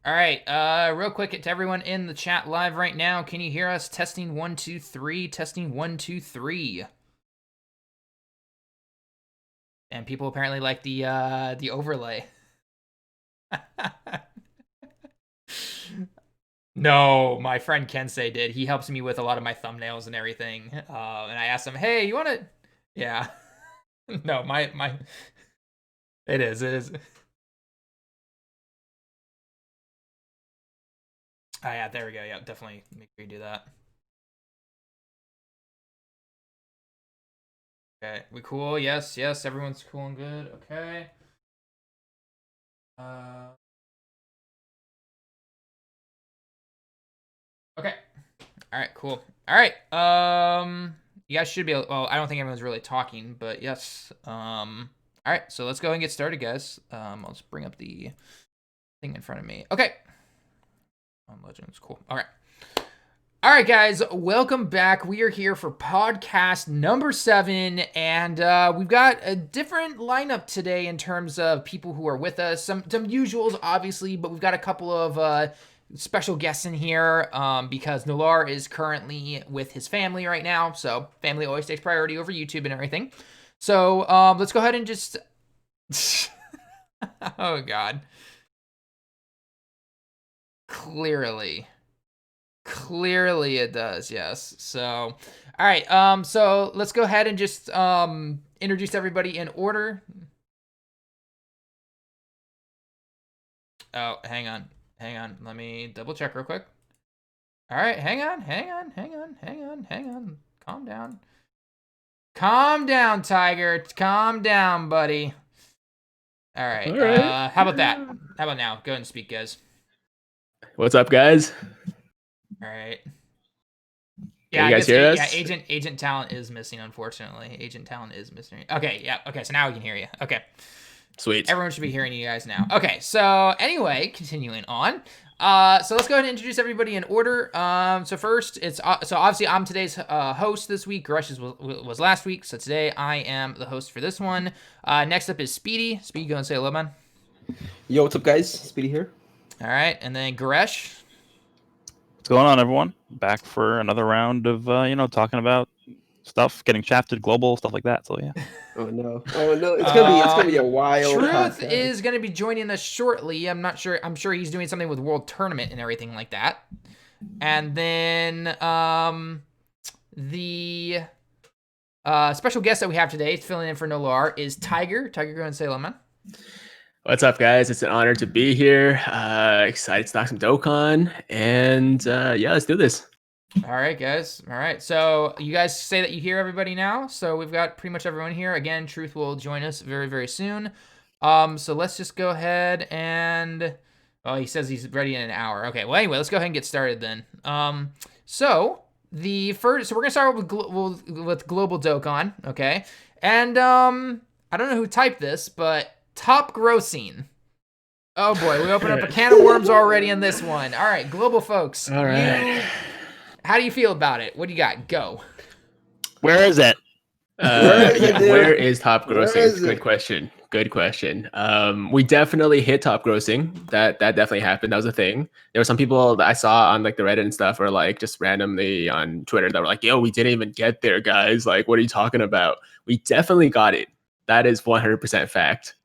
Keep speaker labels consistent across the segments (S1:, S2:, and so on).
S1: All right. Real quick to everyone in the chat live right now. Can you hear us? Testing 1 2 3. Testing 1 2 3. And people apparently like the overlay. No, my friend Kensei did. He helps me with a lot of my thumbnails and everything. And I asked him, "Hey, you want to?" Yeah. No, my. It is. It is. Oh yeah, there we go. Yeah, definitely make sure you do that. Okay, we cool? Yes, yes. Everyone's cool and good. Okay. Okay. All right. Cool. All right. You guys should be able. Well, I don't think everyone's really talking, but yes. All right. So let's go and get started, guys. I'll just bring up the thing in front of me. Okay. Legends. Cool. All right. All right, guys, welcome back. We are here for podcast number 7, and we've got a different lineup today in terms of people who are with us. Some usuals, obviously, but we've got a couple of special guests in here because Nolar is currently with his family right now, so family always takes priority over YouTube and everything. So let's go ahead and just... Oh, God. Clearly it does, yes. So, all right. So let's go ahead and just introduce everybody in order. Oh, hang on. Let me double check real quick. All right, hang on. Calm down, Tiger. Calm down, buddy. All right. How about that? How about now? Go ahead and speak, guys.
S2: What's up, guys?
S1: All right.
S2: Can you guys hear us?
S1: Yeah, agent talent is missing, unfortunately. Agent talent is missing. Okay, yeah. Okay, so now we can hear you. Okay.
S2: Sweet.
S1: Everyone should be hearing you guys now. Okay, so anyway, continuing on. So let's go ahead and introduce everybody in order. So first, so obviously I'm today's host this week. Goresh was last week, so today I am the host for this one. Next up is Speedy. Speedy, go and say hello, man.
S3: Yo, what's up, guys? Speedy here.
S1: All right, and then Goresh.
S4: What's going on, everyone? Back for another round of talking about stuff, getting shafted, global stuff like that. So yeah.
S3: Oh no! It's gonna be a wild.
S1: DaTruth is gonna be joining us shortly. I'm not sure. I'm sure he's doing something with World Tournament and everything like that. And then the special guest that we have today, filling in for Nolar, is Tiger. Tiger, go ahead and say hello, man.
S2: What's up, guys? It's an honor to be here. Excited to talk some Dokkan, and yeah, let's do this.
S1: All right, guys. All right. So you guys say that you hear everybody now. So we've got pretty much everyone here. Again, Truth will join us very, very soon. So let's just go ahead and... Oh, he says he's ready in an hour. Okay. Well, anyway, let's go ahead and get started then. So we're gonna start with Global Dokkan. Okay. And I don't know who typed this, but top grossing. Oh boy, we opened up a can of worms already in this one. All right, global folks.
S2: All right.
S1: How do you feel about it? What do you got? Go.
S4: Where is it?
S2: Where is top grossing? Good question. We definitely hit top grossing. That definitely happened. That was a thing. There were some people that I saw on like the Reddit and stuff, or like just randomly on Twitter, that were like, "Yo, we didn't even get there, guys. Like, what are you talking about?" We definitely got it. That is 100% fact.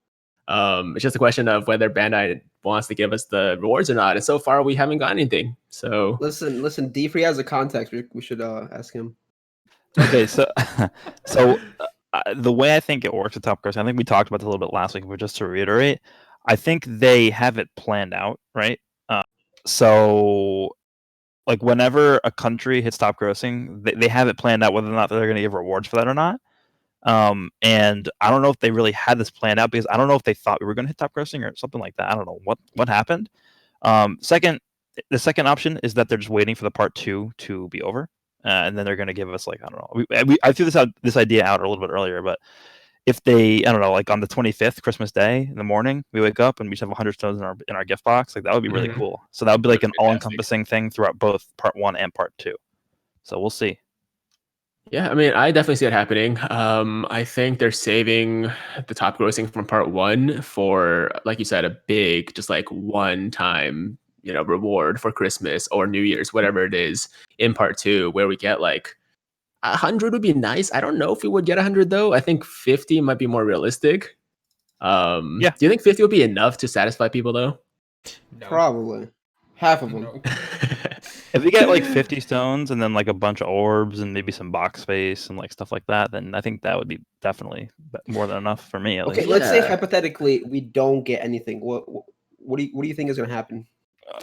S2: It's just a question of whether Bandai wants to give us the rewards or not. And so far, we haven't got anything. So
S3: listen. D-Free has a context. We should ask him.
S4: Okay, so the way I think it works at Top Gross, I think we talked about this a little bit last week, but just to reiterate, I think they have it planned out, right? So like whenever a country hits top grossing, they have it planned out whether or not they're going to give rewards for that or not. And I don't know if they really had this planned out, because I don't know if they thought we were going to hit top grossing or something like that. I don't know what happened. The second option is that they're just waiting for the part 2 to be over, and then they're going to give us, like, I don't know. I threw this idea out a little bit earlier, but if they, I don't know, like on the 25th, Christmas Day in the morning, we wake up and we just have 100 stones in our gift box, like that would be really cool. So that would be like an all-encompassing thing throughout both part 1 and part 2. So we'll see.
S2: Yeah, I mean, I definitely see it happening. I think they're saving the top grossing from part 1 for, like you said, a big, just like one-time reward for Christmas or New Year's, whatever it is, in part 2, where we get like 100 would be nice. I don't know if we would get 100 though. I think 50 might be more realistic.
S4: Yeah.
S2: Do you think 50 would be enough to satisfy people though?
S1: No.
S3: Probably half of them.
S1: No.
S4: If we get like 50 stones and then like a bunch of orbs and maybe some box space and like stuff like that, then I think that would be definitely more than enough for me. At
S3: Okay,
S4: least.
S3: let's say
S2: Yeah.
S3: hypothetically we don't get anything. What do you think is going to happen?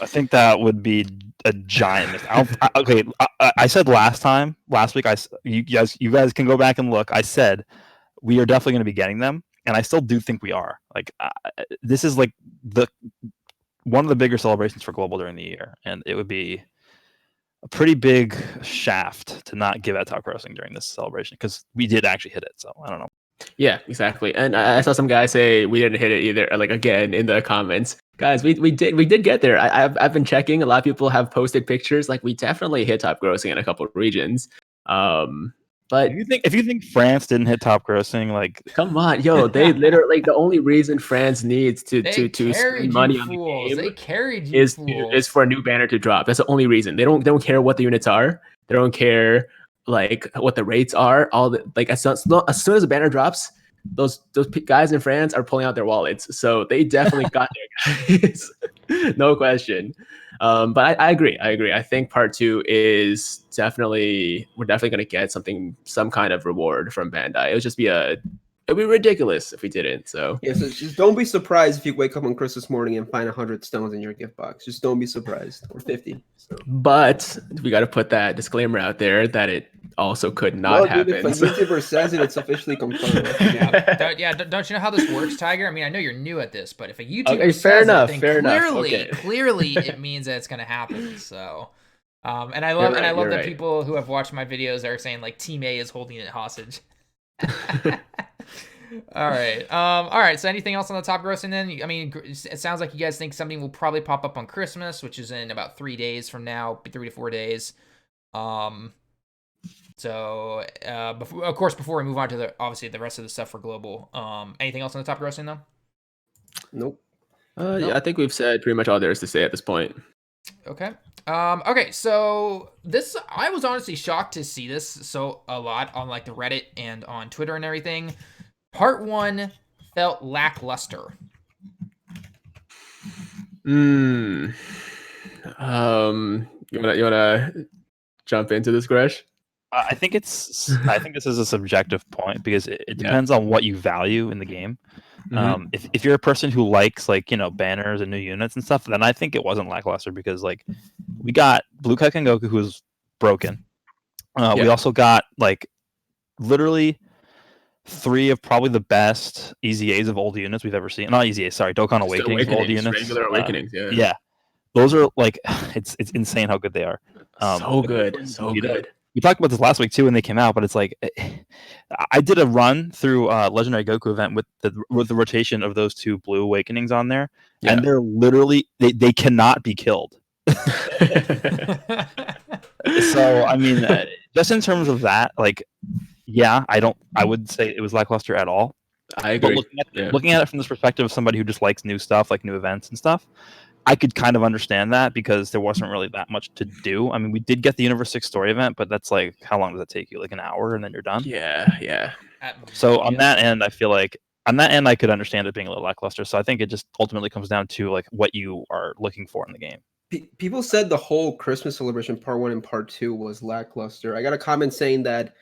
S4: I think that would be a giant miss. I said last week, you guys can go back and look. I said we are definitely going to be getting them, and I still do think we are. Like this is like one of the bigger celebrations for Global during the year, and it would be a pretty big shaft to not give out top grossing during this celebration because we did actually hit it. So I don't know.
S2: Yeah, exactly. And I saw some guys say we didn't hit it either. Like again in the comments, guys, we did get there. I've been checking. A lot of people have posted pictures. Like we definitely hit top grossing in a couple of regions. But
S4: if you think France didn't hit top grossing, like
S2: come on, yo, they literally the only reason France needs to
S1: They carried
S2: spend money
S1: you
S2: on the
S1: fools.
S2: game
S1: They carried you
S2: is for a new banner to drop. That's the only reason. They don't care what the units are. They don't care like what the rates are. All the like as soon as a banner drops, those guys in France are pulling out their wallets. So they definitely got there, guys. No question. But I agree. I think part 2 is we're definitely going to get some kind of reward from Bandai. It'd be ridiculous if we didn't. So
S3: Yeah, so just don't be surprised if you wake up on Christmas morning and find 100 stones in your gift box. Just don't be surprised, or 50. So.
S2: But we got to put that disclaimer out there that it also could not happen.
S3: Dude, if a YouTuber says it, it's officially confirmed.
S1: Don't you know how this works, Tiger? I mean, I know you're new at this, but if a YouTuber says
S2: fair enough,
S1: it, then
S2: fair enough.
S1: clearly,
S2: Okay.
S1: clearly it means that it's going to happen. So, and I love
S2: You're
S1: that
S2: right.
S1: people who have watched my videos are saying like Team A is holding it hostage. All right. So anything else on the top grossing then? I mean, it sounds like you guys think something will probably pop up on Christmas, which is in about 3 days from now, 3 to 4 days. So, before we move on to the rest of the stuff for Global, anything else on the top grossing though?
S3: Nope.
S2: Yeah, I think we've said pretty much all there is to say at this point.
S1: Okay. Okay, so I was honestly shocked to see this so a lot on like the Reddit and on Twitter and everything. Part 1 felt lackluster.
S2: You wanna jump into this, Goresh?
S4: I think this is a subjective point because it depends on what you value in the game. If you're a person who likes banners and new units and stuff, then I think it wasn't lackluster because like we got Blue Kaisen Goku, who was broken. We also got like literally 3 of probably the best EZAs of old units we've ever seen. Not EZAs, sorry, Dokkan Awakenings of old units.
S2: Regular Awakenings,
S4: yeah. Those are like it's insane how good they are.
S2: So good.
S4: We talked about this last week too when they came out, but it's like I did a run through Legendary Goku event with the rotation of those 2 Blue Awakenings on there, and they're literally they cannot be killed. So I mean, just in terms of that, like, yeah, I would say it was lackluster at all.
S2: I agree.
S4: But looking at it from this perspective of somebody who just likes new stuff, like new events and stuff, I could kind of understand that because there wasn't really that much to do. I mean, we did get the Universe 6 story event, but that's like, how long does that take you? Like an hour and then you're done?
S2: Yeah.
S4: So on that end, I feel like I could understand it being a little lackluster. So I think it just ultimately comes down to like what you are looking for in the game.
S3: People said the whole Christmas celebration part 1 and part 2 was lackluster. I got a comment saying that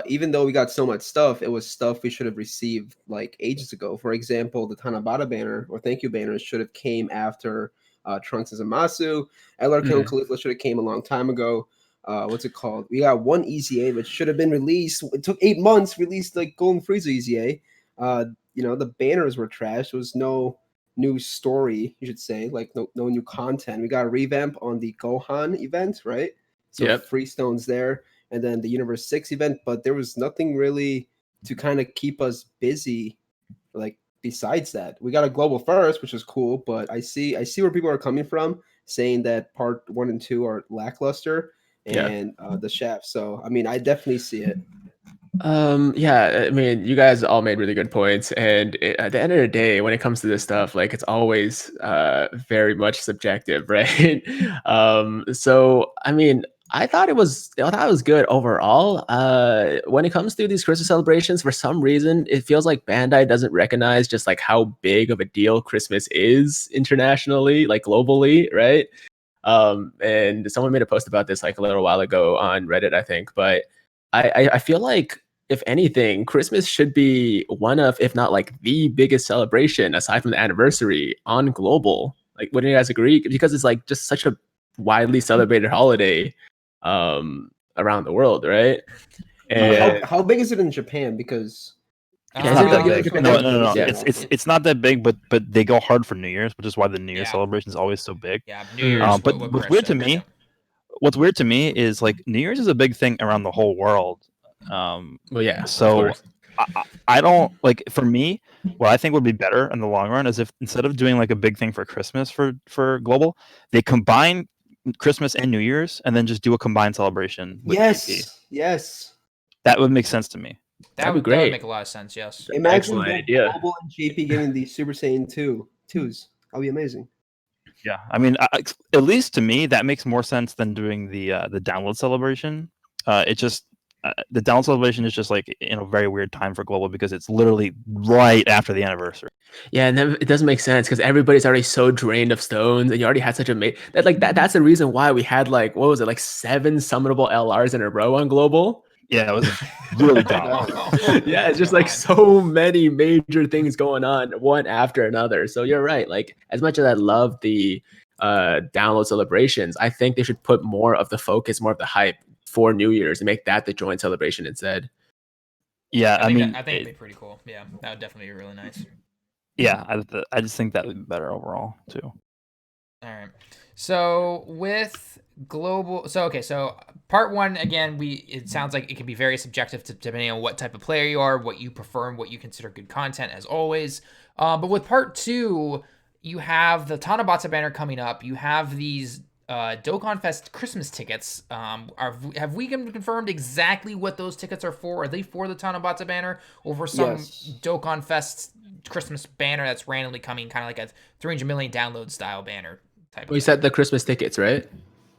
S3: even though we got so much stuff, it was stuff we should have received like ages ago. For example, the Tanabata banner or thank you banners should have came after Trunks and Zamasu. LRK and Caulifla should have came a long time ago. What's it called? We got 1 EZA, which should have been released. It took 8 months, released like Golden Frieza EZA. The banners were trash. There was no new story, you should say, like no new content. We got a revamp on the Gohan event, right? So free stones there. And then the Universe 6 event, but there was nothing really to kind of keep us busy, like besides that. We got a global first, which is cool, but I see where people are coming from, saying that part 1 and 2 are lackluster and the shaft. So I mean, I definitely see it.
S2: Yeah, I mean, you guys all made really good points, and at the end of the day, when it comes to this stuff, like it's always very much subjective, right? So I mean, I thought it was good overall. When it comes to these Christmas celebrations, for some reason, it feels like Bandai doesn't recognize just like how big of a deal Christmas is internationally, like globally, right? And someone made a post about this like a little while ago on Reddit, I think, but I feel like if anything, Christmas should be one of, if not like the biggest celebration aside from the anniversary on global. Like, wouldn't you guys agree? Because it's like just such a widely celebrated holiday around the world, right?
S4: Yeah.
S3: How big is it in Japan? Because
S4: It's
S2: Yeah,
S4: not
S2: is
S4: that
S2: it
S4: big.
S2: Japan
S4: No,
S2: has-
S4: no, no, no.
S2: yeah.
S4: It's not that big, but they go hard for New Year's, which is why the New Year's
S1: Yeah.
S4: celebration is always so big.
S1: Yeah, New Year's.
S4: But
S1: what
S4: what's
S1: Goresh
S4: weird to
S1: said,
S4: me,
S1: yeah.
S4: what's weird to me is like New Year's is a big thing around the whole world.
S2: Well, yeah. of
S4: So
S2: course.
S4: I don't like, for me, what I think would be better in the long run is if instead of doing like a big thing for Christmas for global, they combine Christmas and New Year's and then just do a combined celebration with GP.
S3: yes.
S4: That would make sense to me.
S2: That'd be
S1: That would
S2: great.
S1: make a lot of sense. Yes.
S3: Imagine
S2: Excellent
S3: both
S2: idea.
S3: Global and JP getting the Super Saiyan 2s. That'll be amazing.
S4: Yeah, I mean, at least to me, that makes more sense than doing the download celebration. It just the download celebration is just like in a very weird time for global because it's literally right after the anniversary.
S2: Yeah, and then it doesn't make sense because everybody's already so drained of stones, and you already had such a that's the reason why we had like what was it, like 7 summonable LRs in a row on global.
S4: Yeah, it was really dumb.
S2: Yeah, it's just like so many major things going on one after another. So you're right. Like as much as I love the download celebrations, I think they should put more of the focus, more of the hype for New Year's and make that the joint celebration instead.
S4: Yeah, I mean,
S1: I think it'd be pretty cool. Yeah, that would definitely be really nice.
S4: yeah, I just think that would be better overall too.
S1: All right. So with global, so part one again, it sounds like it can be very subjective depending on what type of player you are, what you prefer, and what you consider good content, as always. But with part two, you have the Tanabata banner coming up. You have these Dokkan Fest Christmas tickets. Have we confirmed exactly what those tickets are for? Are they for the Tanabata banner or for some Dokkan Fest Christmas banner that's randomly coming, kind of like a 300 million download style banner type?
S2: We said the Christmas tickets, right?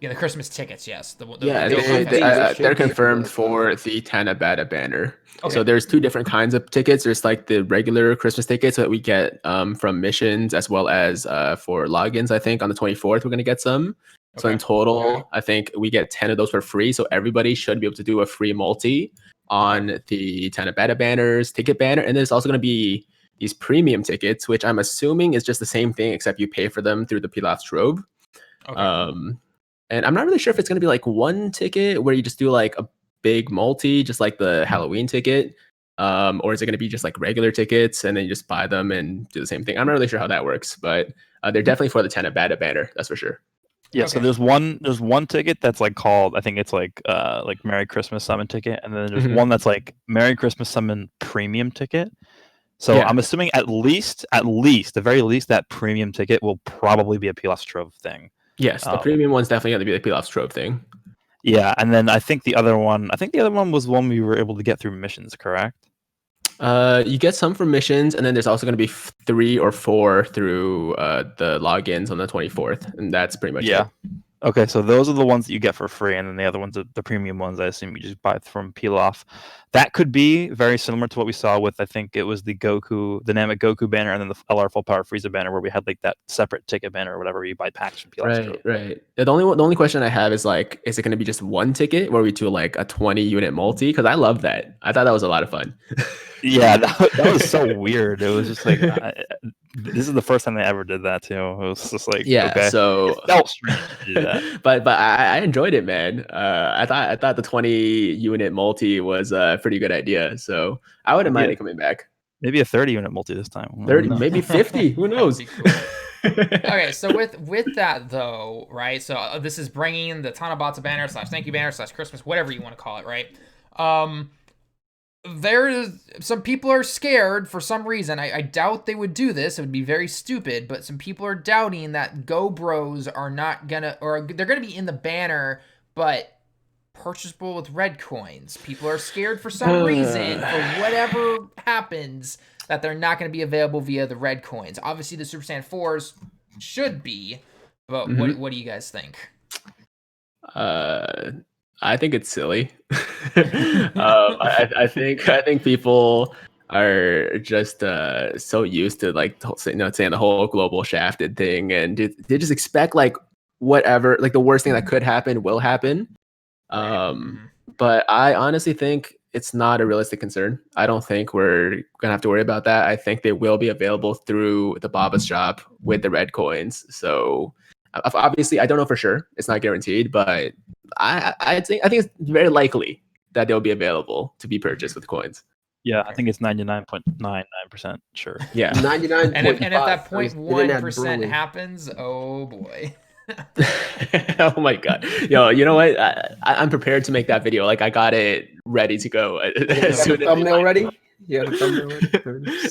S1: Yeah, the Christmas tickets, yes.
S2: Yeah, they're confirmed for the Tanabata banner. Okay. So there's 2 different kinds of tickets. There's like the regular Christmas tickets that we get from missions, as well as for logins. I think on the 24th we're gonna get some. So in total, I think we get 10 of those for free. So everybody should be able to do a free multi on the Tanabata banners, ticket banner, and there's also gonna be these premium tickets, which I'm assuming is just the same thing except you pay for them through the Pilaf Trove. Okay. And I'm not really sure if it's going to be like one ticket where you just do like a big multi, just like the Halloween ticket, or is it going to be just like regular tickets and then you just buy them and do the same thing? I'm not really sure how that works, but they're definitely for the Tanabata banner, that's for sure.
S4: Yeah, so there's one ticket that's like called, I think it's like Merry Christmas Summon ticket, and then there's one that's like Merry Christmas Summon Premium ticket. So I'm assuming at least, the very least, that premium ticket will probably be a Pilaf Trove thing.
S2: Yes, the premium one's definitely going to be the Pilaf Trove thing.
S4: Yeah, and then I think the other one was one we were able to get through missions, correct?
S2: You get some from missions, and then there's also going to be 3 or 4 through the logins on the 24th, and that's pretty much it.
S4: Okay, so those are the ones that you get for free, and then the other ones, the premium ones, I assume you just buy from Pilaf. That could be very similar to what we saw with, I think it was the Namek Goku banner, and then the LR Full Power Frieza banner, where we had like that separate ticket banner or whatever, you buy packs from Pilaf.
S2: Right. The only question I have is like, is it going to be just one ticket, where we do like a 20 unit multi? Because I love that. I thought that was a lot of fun.
S4: Yeah, that was so weird. It was just like, this is the first time they ever did that too. It was just like, okay.
S2: So
S4: it felt strange to do that.
S2: but I enjoyed it, man. I thought the 20 unit multi was a pretty good idea. So I wouldn't mind it coming back.
S4: Maybe a 30 unit multi this time.
S2: 30, maybe 50. Who knows?
S1: Cool. Okay, so with that though, right? So this is bringing the Tanabata banner / thank you banner / Christmas, whatever you want to call it, right? Some people are scared for some reason. I doubt they would do this. It would be very stupid, but some people are doubting that Go Bros are not gonna, or they're gonna be in the banner, but purchasable with red coins. People are scared for some reason, for whatever happens, that they're not going to be available via the red coins. Obviously, the Super Saiyan 4s should be, but what do you guys think?
S2: I think it's silly. I think people are just so used to like saying the whole global shafted thing, and they just expect like whatever, like the worst thing that could happen will happen. But I honestly think it's not a realistic concern. I don't think we're gonna have to worry about that. I think they will be available through the Baba's shop with the red coins. So obviously, I don't know for sure. It's not guaranteed, but I think it's very likely that they'll be available to be purchased with coins.
S4: Yeah, I think it's 99.99% sure.
S2: Yeah,
S3: 99.
S1: And if that 0.1% happens, oh boy.
S2: Oh my god, yo, you know what? I'm prepared to make that video. Like I got it ready to go.
S3: Thumbnail ready? Yeah, the thumbnail ready.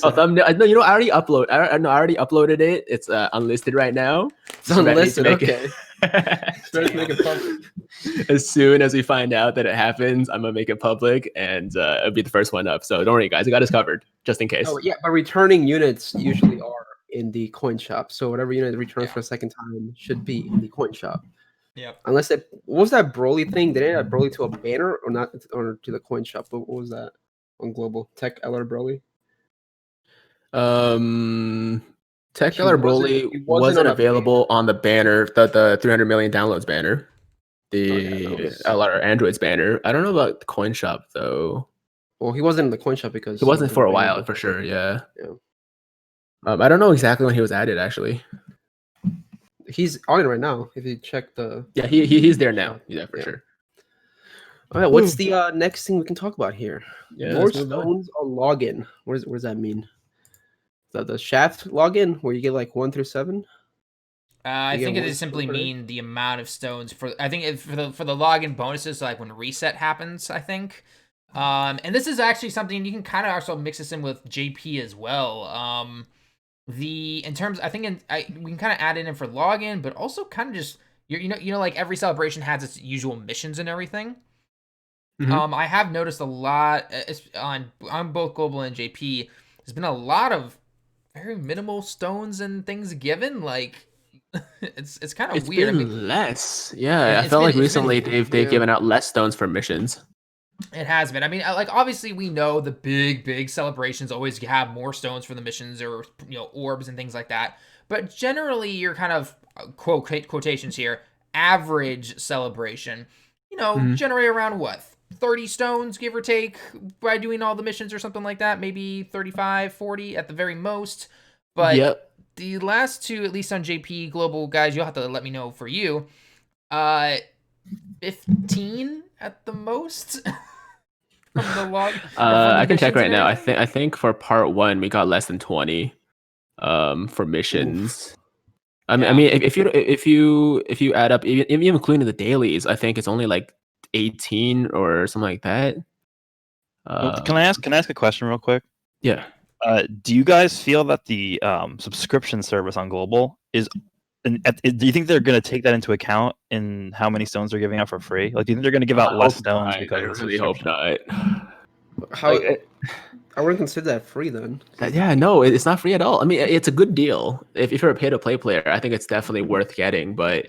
S2: Oh, thumbnail. No, I already uploaded it. It's unlisted right now.
S3: It's unlisted. Okay. Make it public.
S2: As soon as we find out that it happens, I'm gonna make it public, and it'll be the first one up. So don't worry, guys. I got us covered just in case.
S3: Oh yeah, but returning units usually are in the coin shop. So whatever unit returns for a second time should be in the coin shop.
S1: Yep.
S3: Unless what was that Broly thing? Did they add Broly to a banner or not, or to the coin shop? What was that on Global Tech LR Broly?
S2: Tech LR Broly wasn't available on the banner, the 300 million downloads banner, the LR Androids banner. I don't know about the coin shop though.
S3: Well, he wasn't in the coin shop because
S2: he wasn't for a while for sure. Yeah. I don't know exactly when he was added actually.
S3: He's on it right now. If you check the
S2: he's there now. Yeah, for sure.
S3: All right, what's the next thing we can talk about here?
S2: Yeah,
S3: more stones on login. What does that mean? The shaft login where you get like 1 through 7.
S1: I think it just simply mean the amount of stones for. I think for the login bonuses, like when reset happens. I think. And this is actually something you can kind of also mix this in with JP as well. We can kind of add it in for login, but also kind of just you know like every celebration has its usual missions and everything. I have noticed a lot on both Global and JP. There's been a lot of very minimal stones and things given. Like it's kind of weird.
S2: It's been less. Yeah, I felt like recently they've given out less stones for missions.
S1: It has been. I mean, like obviously we know the big celebrations always have more stones for the missions or orbs and things like that. But generally, you're kind of quotations here. Average celebration, generate around what 30 stones, give or take, by doing all the missions or something like that. Maybe 35, 40 at the very most. But the last two, at least on JP Global, guys, you'll have to let me know for you. 15 at the most. From the log.
S2: I can check right now. I think for part 1 we got less than 20 for missions. Oof. I mean, if you add up, even including the dailies, I think it's only like 18 or something like that.
S4: Can I ask a question real quick?
S2: Yeah.
S4: Do you guys feel that the subscription service on Global is? Do you think they're going to take that into account in how many stones they're giving out for free? Like, do you think they're going to give out less stones?
S2: I really hope not.
S3: I wouldn't consider that free then.
S2: No, it's not free at all. I mean, it's a good deal. If you're a pay-to-play player, I think it's definitely worth getting. But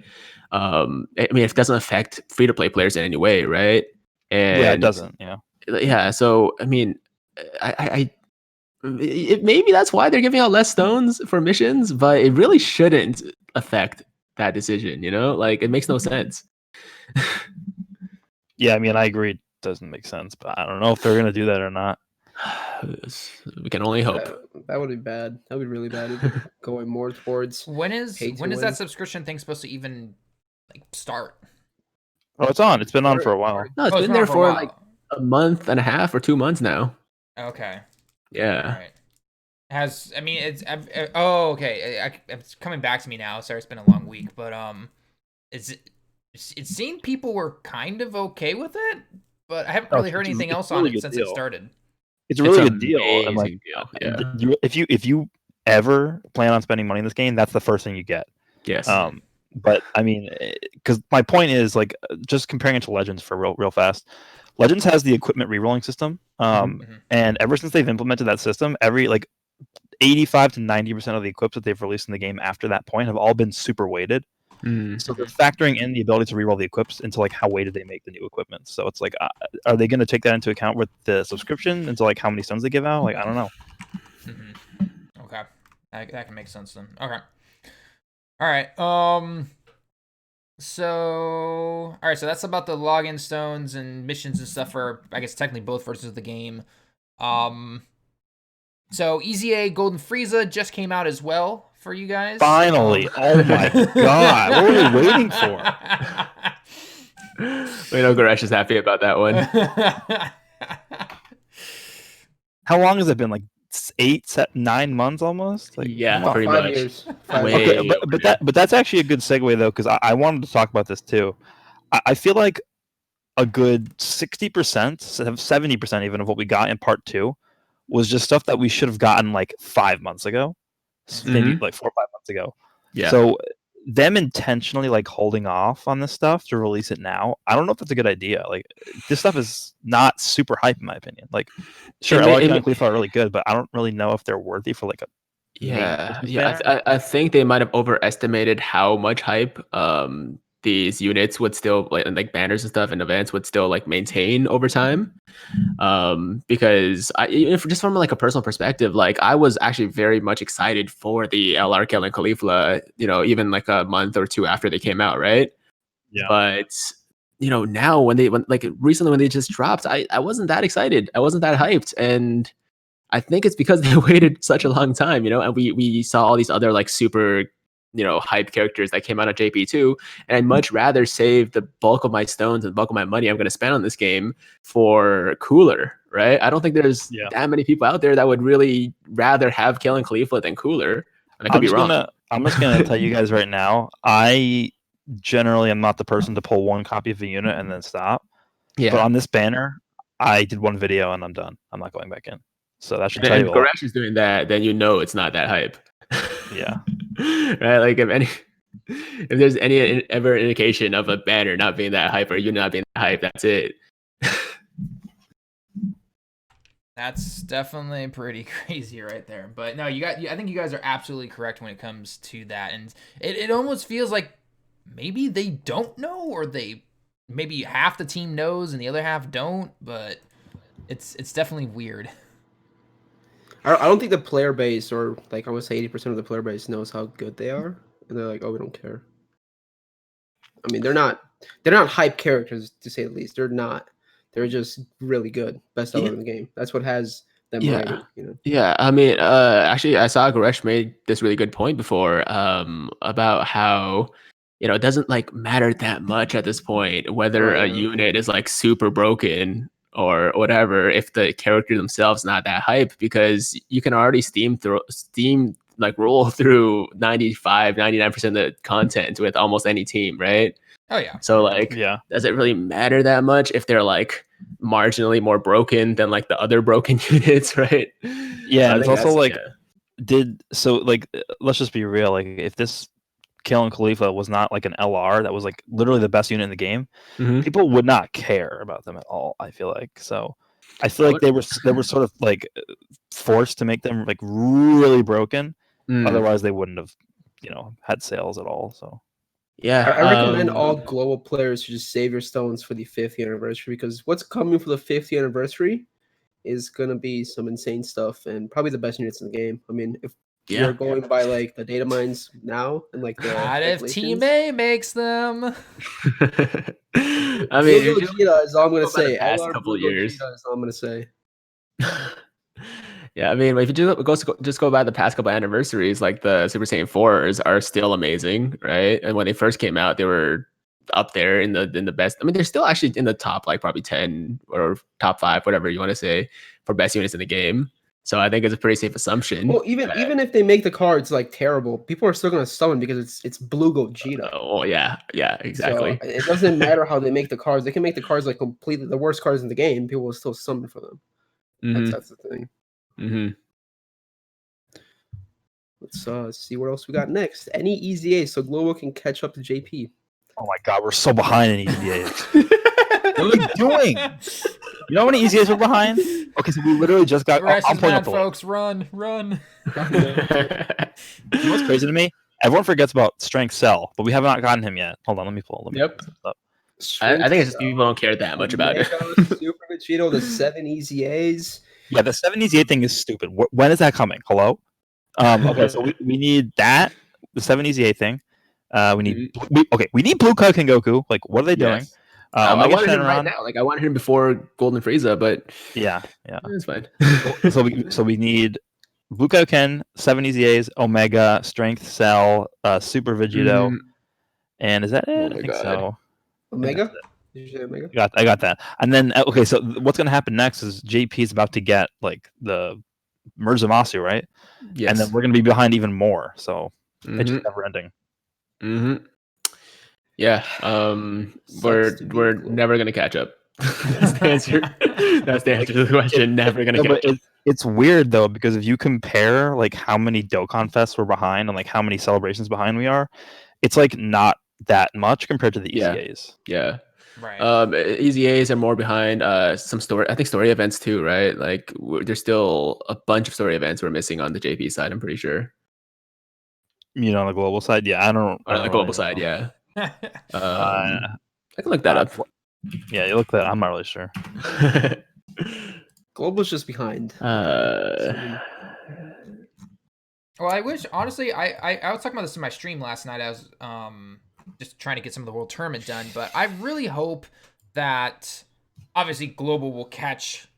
S2: I mean, it doesn't affect free-to-play players in any way, right? And
S4: it doesn't. Yeah.
S2: Yeah. So I mean, maybe that's why they're giving out less stones for missions, but it really shouldn't affect that decision. Like it makes no sense.
S4: Yeah, I mean, I agree. It doesn't make sense, but I don't know if they're gonna do that or not.
S2: We can only hope.
S3: That would be bad. That would be really bad. Going more towards
S1: when is that subscription thing supposed to even start?
S4: Oh, it's on. It's been on for a while.
S2: No, it's been there for like a month and a half or 2 months now.
S1: Okay.
S2: Yeah.
S1: All right. It's coming back to me now. Sorry, it's been a long week, but it seemed people were kind of okay with it, but I haven't really heard anything else on it since it started.
S4: It's a really good deal. And like, if you ever plan on spending money in this game, that's the first thing you get.
S2: Yes.
S4: But I mean, because my point is like just comparing it to Legends for real fast. Legends has the equipment rerolling system, and ever since they've implemented that system, every like 85 to 90% of the equips that they've released in the game after that point have all been super weighted. So they're factoring in the ability to reroll the equips into like how weighted they make the new equipment. So it's like, are they going to take that into account with the subscription into like how many stones they give out? Like I don't know.
S1: Okay, that can make sense then. Okay. All right. So that's about the login stones and missions and stuff for, I guess, technically both versions of the game. So Easy A Golden Frieza just came out as well for you guys.
S4: Finally! Oh my god! What were we waiting for?
S2: We know Goresh is happy about that one.
S4: How long has it been? Like 9 months almost? Like,
S2: yeah, pretty
S3: 5
S2: much.
S3: years.
S4: Okay, but that's actually a good segue though, because I wanted to talk about this too. I feel like a good 60%, 70% even of what we got in part 2 was just stuff that we should have gotten like 5 months ago, maybe like 4 or 5 months ago.
S2: Yeah.
S4: So them intentionally like holding off on this stuff to release it now, I don't know if that's a good idea. Like this stuff is not super hype in my opinion. Like sure, LR and Khalifa are really good, but I don't really know if they're worthy for like a
S2: I think they might have overestimated how much hype these units would still like banners and stuff and events would still like maintain over time. Because just from like a personal perspective, like I was actually very much excited for the LR Kill and Khalifa, even like a month or two after they came out, right?
S4: Yeah.
S2: But now when recently when they just dropped, I wasn't that excited. I wasn't that hyped, and I think it's because they waited such a long time, and we saw all these other like super, hype characters that came out of JP2, and I'd much rather save the bulk of my stones and the bulk of my money I'm going to spend on this game for cooler, right? I don't think there's that many people out there that would really rather have Kill and Khalifa than cooler. And I could be wrong.
S4: I'm just gonna tell you guys right now, I generally am not the person to pull one copy of a unit and then stop.
S2: Yeah.
S4: But on this banner, I did one video and I'm done. I'm not going back in. So that should tell you.
S2: If Goresh is doing that, then it's not that hype.
S4: Yeah.
S2: Right. Like if there's any ever indication of a banner not being that hype or you not being that hype, that's it.
S1: That's definitely pretty crazy right there. But no, I think you guys are absolutely correct when it comes to that, and it almost feels like maybe they don't know, or maybe half the team knows and the other half don't. But it's definitely weird.
S3: I don't think the player base, or like I would say 80% of the player base, knows how good they are, and they're like, oh, we don't care. I mean, they're not hype characters, to say the least. They're not. They're just really good, best seller in the game. That's what has them rated,
S2: Yeah, I mean, actually, I saw Goresh made this really good point before, about how it doesn't like matter that much at this point whether a unit is like super broken or whatever if the character themselves not that hype, because you can already Steam like roll through 99% of the content with almost any team, right?
S1: Oh yeah.
S2: So like, does it really matter that much if they're like marginally more broken than like the other broken units, right?
S4: Yeah, and it's also like, let's just be real. Like, if this Kill and Khalifa was not like an LR that was like literally the best unit in the game, people would not care about them at all. I feel like I feel like they were sort of like forced to make them like really broken. Otherwise, they wouldn't have had sales at all. So.
S2: Yeah,
S3: I recommend all global players to just save your stones for the 50th anniversary, because what's coming for the 50th anniversary is going to be some insane stuff and probably the best units in the game. I mean, if you're going by like the data mines now and like the
S1: not if Team A makes them.
S2: I mean,
S3: Gogeta is all I'm going to say.
S2: Past couple of years
S3: is all I'm going to say.
S2: Yeah, I mean, if you just go by the past couple anniversaries, like the Super Saiyan 4s are still amazing, right? And when they first came out, they were up there in the best. I mean, they're still actually in the top, like probably 10 or top 5, whatever you want to say, for best units in the game. So I think it's a pretty safe assumption.
S3: Well, even if they make the cards like terrible, people are still going to summon because it's Blue Gogeta.
S2: Oh yeah, exactly.
S3: So it doesn't matter how they make the cards. They can make the cards like completely the worst cards in the game. People will still summon for them. That's the thing. Let's see what else we got next. Any EZA so Global can catch up to JP.
S4: Oh my god, we're so behind in EZAs. What are we doing? You know how many EZAs we're behind? Okay, so we literally just got.
S1: Goresh
S4: I'm
S1: is
S4: pulling
S1: mad,
S4: up the list.
S1: folks. Run.
S4: You know what's crazy to me? Everyone forgets about Strength Cell, but we have not gotten him yet. Hold on, let me pull this up.
S2: I think it's just people don't care that much about it.
S3: Super Vegito, the 7 EZAs.
S4: Yeah, the 7 EZA thing is stupid. When is that coming? Hello? Okay, so we need that, the 7 EZA thing. We need Blue Card Goku. Like, what are they doing?
S2: Yes. I
S4: Omega
S2: wanted him right
S4: Shenron.
S2: now. Like I wanted him before Golden Frieza, but
S4: Yeah.
S2: it's fine.
S4: So we need Blue Kaioken, 7 EZAs, Omega, Strength Cell, Super Vegito, and is that it?
S2: Oh my
S4: I think
S2: God.
S4: so.
S3: Omega? Did you say Omega?
S4: I got that. And then okay, so what's gonna happen next is JP is about to get like the Murzumasu, right?
S2: Yes.
S4: And then we're gonna be behind even more. So it's just never ending.
S2: Yeah. We're never gonna catch up. That's the answer. That's the answer to the question. Never gonna catch up.
S4: It's weird though, because if you compare like how many Dokkan Fests we're behind and like how many celebrations behind we are, it's like not that much compared to the EZAs.
S2: Yeah.
S1: Right.
S2: EZAs are more behind some story. I think story events too, right? Like there's still a bunch of story events we're missing on the JP side. I'm pretty sure.
S4: You know, on the global side, yeah, I don't.
S2: On the global side, yeah. I can look that up.
S4: Yeah, you look that. I'm not really sure.
S3: Global's just behind.
S1: Well, I wish honestly. I was talking about this in my stream last night. I was just trying to get some of the world tournament done, but I really hope that obviously Global will catch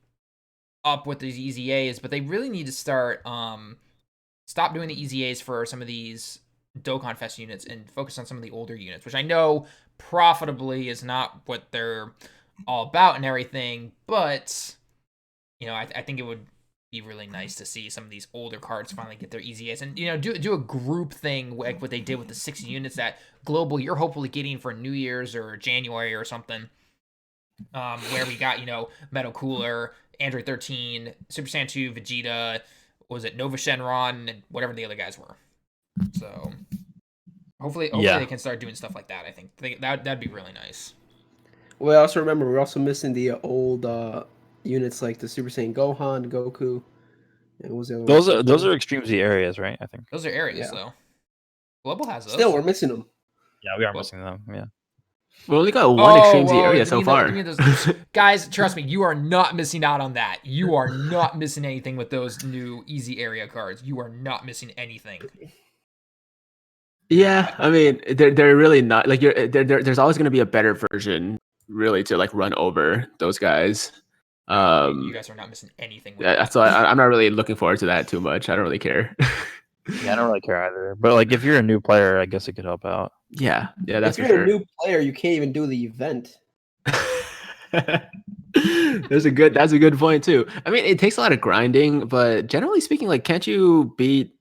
S1: up with these EZAs, but they really need to start stop doing the EZAs for some of these Dokkan Fest units and focus on some of the older units, which I know profitably is not what they're all about and everything, but you know, I think it would be really nice to see some of these older cards finally get their EZAs and, you know, do a group thing like what they did with the 6 units that Global you're hopefully getting for New Year's or January or something, where we got, you know, Metal Cooler, Android 13, Super Saiyan 2, Vegeta, was it Nova Shenron, and whatever the other guys were. So hopefully they can start doing stuff like that. I think that'd be really nice.
S3: Well, I also remember we're also missing the old units like the Super Saiyan Gohan, Goku. And what was the other
S4: those are Extreme Z areas, right? I think
S1: those are areas though. Global has those.
S3: Still, we're missing them.
S4: Yeah, we are missing them. Yeah.
S2: We only got one Extreme Z area so far.
S1: Guys, trust me, you are not missing out on that. You are not missing anything with those new easy area cards. You are not missing anything.
S2: Yeah, I mean, they're really not like there's always going to be a better version, really, to like run over those guys.
S1: You guys are not missing anything.
S2: So I'm not really looking forward to that too much. I don't really care.
S4: Yeah, I don't really care either. But like, if you're a new player, I guess it could help out.
S2: Yeah, that's
S3: if you're a new player, you can't even do the event.
S2: That's a good point too. I mean, it takes a lot of grinding, but generally speaking, like, can't you beat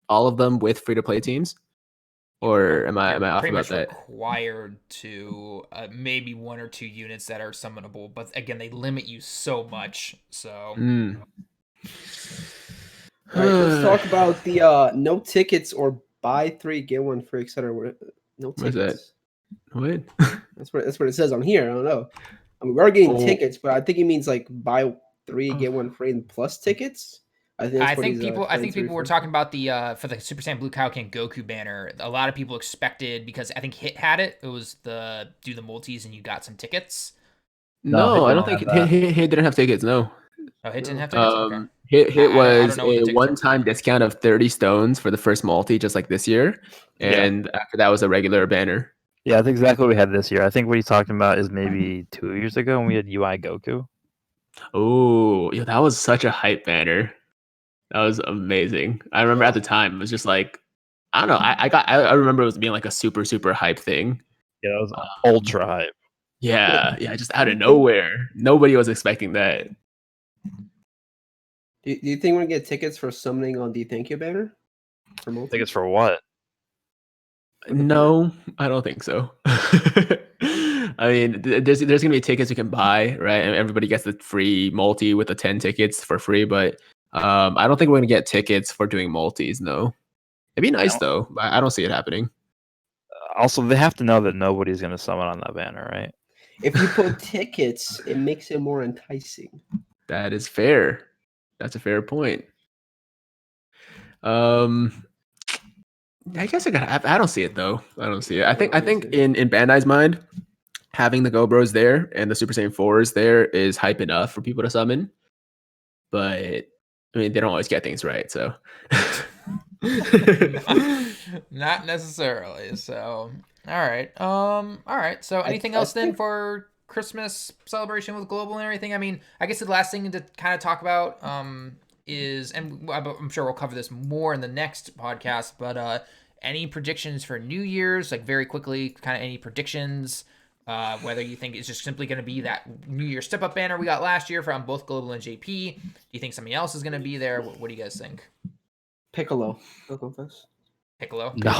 S2: all of them with free to play teams? Or am I off about that?
S1: Required to maybe 1 or 2 units that are summonable, but again, they limit you so much. So.
S3: All right, let's talk about the no tickets or buy 3 get 1 free, etc. No tickets.
S2: What?
S3: That's what it says on here. I don't know. I mean, we are getting tickets, but I think it means like buy 3 get 1 free and plus tickets. I think
S1: people were talking about the for the Super Saiyan Blue Kaioken Goku banner. A lot of people expected, because I think Hit had it. It was the do the multis and you got some tickets.
S2: No, I don't think Hit didn't have tickets. No.
S1: Oh, Hit didn't have tickets. Okay.
S2: Hit was a one-time discount of 30 stones for the first multi, just like this year, and after that was a regular banner.
S4: Yeah, that's exactly what we had this year. I think what he's talking about is maybe 2 years ago when we had UI Goku.
S2: Oh, yeah, that was such a hype banner. That was amazing. I remember at the time it was just like, I don't know. I remember it was being like a super hype thing.
S4: Yeah, that was ultra hype.
S2: Yeah, just out of nowhere. Nobody was expecting that.
S3: Do you think we're gonna get tickets for summoning on the thank you banner?
S4: Tickets for what?
S2: No, I don't think so. I mean, there's gonna be tickets you can buy, right? And everybody gets the free multi with the 10 tickets for free, but I don't think we're gonna get tickets for doing multis. No. It'd be nice though, but I don't see it happening.
S4: Also, they have to know that nobody's going to summon on that banner, right?
S3: If you put tickets, it makes it more enticing.
S2: That is fair. That's a fair point. I guess I don't see it though. I don't see it. I think in Bandai's mind, having the Go Bros there and the Super Saiyan 4s there is hype enough for people to summon. But I mean, they don't always get things right, so
S1: not necessarily. So, all right. So, anything else then for Christmas celebration with Global and everything? I mean, I guess the last thing to kind of talk about is, and I'm sure we'll cover this more in the next podcast, but any predictions for New Year's, like very quickly, kind of any predictions, whether you think it's just simply going to be that New Year's step up banner we got last year from both Global and JP. Do you think something else is going to be there? What do you guys think?
S3: Piccolo. Dokkan Fest.
S1: Piccolo?
S4: No. I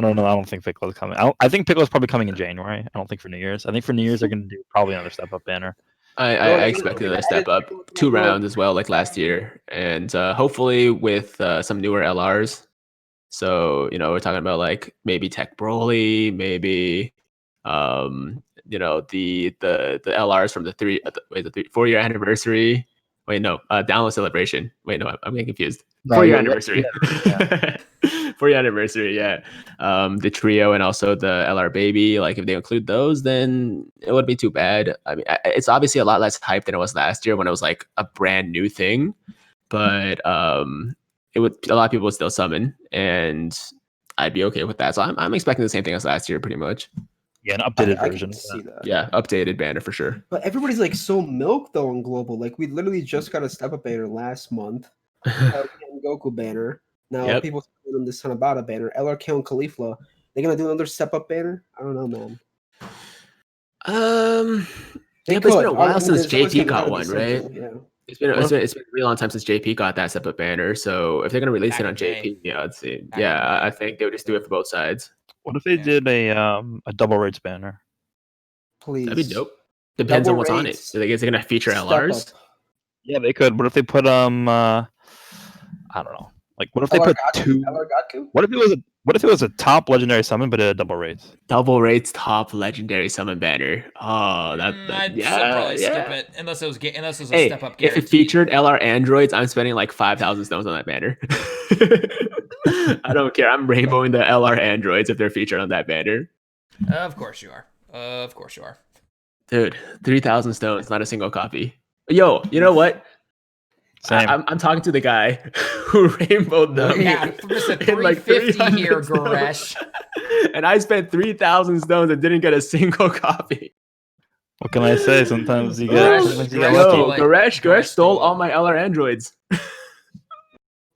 S4: don't know. I don't think Piccolo's coming. I think Piccolo's probably coming in January. I don't think for New Year's. I think for New Year's they're going to do probably another step up banner.
S2: I expected another step up, 2 rounds as well, like last year, and hopefully with some newer LRs. So we're talking about like maybe Tech Broly, maybe the LRs from the 4-year anniversary. Wait, no, download celebration. Wait, no, I'm getting confused. 4-year anniversary. Yeah. 4-year anniversary, yeah. The trio and also the LR baby. Like if they include those, then it wouldn't be too bad. I mean, it's obviously a lot less hype than it was last year when it was like a brand new thing. But a lot of people would still summon, and I'd be okay with that. So I'm expecting the same thing as last year, pretty much.
S4: Yeah, an updated version.
S3: I can see that.
S2: Yeah, updated banner for sure.
S3: But everybody's like so milk though on Global. Like we literally just got a step up banner last month. Goku banner. Now people calling them this Tanabata banner. LRK and Caulifla. They're gonna do another step up banner. I don't know, man.
S2: Yeah, but it's been a while since JP got one, right?
S3: Yeah.
S2: It's been a really long time since JP got that step up banner. So if they're gonna release it on JP, yeah, let's see. Yeah, I think they would just do it for both sides.
S4: What if they did a double rates banner?
S3: Please.
S2: That'd be dope. Depends on what's on it. So is it gonna feature LRs?
S4: Yeah, they could. What if they put I don't know. Like what if they put two? What if it was a top legendary summon but a double rates?
S2: Double rates top legendary summon banner. Oh,
S1: I'd probably skip it unless it was a step up.
S2: If it featured LR androids, I'm spending like 5,000 stones on that banner. I don't care. I'm rainbowing the LR androids if they're featured on that banner.
S1: Of course you are.
S2: Dude, 3,000 stones, not a single copy. Yo, you know what? I'm talking to the guy who rainbowed them.
S1: Yeah, Mr. 350 here, Goresh.
S2: And I spent 3,000 stones and didn't get a single copy.
S4: What can I say? Sometimes you get lucky.
S2: Goresh stole all my LR androids.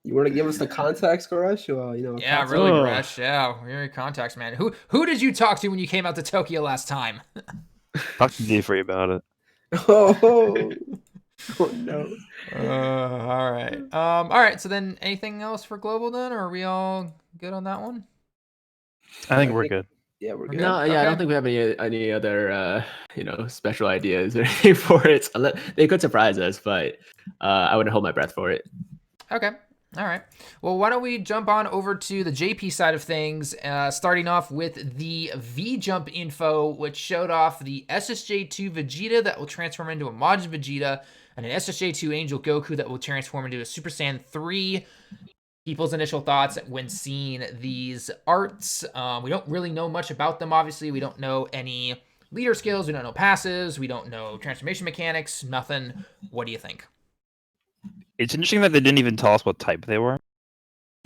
S3: You want to give us the contacts, Goresh?
S1: Yeah, really, Goresh. Yeah, we're your contacts, man. Who did you talk to when you came out to Tokyo last time?
S4: Talk to D3 about it.
S3: Oh no.
S1: All right. So then, anything else for Global then, or are we all good on that one?
S4: I think we're good.
S3: Yeah, we're good.
S2: No, yeah, okay. I don't think we have any other special ideas or anything for it. They could surprise us, but I wouldn't hold my breath for it.
S1: Okay. All right. Well, why don't we jump on over to the JP side of things, starting off with the V-Jump info, which showed off the SSJ2 Vegeta that will transform into a Majin Vegeta, and an SSJ2 Angel Goku that will transform into a Super Saiyan 3. People's initial thoughts when seeing these arts. We don't really know much about them, obviously. We don't know any leader skills. We don't know passives. We don't know transformation mechanics. Nothing. What do you think?
S4: It's interesting that they didn't even tell us what type they were.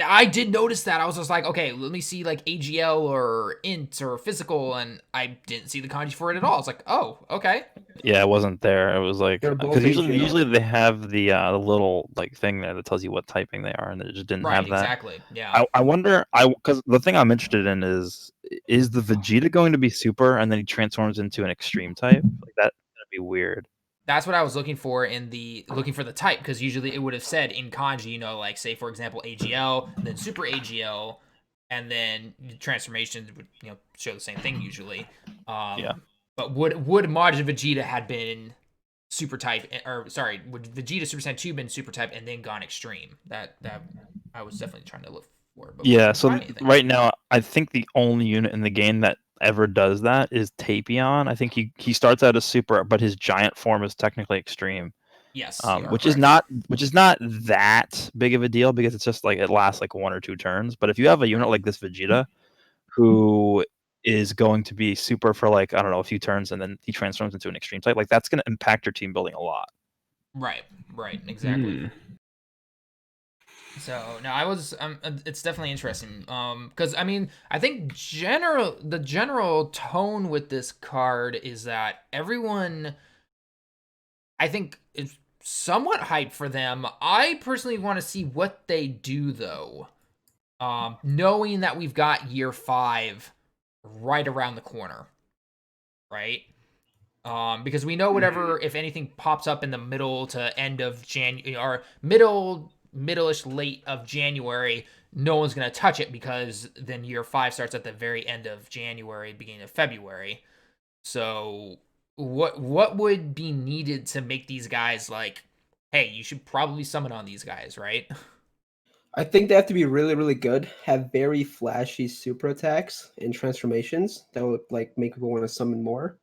S1: I did notice that. I was just like, okay, let me see like AGL or Int or Physical, and I didn't see the kanji for it at all. I was like, oh, okay.
S4: Yeah, it wasn't there. It was like, because usually they have the little like thing there that tells you what typing they are, and it just didn't have that.
S1: Exactly. Yeah.
S4: I wonder. Because the thing I'm interested in is the Vegeta going to be super, and then he transforms into an extreme type? Like that's gonna be weird.
S1: That's what I was looking for looking for the type, because usually it would have said in kanji, like say for example AGL, then Super AGL, and then transformation would show the same thing usually. Yeah. But would Majin Vegeta had been Super Type, or sorry, would Vegeta Super Saiyan 2 been Super Type and then gone Extreme? That I was definitely trying to look for, but we
S4: Yeah,
S1: couldn't
S4: so
S1: find anything.
S4: right now, I think the only unit in the game that ever does that is Tapion. I think he starts out as super, but his giant form is technically extreme,
S1: Yes, you are
S4: which is
S1: correct.
S4: not that big of a deal because it's just like it lasts like 1 or 2 turns. But if you have a unit like this Vegeta, who is going to be super for like I don't know a few turns, and then he transforms into an extreme type, like that's going to impact your team building a lot.
S1: Right, exactly.
S2: Hmm.
S1: So no, it's definitely interesting. Because I mean, I think the general tone with this card is that everyone, I think, is somewhat hyped for them. I personally want to see what they do though. Knowing that we've got year 5 right around the corner, right? Because we know whatever, if anything pops up in the middle to end of January or middle-ish late of January, no one's gonna touch it because then year 5 starts at the very end of January, beginning of February. So what would be needed to make these guys like, hey, you should probably summon on these guys, right?
S3: I think they have to be really, really good, have very flashy super attacks and transformations that would like make people want to summon more,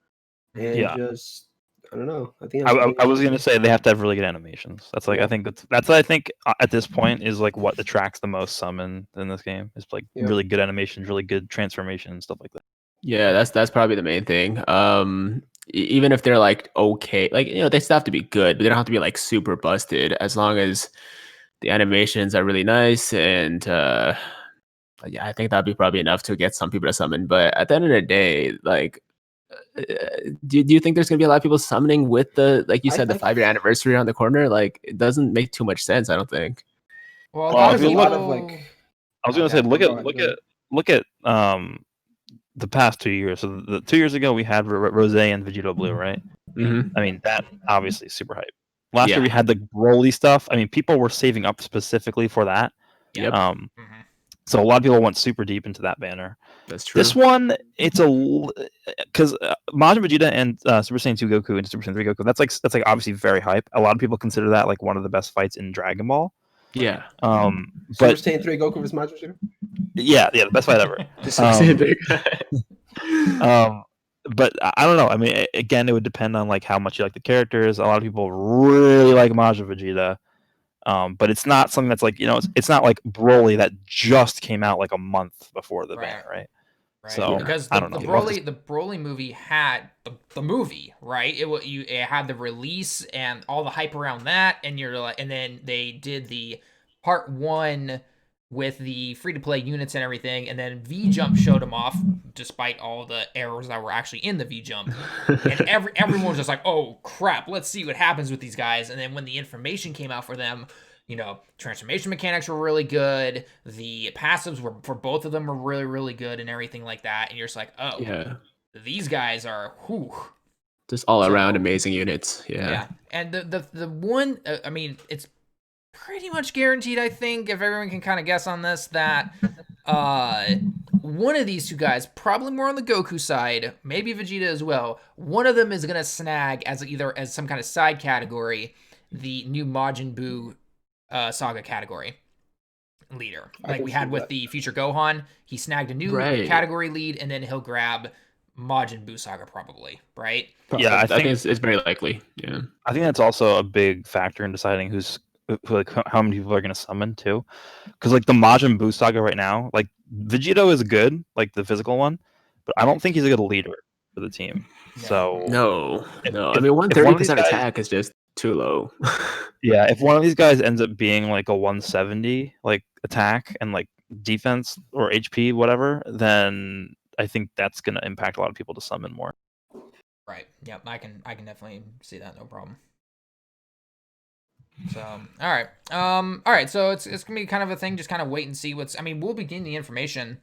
S3: and
S4: Yeah,
S3: just I don't know. I think that's the
S4: I
S3: biggest
S4: was
S3: thing.
S4: gonna say they have to have really good animations. That's like I
S3: Yeah,
S4: think that's I think at this point is like what attracts the most summon in this game is like
S3: yeah.
S4: really good animations, really good transformation, stuff like that.
S2: Yeah, that's probably the main thing. Even if they're like okay, like they still have to be good, but they don't have to be like super busted. As long as the animations are really nice, and yeah, I think that'd be probably enough to get some people to summon. But at the end of the day, like, uh, do you think there's gonna be a lot of people summoning with the like you said the
S3: I
S2: 5-year anniversary around the corner? Like, it doesn't make too much sense. I don't think.
S1: Well, a
S3: I think
S1: lot
S4: Well,
S1: of
S4: if
S3: there's a
S4: you look,
S3: lot of like.
S1: people.
S4: I was
S1: Oh
S4: gonna say
S1: god.
S3: Oh, go ahead, go ahead.
S4: look at the past 2 years. So the 2 years ago we had Rose and Vegito Blue, right?
S2: Hmm.
S4: I mean that obviously is super hype. Last year
S2: Yeah.
S4: we had the Broly stuff. I mean people were saving up specifically for that.
S1: Yeah.
S2: Yep.
S1: Hmm.
S4: So a lot of people went super deep into that banner.
S2: That's true.
S4: This one, it's because Majin Vegeta and Super Saiyan 2 Goku and Super Saiyan 3 Goku. That's like obviously very hype. A lot of people consider that like one of the best fights in Dragon Ball.
S2: Yeah.
S3: Super
S4: But
S3: Saiyan 3 Goku vs Majin Vegeta.
S4: yeah, the best fight ever.
S2: So same thing.
S4: But I don't know. I mean, again, it would depend on like how much you like the characters. A lot of people really like Majin Vegeta. But it's not something that's like it's not like Broly that just came out like a month before the
S1: Right.
S4: banner, right?
S1: Right,
S4: So
S1: because
S4: I
S1: the
S4: don't know.
S1: the
S4: We'll have to
S1: Broly the Broly movie had the movie, right? It had the release and all the hype around that, and you're like, and then they did the part 1 with the free to play units and everything, and then V Jump showed them off, despite all the errors that were actually in the V Jump, and everyone was just like, oh crap, let's see what happens with these guys, and then when the information came out for them. Transformation mechanics were really good. The passives were for both of them were really, really good and everything like that. And you're just like, oh,
S2: Yeah.
S1: these guys are whew.
S2: Just all around
S1: So
S2: amazing units. Yeah.
S1: yeah, and the one, I mean, it's pretty much guaranteed. I think if everyone can kind of guess on this, that one of these two guys, probably more on the Goku side, maybe Vegeta as well. One of them is gonna snag either as some kind of side category the new Majin Buu saga category leader,
S3: I
S1: like
S3: can
S1: we
S3: see
S1: had with
S3: that.
S1: the future Gohan. He snagged a new
S2: Right.
S1: category lead, and then he'll grab Majin Buu saga probably, right?
S4: Yeah, I think
S2: it's very likely. Yeah.
S4: I think that's also a big factor in deciding like how many people are going to summon too. Because like the Majin Buu saga right now, like Vegito is good, like the physical one, but I don't think he's a good leader for the team.
S1: No.
S4: So
S2: No. No. I
S4: if
S2: mean,
S4: if one of these
S2: 130%
S4: guys,
S2: attack is just too low.
S4: yeah, if one of these guys ends up being like a 170 like attack and like defense or HP whatever, then I think that's going to impact a lot of people to summon more.
S1: Right. Yep. I can definitely see that. No problem. So, all right. All right. So it's gonna be kind of a thing. Just kind of wait and see what's. I mean, we'll begin the information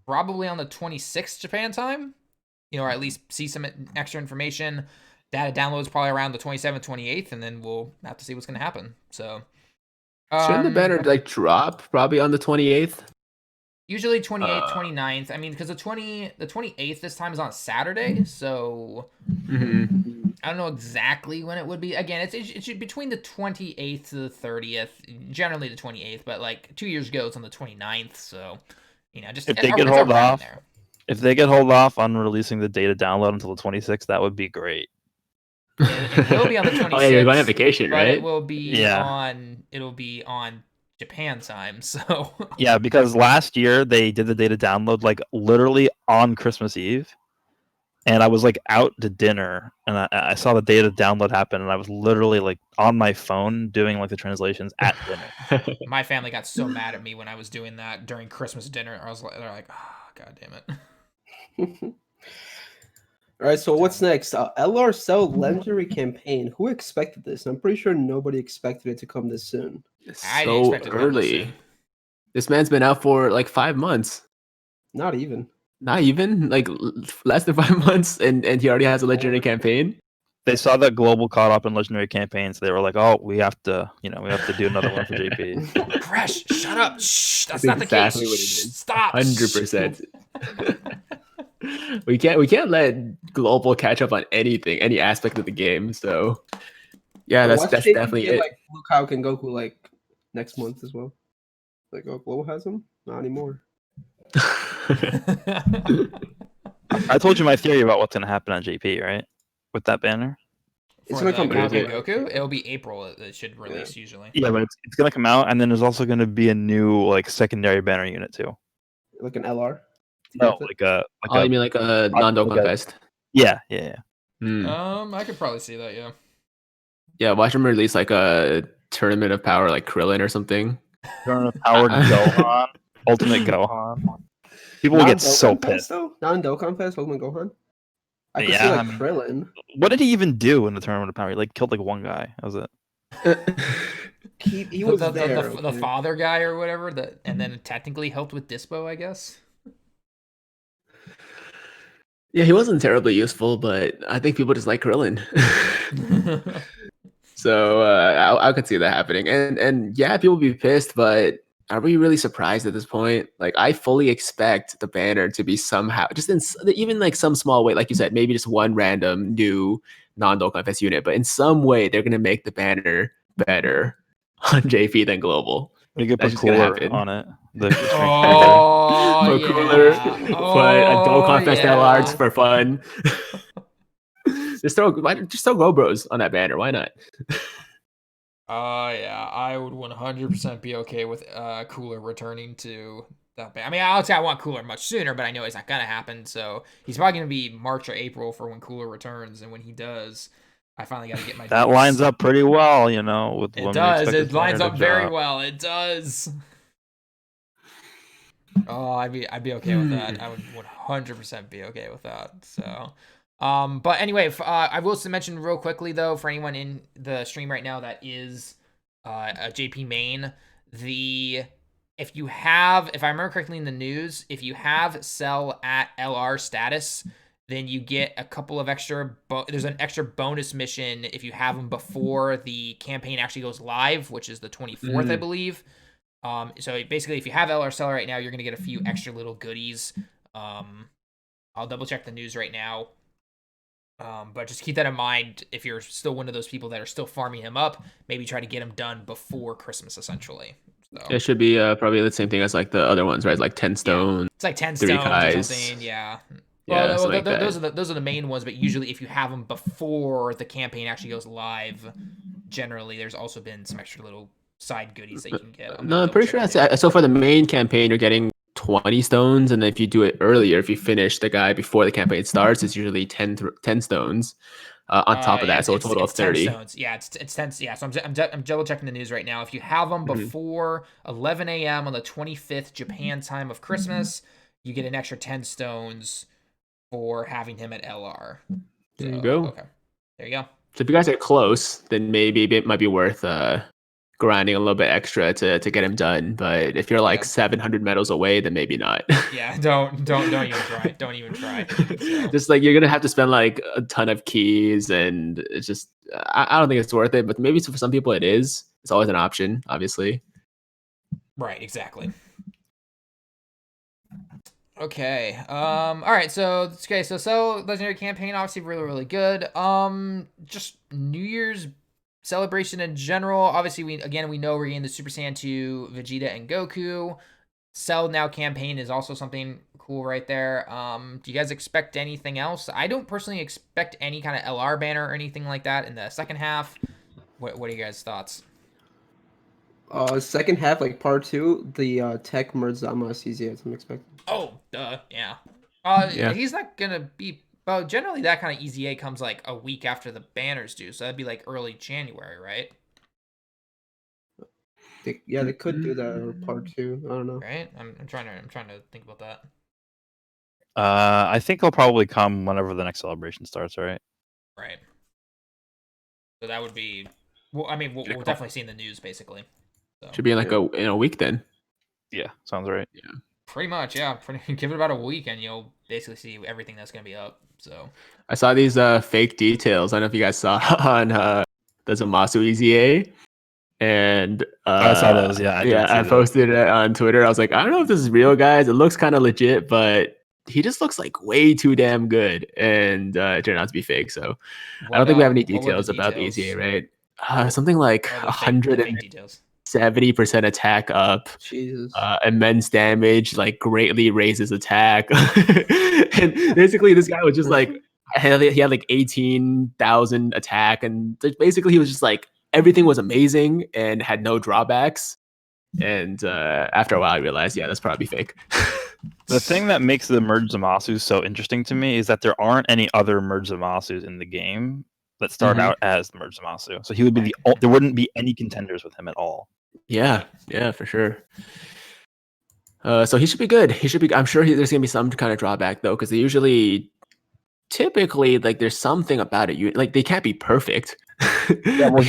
S1: probably on the 26th Japan time. Or at least see some extra information. Data downloads probably around the 27th, 28th, and then we'll have to see what's gonna happen. So,
S2: Shouldn't the banner like drop probably on the 28th?
S1: Usually 28th, 29th. I mean, because the 28th this time is on a Saturday, so I don't know exactly when it would be. Again, it's between the 28th to the 30th, generally the 28th, but like 2 years ago it's on the 29th, so just
S4: If they get hold off, if they get hold off on releasing the data download until the 26th, that would be great.
S1: It will be on the 26th.
S2: Oh yeah, you're going on vacation,
S1: but
S2: right?
S1: it will be it'll be on Japan time, so
S4: yeah, because last year they did the data download like literally on Christmas Eve, and I was like out to dinner, and I saw the data download happen, and I was literally like on my phone doing like the translations at dinner.
S1: My family got so mad at me when I was doing that during Christmas dinner. They're like, oh, god damn it.
S3: All right, so what's next? LR Cell Legendary Campaign. Who expected this? I'm pretty sure nobody expected it to come this soon.
S1: I didn't
S2: So
S1: expect it to come this
S2: early.
S1: soon.
S2: This man's been out for like 5 months.
S3: Not even.
S2: Not even like less than 5 months, and he already has a legendary campaign.
S4: They saw that Global caught up in legendary campaigns. They were like, "Oh, we have to do another one for JP."
S1: Goresh, shut up! Shh, that's not
S2: exactly
S1: the case.
S2: what it is.
S1: Stop.
S2: 100%. We can't let Global catch up on anything, any aspect of the game. So yeah, that's definitely it.
S3: Like Luke and Goku like next month as well. Like, oh, Global has them? Not anymore.
S4: I told you my theory about what's gonna happen on JP, right? With that banner.
S3: It's gonna come out.
S1: Goku. It'll be April. It should release usually.
S4: Yeah, but it's gonna come out, and then there's also gonna be a new like secondary banner unit too.
S3: Like an LR.
S4: No, like a.
S2: Oh, you mean like a non-Dokkan Fest?
S4: Yeah.
S1: I could probably see that. Yeah.
S2: Yeah, watch them release like a Tournament of Power, like Krillin or something.
S4: Tournament of Power Gohan, Ultimate Gohan. People will get so pissed.
S3: Non-Dokkan Fest, Ultimate Gohan. I could see Krillin.
S4: What did he even do in the Tournament of Power? He like killed like one guy. That was it.
S3: He was
S1: the father guy or whatever. And then technically helped with Dispo, I guess.
S2: Yeah, he wasn't terribly useful, but I think people just like Krillin. So I could see that happening, and yeah, people will be pissed, but are we really surprised at this point? Like, I fully expect the banner to be somehow, just in even like some small way, like you said, maybe just one random new non-Dokkan Fest unit, but in some way they're gonna make the banner better on JP than Global.
S4: We could put Cooler on it.
S2: For Cooler, put a Dokkan Fest LRs for fun. Just throw Go Bros on that banner. Why not?
S1: Yeah, I would 100% be okay with Cooler returning to that banner. I mean, I'll say I want Cooler much sooner, but I know it's not gonna happen. So he's probably gonna be March or April for when Cooler returns, and when he does, I finally got to get my.
S4: That lines up pretty well, with
S1: it does. It lines up very well. It does. Oh, I'd be okay with that. I would 100% be okay with that. So. But anyway, I will mention real quickly though, for anyone in the stream right now that is a JP main, if I remember correctly in the news, if you have Cell at LR status, then you get a couple of extra. There's an extra bonus mission if you have them before the campaign actually goes live, which is the 24th, I believe. So basically, if you have LR Cell right now, you're gonna get a few extra little goodies. I'll double check the news right now. But just keep that in mind if you're still one of those people that are still farming him up. Maybe try to get him done before Christmas, essentially. So.
S2: It should be probably the same thing as like the other ones, right? Like 10 stone.
S1: Yeah. It's like 10 stones or something. Yeah. Well,
S2: like
S1: those are the main ones. But usually, if you have them before the campaign actually goes live, generally there's also been some extra little side goodies that you can get.
S2: No, I'm pretty sure that's so for the main campaign, you're getting 20 stones, and then if you do it earlier, if you finish the guy before the campaign starts, it's usually 10 stones on top of that, so a total of 30
S1: stones. Yeah, it's 10. Yeah, so I'm double checking the news right now. If you have them before 11 a.m. on the 25th Japan time of Christmas, you get an extra 10 stones for having him at LR.
S2: There you go.
S1: Okay, there you go.
S2: So if you guys are close, then maybe it might be worth grinding a little bit extra to get him done, but if you're like 700 medals away, then maybe not.
S1: Yeah, don't even try. Don't even try. So.
S2: Just like you're gonna have to spend like a ton of keys, and it's just I don't think it's worth it. But maybe for some people it is. It's always an option, obviously.
S1: Right. Exactly. Okay. All right. So legendary campaign obviously really really good. Just New Year's celebration in general. Obviously we know we're getting the Super Saiyan 2 Vegeta and Goku. Cell now campaign is also something cool right there. Do you guys expect anything else? I don't personally expect any kind of LR banner or anything like that in the second half. What are you guys' thoughts?
S3: Second half, like part 2, the Tech Merdzama CZ, I'm expecting.
S1: Oh, duh, yeah.
S2: Yeah.
S1: He's not gonna be. Well, generally that kind of EZA comes like a week after the banners do, so that'd be like early January, right?
S3: They could do that, or part 2. I don't know.
S1: Right? I'm trying to think about that.
S4: I think it'll probably come whenever the next celebration starts, right?
S1: Right. So that would be. Well, I mean, we'll definitely see in the news, basically. So.
S2: Should be in like in a week then.
S4: Yeah, sounds right.
S2: Yeah.
S1: Pretty much, yeah. Give it about a week, and you'll basically see everything that's gonna be up. So.
S2: I saw these fake details. I don't know if you guys saw on the Zamasu EZA. And
S4: I saw those. Yeah,
S2: I posted it on Twitter. I was like, I don't know if this is real, guys. It looks kind of legit, but he just looks like way too damn good, and it turned out to be fake. So I don't think we have any details about the EZA, right? Something like 170% attack up.
S3: Jesus.
S2: Immense damage, like greatly raises attack. And basically, this guy was just like he had like 18,000 attack, and basically he was just like. Everything was amazing and had no drawbacks. And after a while, I realized, yeah, that's probably fake.
S4: The thing that makes the Merge Zamasu so interesting to me is that there aren't any other Merge Zamasus in the game that start out as the Merge Zamasu. So he would be there wouldn't be any contenders with him at all.
S2: Yeah, for sure. So he should be good. I'm sure there's gonna be some kind of drawback though, because they typically like there's something about it. Like they can't be perfect.
S4: Yeah, well,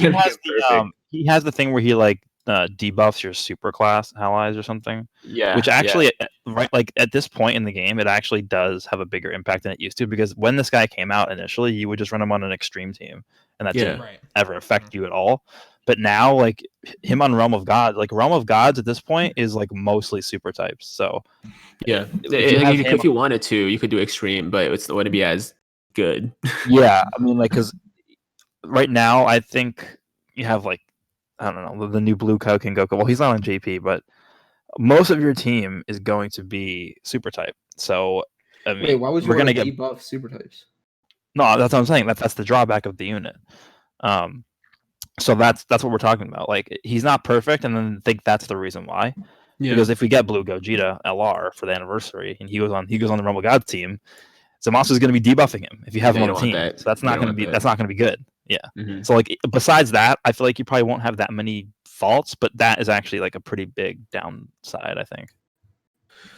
S4: he has the thing where he like debuffs your super class allies or something.
S2: Yeah.
S4: Which actually, right, like at this point in the game, it actually does have a bigger impact than it used to, because when this guy came out initially, you would just run him on an extreme team, and that didn't ever affect you at all. But now, like him on Realm of Gods, like Realm of Gods at this point is like mostly super types. So
S2: yeah, if you wanted to, you could do extreme, but it wouldn't be as good.
S4: Yeah, I mean, like, because right now I think you have like, I don't know, the new blue Ken Goku. Well, he's not on JP, but most of your team is going to be super type. So I mean,
S3: wait, why would you want to debuff super types?
S4: No, that's what I'm saying. That's the drawback of the unit. So that's what we're talking about. Like, he's not perfect, and then think that's the reason why. Yeah. Because if we get Blue Gogeta LR for the anniversary, and he goes on the Rumble Gods team, Zamasu is going to be debuffing him if you have him on the team. So that's not going to be good. Yeah. Mm-hmm. So like, besides that, I feel like you probably won't have that many faults, but that is actually like a pretty big downside, I think.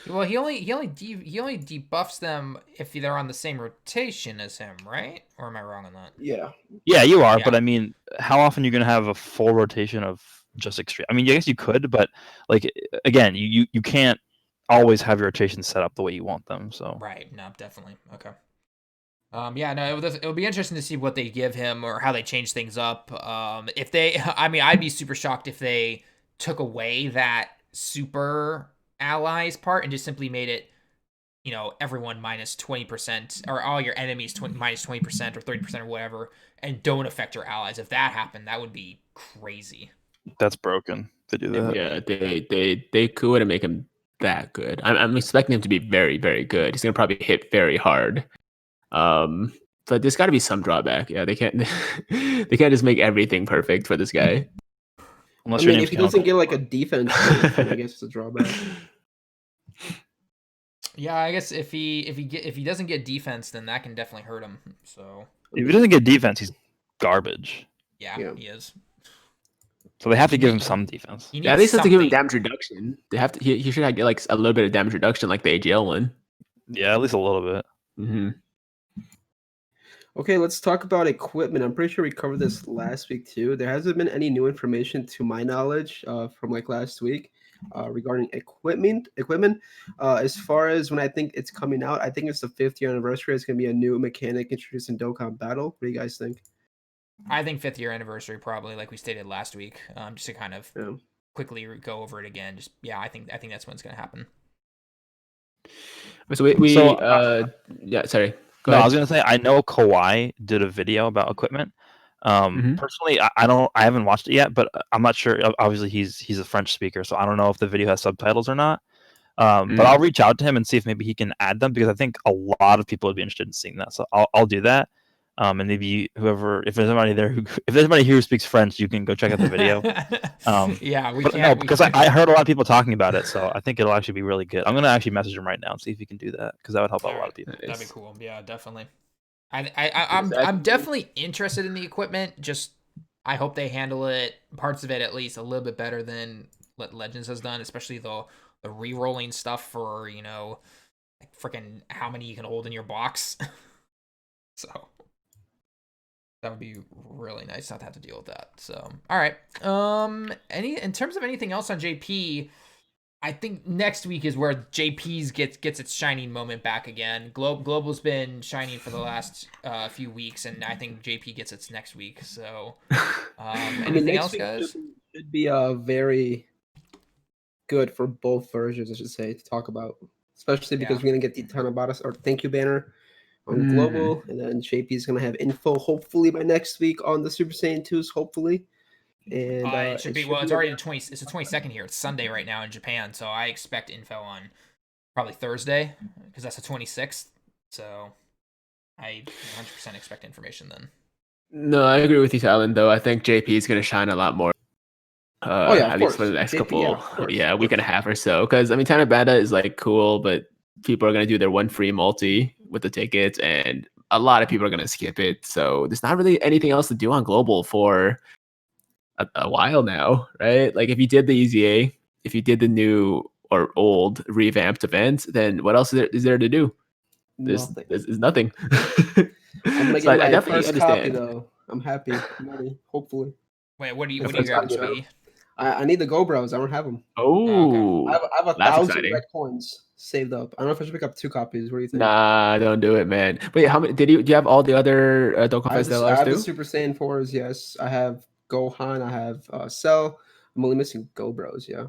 S1: Well, he only debuffs them if they're on the same rotation as him, right? Or am I wrong on that?
S3: Yeah.
S4: Yeah, you are. Yeah. But I mean, how often are you going to have a full rotation of just extreme? I mean, I guess you could, but like, again, you can't always have your rotations set up the way you want them. So
S1: right. No, definitely. Okay. Yeah, no, it'll be interesting to see what they give him or how they change things up. If they, I mean, I'd be super shocked if they took away that super allies part and just simply made it, you know, everyone minus 20% or all your enemies minus 20% or 30% or whatever, and don't affect your allies. If that happened, that would be crazy.
S4: That's broken to do that.
S2: Yeah, they couldn't make him that good. I'm expecting him to be very, very good. He's gonna probably hit very hard. But there's got to be some drawback. Yeah, they can't just make everything perfect for this guy.
S3: Unless if he doesn't get like a defense, I guess it's a drawback.
S1: Yeah, I guess if he doesn't get defense, then that can definitely hurt him. So
S4: if he doesn't get defense, he's garbage.
S1: Yeah. He is.
S4: So they have to give him some defense.
S2: Yeah, they have to give him damage reduction. They have to. He should get like a little bit of damage reduction, like the AGL one.
S4: Yeah, at least a little bit.
S2: Mm-hmm.
S3: Okay, let's talk about equipment. I'm pretty sure we covered this last week too. There hasn't been any new information to my knowledge from like last week regarding equipment. As far as when I think it's coming out, I think it's the 5th year anniversary. It's going to be a new mechanic introduced in Dokkan Battle. What do you guys think?
S1: I think 5th year anniversary, probably, like we stated last week. Just to kind of quickly go over it again. I think that's when it's going to happen.
S2: So we yeah, sorry. Go
S4: No, I
S2: ahead.
S4: was gonna say I know Kawhi did a video about equipment. Personally, I haven't watched it yet, but I'm not sure. Obviously, he's a French speaker, so I don't know if the video has subtitles or not. But I'll reach out to him and see if maybe he can add them because I think a lot of people would be interested in seeing that. So I'll do that. And maybe if there's anybody there if there's anybody here who speaks French, you can go check out the video.
S1: Yeah, we
S4: but
S1: can't.
S4: No, because I heard a lot of people talking about it, so I think it'll actually be really good. I'm gonna actually message him right now and see if he can do that because that would help out a lot of people.
S1: That'd be cool. Yeah, definitely. I'm definitely interested in the equipment. Just I hope they handle it, parts of it at least, a little bit better than what Legends has done, especially the re-rolling stuff for, you know, like freaking how many you can hold in your box. So that would be really nice not to have to deal with that. So all right. In terms of anything else on JP, I think next week is where JP's gets its shining moment back again. Global's been shining for the last few weeks, and I think JP gets its next week. So, anything else, guys?
S3: Should be very good for both versions, I should say, to talk about, especially because we're gonna get the Tanabata or thank you banner on Global, and then JP's gonna have info hopefully by next week on the Super Saiyan 2s, hopefully. And
S1: it should be it's already the 20th. It's the 22nd here. It's Sunday right now in Japan, so I expect info on probably Thursday because that's the 26th. So I 100% expect information then.
S2: No, I agree with you, Talon. Though I think JP is going to shine a lot more. At least for the next couple, week and a half or so. Because I mean, Tanabata is like cool, but people are going to do their one free multi with the tickets, and a lot of people are going to skip it. So there's not really anything else to do on Global for a while now, right? Like if you did the EZA, if you did the new or old revamped events, then what else is there to do? There's nothing.
S3: I'm gonna get my first copy though. I'm happy. I'm ready. Hopefully.
S1: Wait, what do you grabbing, Speedy?
S3: I need the Go Bros. I don't have them.
S2: Oh,
S3: okay. I have 1,000 red coins saved up. I don't know if I should pick up 2 copies. What do you think?
S2: Nah, don't do it, man. Wait, how many? Do you have all the other Dokkan Fest LRs too?
S3: I have the Super Saiyan 4s. Yes, I have Gohan. I have Cell. I'm only missing Go Bros. Yeah.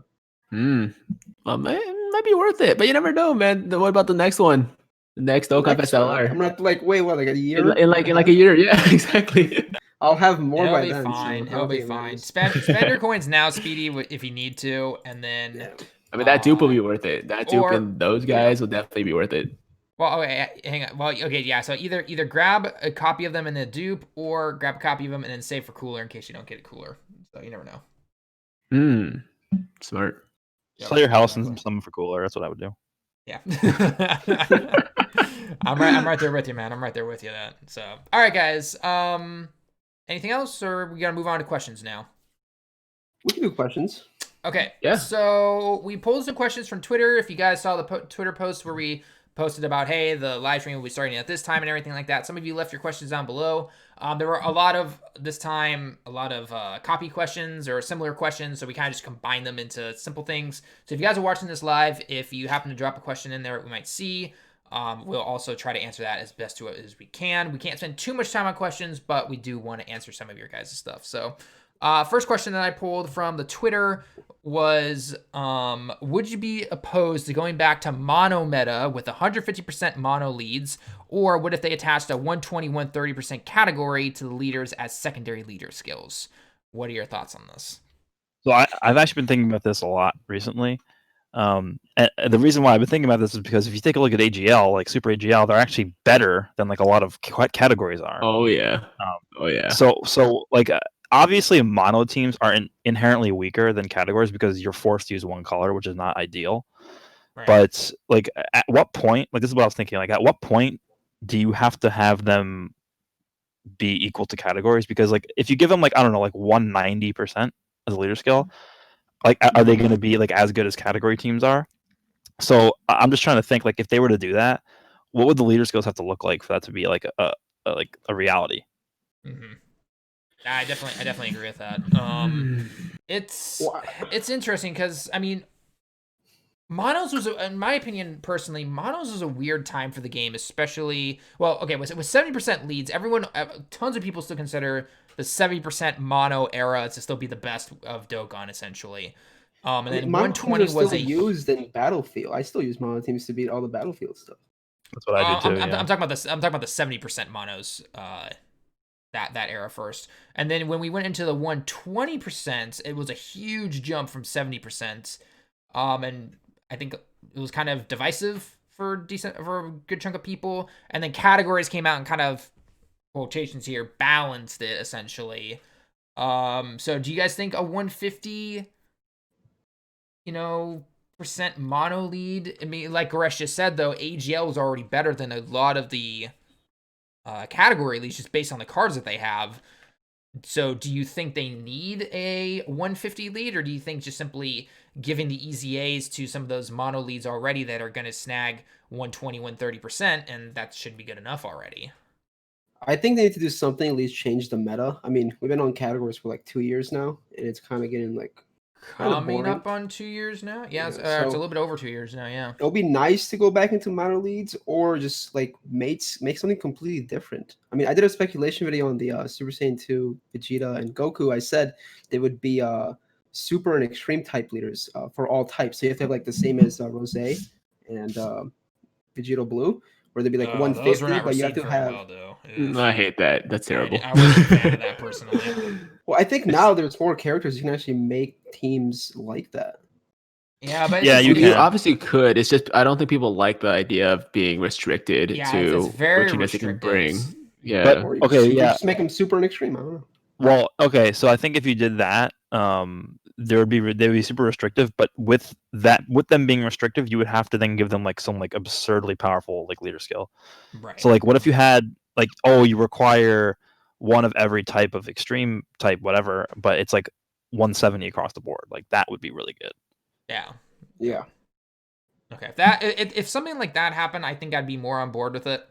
S2: Well, man, it might be worth it, but you never know, man. What about the next one? The next Dokkan Fest LR.
S3: I'm not like wait, what? Like a year?
S2: In like a year? Yeah, exactly.
S3: I'll have more by then.
S1: It'll be fine. Spend your coins now, Speedy, if you need to, and then.
S3: Yeah.
S2: I mean, that dupe will be worth it. That dupe and those guys will definitely be worth it.
S1: Well, okay, hang on. Well, okay, yeah. So either grab a copy of them in the dupe, or grab a copy of them and then save for cooler in case you don't get it cooler. So you never know.
S2: Smart.
S4: Sell your house and some for cooler. That's what I would do.
S1: Yeah. I'm right there with you, man. I'm right there with you. So, all right, guys. Anything else, or we gotta move on to questions now?
S3: We can do questions.
S1: Okay.
S2: Yeah.
S1: So we pulled some questions from Twitter. If you guys saw the Twitter post where we posted about, hey, the live stream will be starting at this time and everything like that. Some of you left your questions down below. There were a lot of copy questions or similar questions, so we kind of just combined them into simple things. So if you guys are watching this live, if you happen to drop a question in there that we might see, we'll also try to answer that as best as we can. We can't spend too much time on questions, but we do want to answer some of your guys' stuff. So first question that I pulled from the Twitter was, would you be opposed to going back to mono meta with 150% mono leads, or what if they attached a 120-130% category to the leaders as secondary leader skills? What are your thoughts on this?
S4: So I've actually been thinking about this a lot recently. And the reason why I've been thinking about this is because if you take a look at AGL, like Super AGL, they're actually better than like a lot of categories are.
S2: Oh yeah.
S4: So like obviously mono teams are inherently weaker than categories because you're forced to use one color, which is not ideal. Right. But like at what point, like this is what I was thinking, like at what point do you have to have them be equal to categories? Because like if you give them like, I don't know, like 190% as a leader skill, like are they going to be like as good as category teams are? So I'm just trying to think, like if they were to do that, what would the leader skills have to look like for that to be like a reality?
S1: Mm-hmm. I definitely agree with that. It's interesting because I mean, monos was, in my opinion, personally, monos was a weird time for the game, especially. Well, okay, with 70% leads, tons of people still consider the 70% mono era to still be the best of Dokkan, essentially. And then
S3: mono
S1: 120
S3: teams are
S1: was
S3: still
S1: a
S3: used in Battlefield. I still use mono teams to beat all the Battlefield stuff.
S4: That's what I do too.
S1: I'm
S4: Yeah.
S1: talking about this. I'm talking about the 70% monos. That era first, and then when we went into the 120%, it was a huge jump from 70%. And I think it was kind of divisive for a good chunk of people. And then categories came out and kind of, quotations here, balanced it essentially. So do you guys think a 150, percent mono lead? I mean, like Goresh just said though, AGL was already better than a lot of the category leads just based on the cards that they have. So do you think they need a 150 lead, or do you think just simply giving the easy A's to some of those mono leads already that are going to snag 120, 130%, and that should be good enough already?
S3: I think they need to do something, at least change the meta. I mean, we've been on categories for like 2 years now, and it's kind of getting like kind of
S1: Coming
S3: boring.
S1: up on 2 years now? Yeah, it's
S3: so
S1: a little bit over 2 years now, yeah.
S3: It'll be nice to go back into mono leads, or just like make something completely different. I mean, I did a speculation video on the Super Saiyan 2 Vegeta and Goku. I said they would be super and extreme type leaders for all types. So you have to have like the same as Rose and Vegeta Blue, where they'd be like
S1: Those
S3: 150,
S1: were not
S3: but you have
S1: received
S3: to
S1: very
S3: have.
S1: well, though.
S2: I hate that. That's terrible.
S1: I wasn't a fan of that personally.
S3: Well, I think now there's more characters you can actually make teams like that.
S1: Yeah, but
S4: Yeah, you can.
S2: Obviously could. It's just I don't think people like the idea of being restricted
S1: Yeah,
S2: to
S1: it's very
S2: what units they can bring.
S1: restricted.
S2: Yeah.
S4: But
S3: Or
S4: okay,
S3: you
S4: yeah.
S3: just make them super and extreme. I don't know.
S4: Well, okay, so I think if you did that, they'd be super restrictive. But with them being restrictive, you would have to then give them like some like absurdly powerful like leader skill.
S1: Right.
S4: So like, what if you had like, oh, you require one of every type of extreme type, whatever, but it's like 170 across the board. Like that would be really good.
S1: Yeah.
S3: Yeah.
S1: Okay. If something like that happened, I think I'd be more on board with it.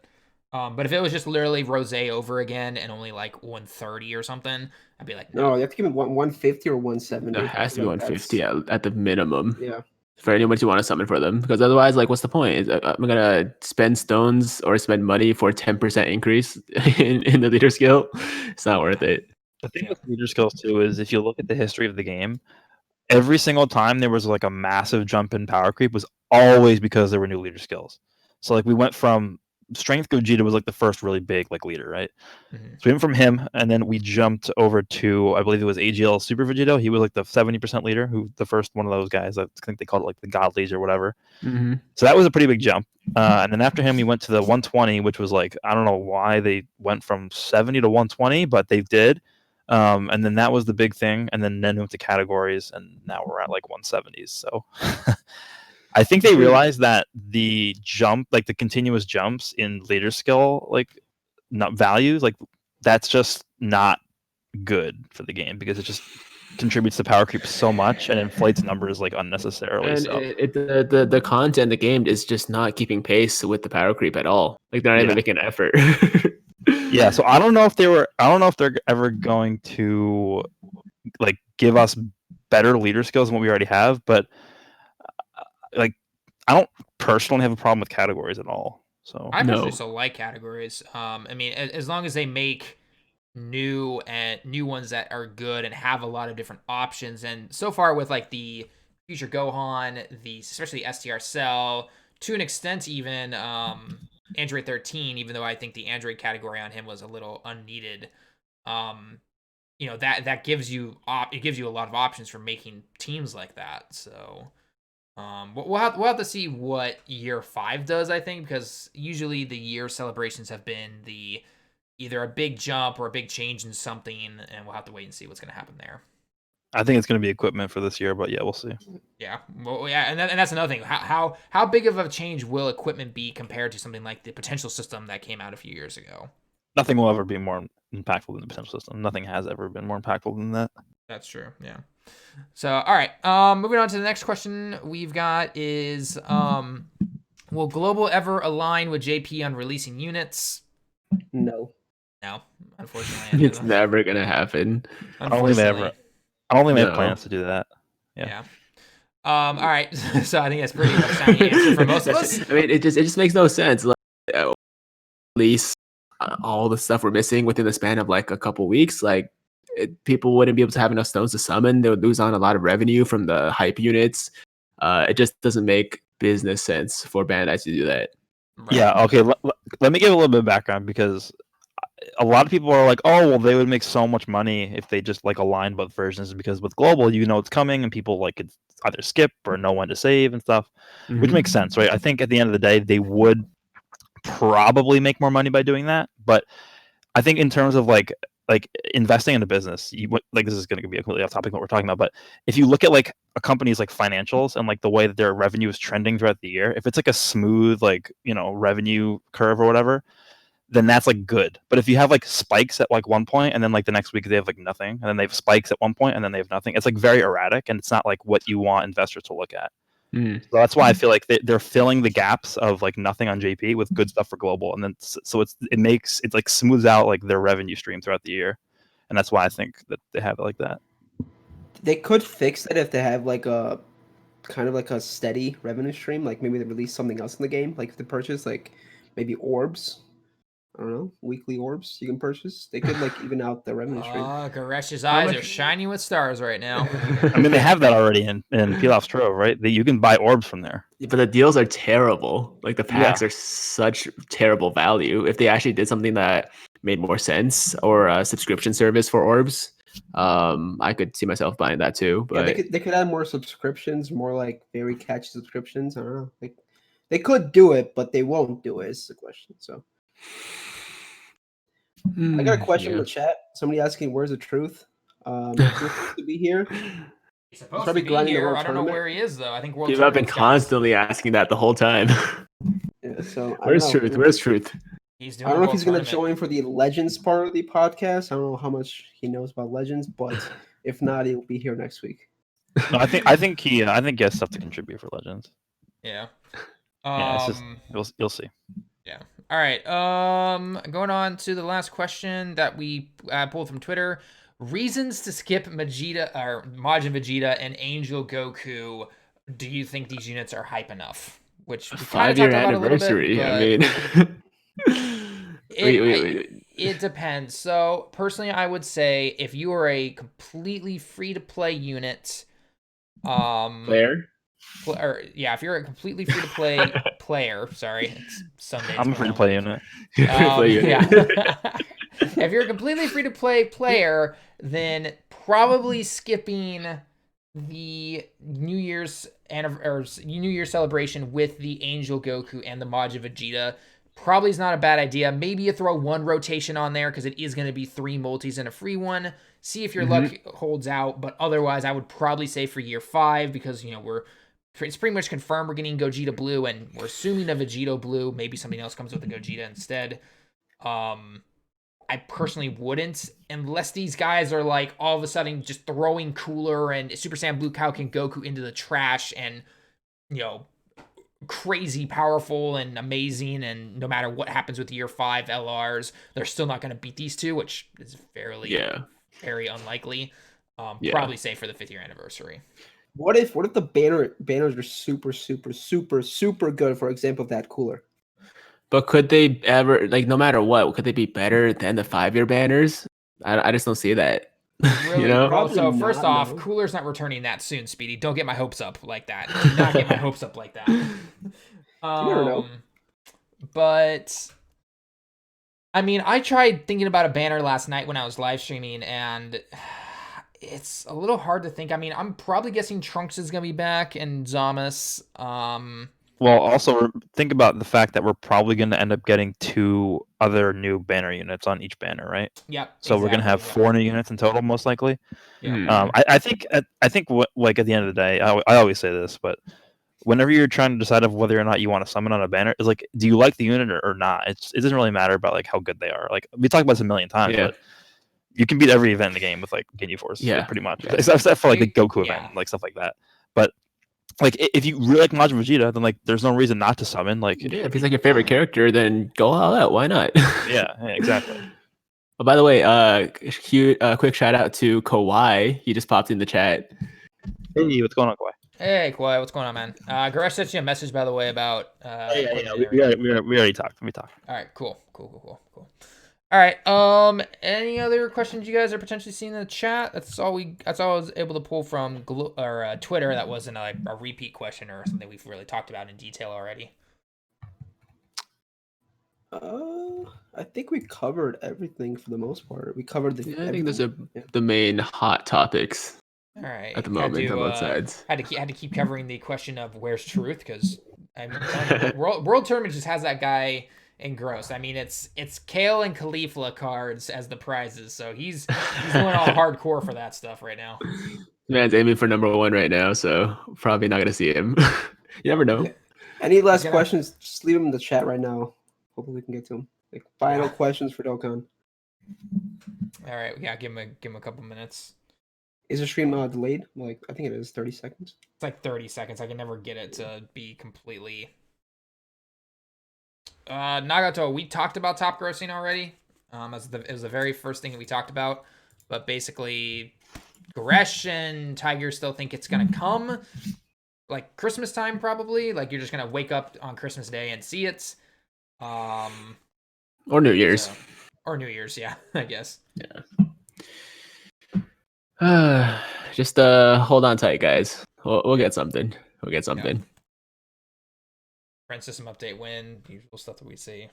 S1: But if it was just literally Rose over again and only like 130 or something, I'd be like,
S3: no, you have to give it 150 or 170.
S2: It has to be
S3: Like,
S2: 150 at the minimum.
S3: Yeah.
S2: For anyone you want to summon for them, because otherwise, like, what's the point? I'm gonna spend stones or spend money for a 10% increase in the leader skill. It's not worth it.
S4: The thing with leader skills too is if you look at the history of the game, every single time there was like a massive jump in power creep was always because there were new leader skills. So like we went from Strength Gogeta was like the first really big like leader, right?
S1: Mm-hmm.
S4: So we went from him, and then we jumped over to I believe it was AGL Super Vegeta. He was like the 70% leader, who the first one of those guys. I think they called it like the God Leads or whatever.
S2: Mm-hmm.
S4: So that was a pretty big jump. And then after him, we went to the 120, which was like I don't know why they went from 70 to 120, but they did. And then that was the big thing, and then we went to categories, and now we're at like 170s. So I think they realized that the jump, like the continuous jumps in leader skill, like not values, like that's just not good for the game because it just contributes to power creep so much and inflates numbers like unnecessarily.
S2: And
S4: So
S2: the content in the game is just not keeping pace with the power creep at all. Like they're not even making an effort.
S4: Yeah, so I don't know if they're ever going to like give us better leader skills than what we already have, but like I don't personally have a problem with categories at all. So
S1: I personally still like categories. I mean, as long as they make new ones that are good and have a lot of different options. And so far with like the Future Gohan, especially STR Cell, to an extent even Android 13, even though I think the Android category on him was a little unneeded. That gives you a lot of options for making teams like that. So we'll have to see what year 5 does, I think, because usually the year celebrations have been either a big jump or a big change in something, and we'll have to wait and see what's going to happen there.
S4: I think it's going to be equipment for this year, but yeah, we'll see.
S1: Yeah, well, yeah, and that's another thing. How big of a change will equipment be compared to something like the potential system that came out a few years ago?
S4: Nothing will ever be more impactful than the potential system. Nothing has ever been more impactful than that.
S1: That's true. Yeah. So, all right. Moving on to the next question we've got is, will Global ever align with JP on releasing units?
S3: No,
S1: unfortunately.
S2: It's never gonna happen.
S4: I don't think they have plans to do that.
S1: Yeah. All right. So I think that's pretty much the answer for most of us.
S2: I mean, it just makes no sense. Like, at least all the stuff we're missing within the span of like a couple weeks, like people wouldn't be able to have enough stones to summon. They would lose on a lot of revenue from the hype units. It just doesn't make business sense for Bandai to do that.
S1: Right.
S4: Yeah. Okay. Let me give a little bit of background because a lot of people are like, oh, well, they would make so much money if they just like aligned both versions because with global, you know it's coming and people like could either skip or know when to save and stuff, which makes sense, right? I think at the end of the day, they would probably make more money by doing that, but I think in terms of like investing in a business, like this is going to be a completely off topic what we're talking about, but if you look at like a company's like financials and like the way that their revenue is trending throughout the year, if it's like a smooth like revenue curve or whatever, then that's like good. But if you have like spikes at like one point and then like the next week they have like nothing, and then they have spikes at one point and then they have nothing, it's like very erratic and it's not like what you want investors to look at. So that's why I feel like they're filling the gaps of like nothing on JP with good stuff for global, and then so it like smooths out like their revenue stream throughout the year, and that's why I think that they have it like that.
S3: They could fix it if they have like a kind of like a steady revenue stream. Like maybe they release something else in the game, like to purchase, like maybe orbs. I don't know, weekly orbs you can purchase. They could like even out the revenue stream.
S1: Goresh's eyes are shining with stars right now.
S4: I mean, they have that already in Pilaf's Trove, right? You can buy orbs from there.
S2: But the deals are terrible. Like the packs are such terrible value. If they actually did something that made more sense, or a subscription service for orbs, I could see myself buying that too. But
S3: yeah, they could add more subscriptions, more like very catchy subscriptions. I don't know. Like they could do it, but they won't do it. Is the question. So I got a question in the chat. Somebody asking, "Where's DaTruth?" DaTruth to be here.
S1: He's supposed to be here. I don't know where he is though. I think
S2: people have been constantly asking that the whole time.
S3: Yeah, so
S2: where's Truth? Where's Truth?
S1: He's doing
S3: I don't know if he's going to join for the Legends part of the podcast. I don't know how much he knows about Legends, but if not, he'll be here next week.
S4: No, I think he has stuff to contribute for Legends.
S1: Yeah.
S4: Yeah, it's just, you'll see.
S1: Yeah. All right. Going on to the last question that we pulled from Twitter. Reasons to skip Majin Vegeta and Angel Goku. Do you think these units are hype enough? Which we kind of talked about a little bit.
S2: I mean,
S1: it depends. So personally, I would say if you are a completely free-to-play unit,
S2: player.
S1: If you're a completely free-to-play player, sorry, it's Sunday.
S4: I'm a free-to-play unit.
S1: Yeah. If you're a completely free-to-play player, then probably skipping the New Year's celebration with the Angel Goku and the Majin Vegeta probably is not a bad idea. Maybe you throw one rotation on there because it is going to be 3 multis and a free one. See if your luck holds out, but otherwise I would probably say for year 5 because it's pretty much confirmed we're getting Gogeta Blue and we're assuming a Vegito Blue. Maybe something else comes with the Gogeta instead. I personally wouldn't, unless these guys are like all of a sudden just throwing Cooler and Super Saiyan Blue Kaioken Goku into the trash and, crazy powerful and amazing, and no matter what happens with the year 5 LRs, they're still not going to beat these two, which is very unlikely. Probably say for the 5th year anniversary.
S3: What if the banners are super, super, super, super good, for example, that Cooler?
S2: But could they ever, like, no matter what, could they be better than the 5-year banners? I just don't see that.
S1: Really? Well, so first off, Cooler's not returning that soon, Speedy. Don't get my hopes up like that. Do not get my hopes up like that.
S3: You never know.
S1: But I mean, I tried thinking about a banner last night when I was live streaming, and it's a little hard to think. I mean, I'm probably guessing Trunks is gonna be back and Zamas.
S4: Well, also think about the fact that we're probably going to end up getting 2 other new banner units on each banner, right?
S1: Yep.
S4: So we're going to have 4 new units in total, most likely.
S1: Yeah.
S4: I think what, like, at the end of the day, I always say this, but whenever you're trying to decide of whether or not you want to summon on a banner, it's like, do you like the unit or not? It doesn't really matter about like how good they are. Like we talked about this a million times, but you can beat every event in the game with like Ginyu Force, like, pretty much, except for like the Goku event, like stuff like that. But like, if you really like Majin Vegeta, then like, there's no reason not to summon. Like,
S2: if he's like your favorite character, then go all out. Why not?
S4: yeah, exactly.
S2: Oh, by the way, quick shout out to Kawhi. He just popped in the chat.
S4: Hey, what's going on, Kawhi?
S1: Hey, Kawhi, what's going on, man? Goresh sent you a message, by the way, about.
S4: We already talked. We talked.
S1: All right, cool. All right. Any other questions you guys are potentially seeing in the chat? That's all I was able to pull from Twitter. That wasn't a repeat question or something we've really talked about in detail already.
S3: I think we covered everything for the most part. We covered the.
S2: Yeah, I think those are
S3: Yeah.
S2: the main hot topics
S1: All right.
S2: at the moment on both sides.
S1: Had to keep covering the question of where's truth, because I'm telling you, World Tournament just has that guy engrossed. I mean, it's Kale and Caulifla cards as the prizes, so he's going all hardcore for that stuff right now.
S2: Man's aiming for #1 right now, so probably not gonna see him. You never know.
S3: Yeah. Any last questions? Just leave them in the chat right now. Hopefully we can get to them. Like final questions for Dokkan.
S1: All right, yeah, give him a couple minutes.
S3: Is the stream delayed? Like I think it is 30 seconds.
S1: It's like 30 seconds. I can never get it to be completely. Nagato, we talked about top grossing already. It was the very first thing that we talked about, but basically, Goresh and Tiger still think it's gonna come, like Christmas time probably. Like you're just gonna wake up on Christmas Day and see it.
S2: Or New Year's.
S1: Or New Year's, yeah, I guess.
S2: Yeah. Just hold on tight, guys. We'll get something. We'll get something.
S1: Yeah. Friend system update win, usual stuff that we see.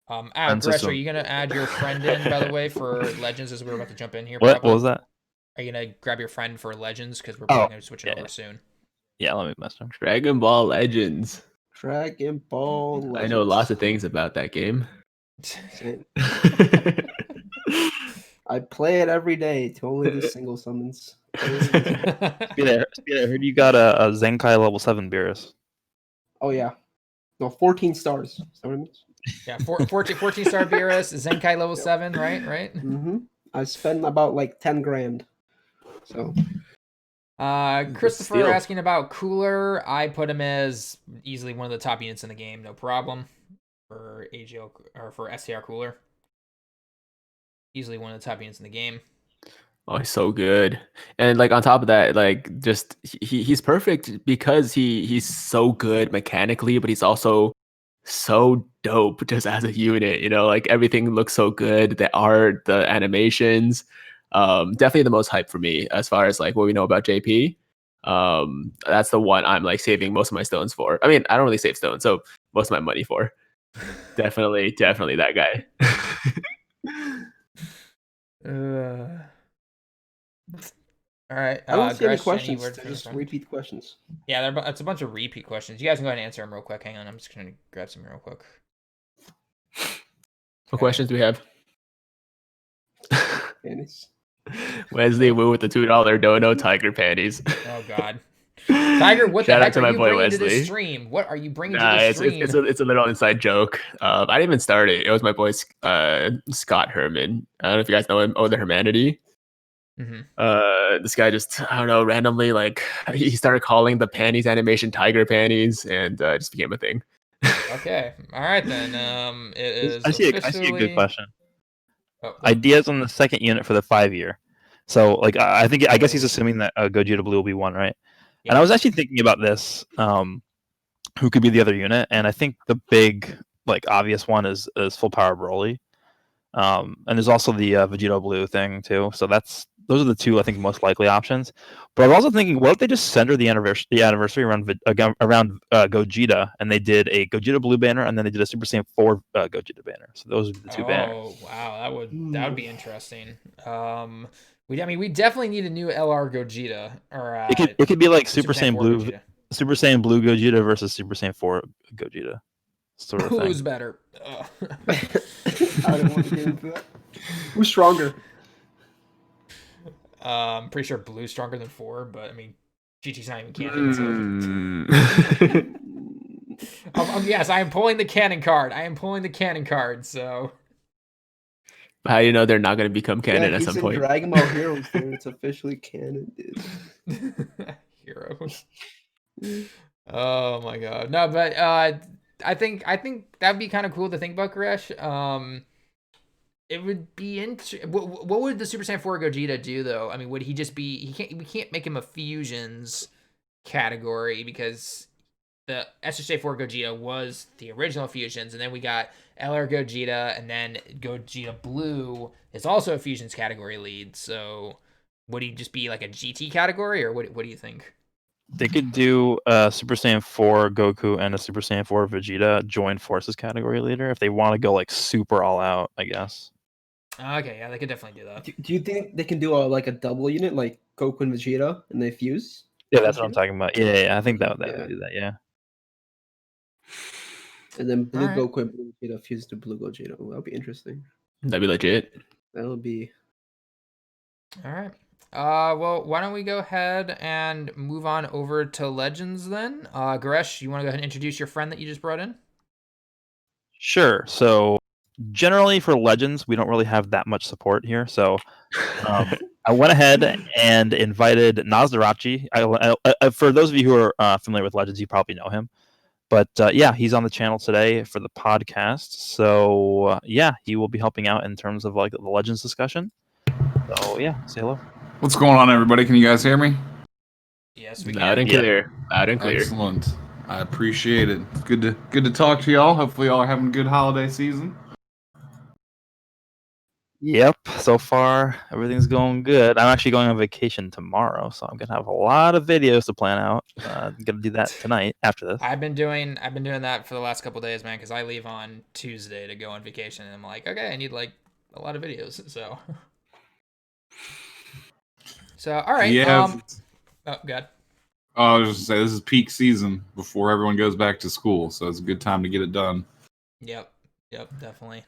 S1: Goresh, are you gonna add your friend in, by the way, for Legends as we're about to jump in here?
S4: What was that?
S1: Are you gonna grab your friend for Legends, because we're probably gonna switch it over soon?
S4: Yeah, let me mess up.
S2: Dragon Ball Legends.
S3: Dragon Ball Legends.
S2: I know lots of things about that game.
S3: I play it every day to only do single summons.
S4: Speedy, I heard you got a Zenkai level 7 Beerus.
S3: Oh yeah. No, 14 stars. Is that what it means?
S1: Yeah, 14 star Beerus, Zenkai level 7, right?
S3: Mm-hmm. I spent about like 10 grand. So
S1: Christopher asking about Cooler. I put him as easily one of the top units in the game, no problem. For AGL or for STR Cooler. Easily one of the top units in the game.
S2: Oh, he's so good. And like on top of that, like just he's perfect because he's so good mechanically, but he's also so dope just as a unit. You know, like everything looks so good. The art, the animations. Definitely the most hype for me as far as like what we know about JP. That's the one I'm like saving most of my stones for. I mean, I don't really save stones, so most of my money for. Definitely that guy.
S1: All right.
S3: I don't see any questions. Just repeat questions.
S1: Yeah, it's a bunch of repeat questions. You guys can go ahead and answer them real quick. Hang on, I'm just gonna grab some real quick.
S2: What questions do we have? Wesley Wu with the $2 dono tiger panties.
S1: Oh God, Tiger! What
S2: Shout
S1: the
S2: out
S1: heck
S2: to
S1: are
S2: my
S1: you
S2: boy
S1: bringing
S2: Wesley.
S1: to the stream? What are you bringing to the stream?
S2: It's a little inside joke. I didn't even start it. It was my boy Scott Herman. I don't know if you guys know him. Oh, the Hermanity.
S1: Mm-hmm.
S2: This guy just, I don't know, randomly like he started calling the panties animation tiger panties, and it just became a thing.
S1: Okay, all right then. It is.
S4: I see a good question.
S1: Oh,
S4: Ideas on the second unit for the 5-year. So like I guess he's assuming that Gogeta Blue will be one, right? Yeah. And I was actually thinking about this. Who could be the other unit? And I think the big like obvious one is full power Broly. And there's also the Vegeta Blue thing too. So those are the two I think most likely options. But I was also thinking, what if they just center the anniversary around Gogeta, and they did a Gogeta Blue banner, and then they did a Super Saiyan 4 Gogeta banner. So those would be the two banners.
S1: Oh wow, that would be interesting. We definitely need a new LR Gogeta. Or
S4: it could be like Super Saiyan Blue Gogeta. Super Saiyan Blue Gogeta versus Super Saiyan 4 Gogeta. Sort of
S1: Who's better?
S3: I don't want to get into that. Who's stronger?
S1: I'm pretty sure Blue's stronger than 4, but I mean, GT's not even canon. So. Yes, I am pulling the canon card. So.
S2: How do you know they're not going to become canon at some point?
S3: Dragon Ball Heroes, dude. It's officially canon, dude.
S1: Heroes. Oh my God. No, but I think that'd be kind of cool to think about, Goresh. It would be interesting. What would the Super Saiyan 4 Gogeta do, though? I mean, would he just be? We can't make him a fusions category because the SSJ4 Gogeta was the original fusions, and then we got LR Gogeta, and then Gogeta Blue is also a fusions category lead. So would he just be like a GT category, or what do you think?
S4: They could do a Super Saiyan 4 Goku and a Super Saiyan 4 Vegeta join forces category leader if they want to go like super all out, I guess.
S1: Okay, yeah, they could definitely do that.
S3: Do you think they can do like a double unit like Goku and Vegeta and they fuse?
S4: Yeah, that's what I'm talking about. Yeah, I think that
S3: Yeah.
S4: would do that. Yeah.
S3: And then Blue
S1: Alright.
S3: Goku and Blue Vegeta fuse to Blue Gogeta. Well, that'll be interesting.
S2: That'd be legit.
S3: That'll be.
S1: All right. Well, why don't we go ahead and move on over to Legends then? Goresh, you want to go ahead and introduce your friend that you just brought in?
S4: Sure. So generally for Legends, we don't really have that much support here. So I went ahead and invited Nazdarachi. For those of you who are familiar with Legends, you probably know him. But yeah, he's on the channel today for the podcast. So yeah, he will be helping out in terms of like the Legends discussion. So yeah, say hello.
S5: What's going on, everybody? Can you guys hear me?
S1: Yes, we
S2: Loud
S1: can.
S2: and clear. Loud and clear.
S5: Excellent. I appreciate it. It's good to talk to y'all. Hopefully, y'all are having a good holiday season.
S4: Yep, so far everything's going good. I'm actually going on vacation tomorrow, so I'm gonna have a lot of videos to plan out. I'm gonna do that tonight after this.
S1: I've been doing that for the last couple of days, man, because I leave on Tuesday to go on vacation, and I'm like, okay, I need like a lot of videos. So all right.
S5: Yeah.
S1: Oh, God.
S5: I was just gonna say this is peak season before everyone goes back to school, so it's a good time to get it done.
S1: Yep, definitely.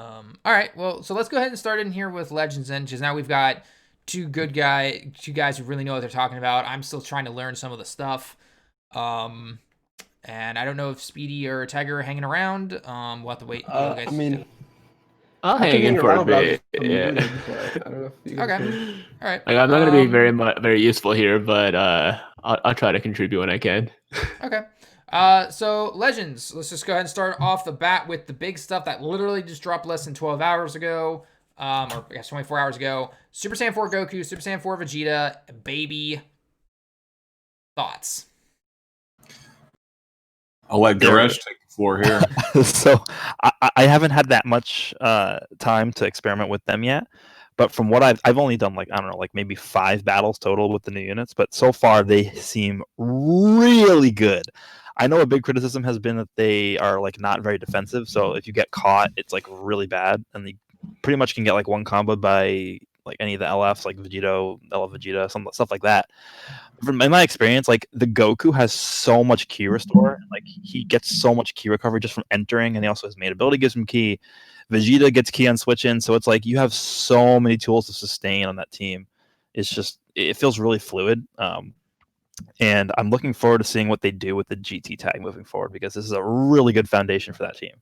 S1: All right, well, so let's go ahead and start in here with Legends then, because now we've got two guys who really know what they're talking about. I'm still trying to learn some of the stuff. And I don't know if Speedy or Tiger are hanging around. We'll have to wait.
S3: I mean,
S2: I'll hang in for a bit. Yeah.
S3: I don't know if you guys
S1: Okay.
S3: can.
S1: All right.
S2: Like, I'm not gonna be very useful here, but I'll try to contribute when I can.
S1: Okay. So Legends, let's just go ahead and start off the bat with the big stuff that literally just dropped less than 12 hours ago, or I guess 24 hours ago. Super Saiyan 4 Goku, Super Saiyan 4 Vegeta, Baby. Thoughts?
S5: I'll let Goresh take the floor here.
S4: So I haven't had that much time to experiment with them yet, but from what I've only done like, I don't know, like maybe 5 battles total with the new units, but so far they seem really good. I know a big criticism has been that they are like not very defensive, so if you get caught, it's like really bad, and you pretty much can get like one combo by like any of the LFs, like Vegito, LF Vegeta, some stuff like that. From my experience, like the Goku has so much key restore, like he gets so much key recovery just from entering, and he also his main ability gives him key. Vegeta gets key on switch in, so it's like you have so many tools to sustain on that team. It's just it feels really fluid. And I'm looking forward to seeing what they do with the GT tag moving forward, because this is a really good foundation for that team.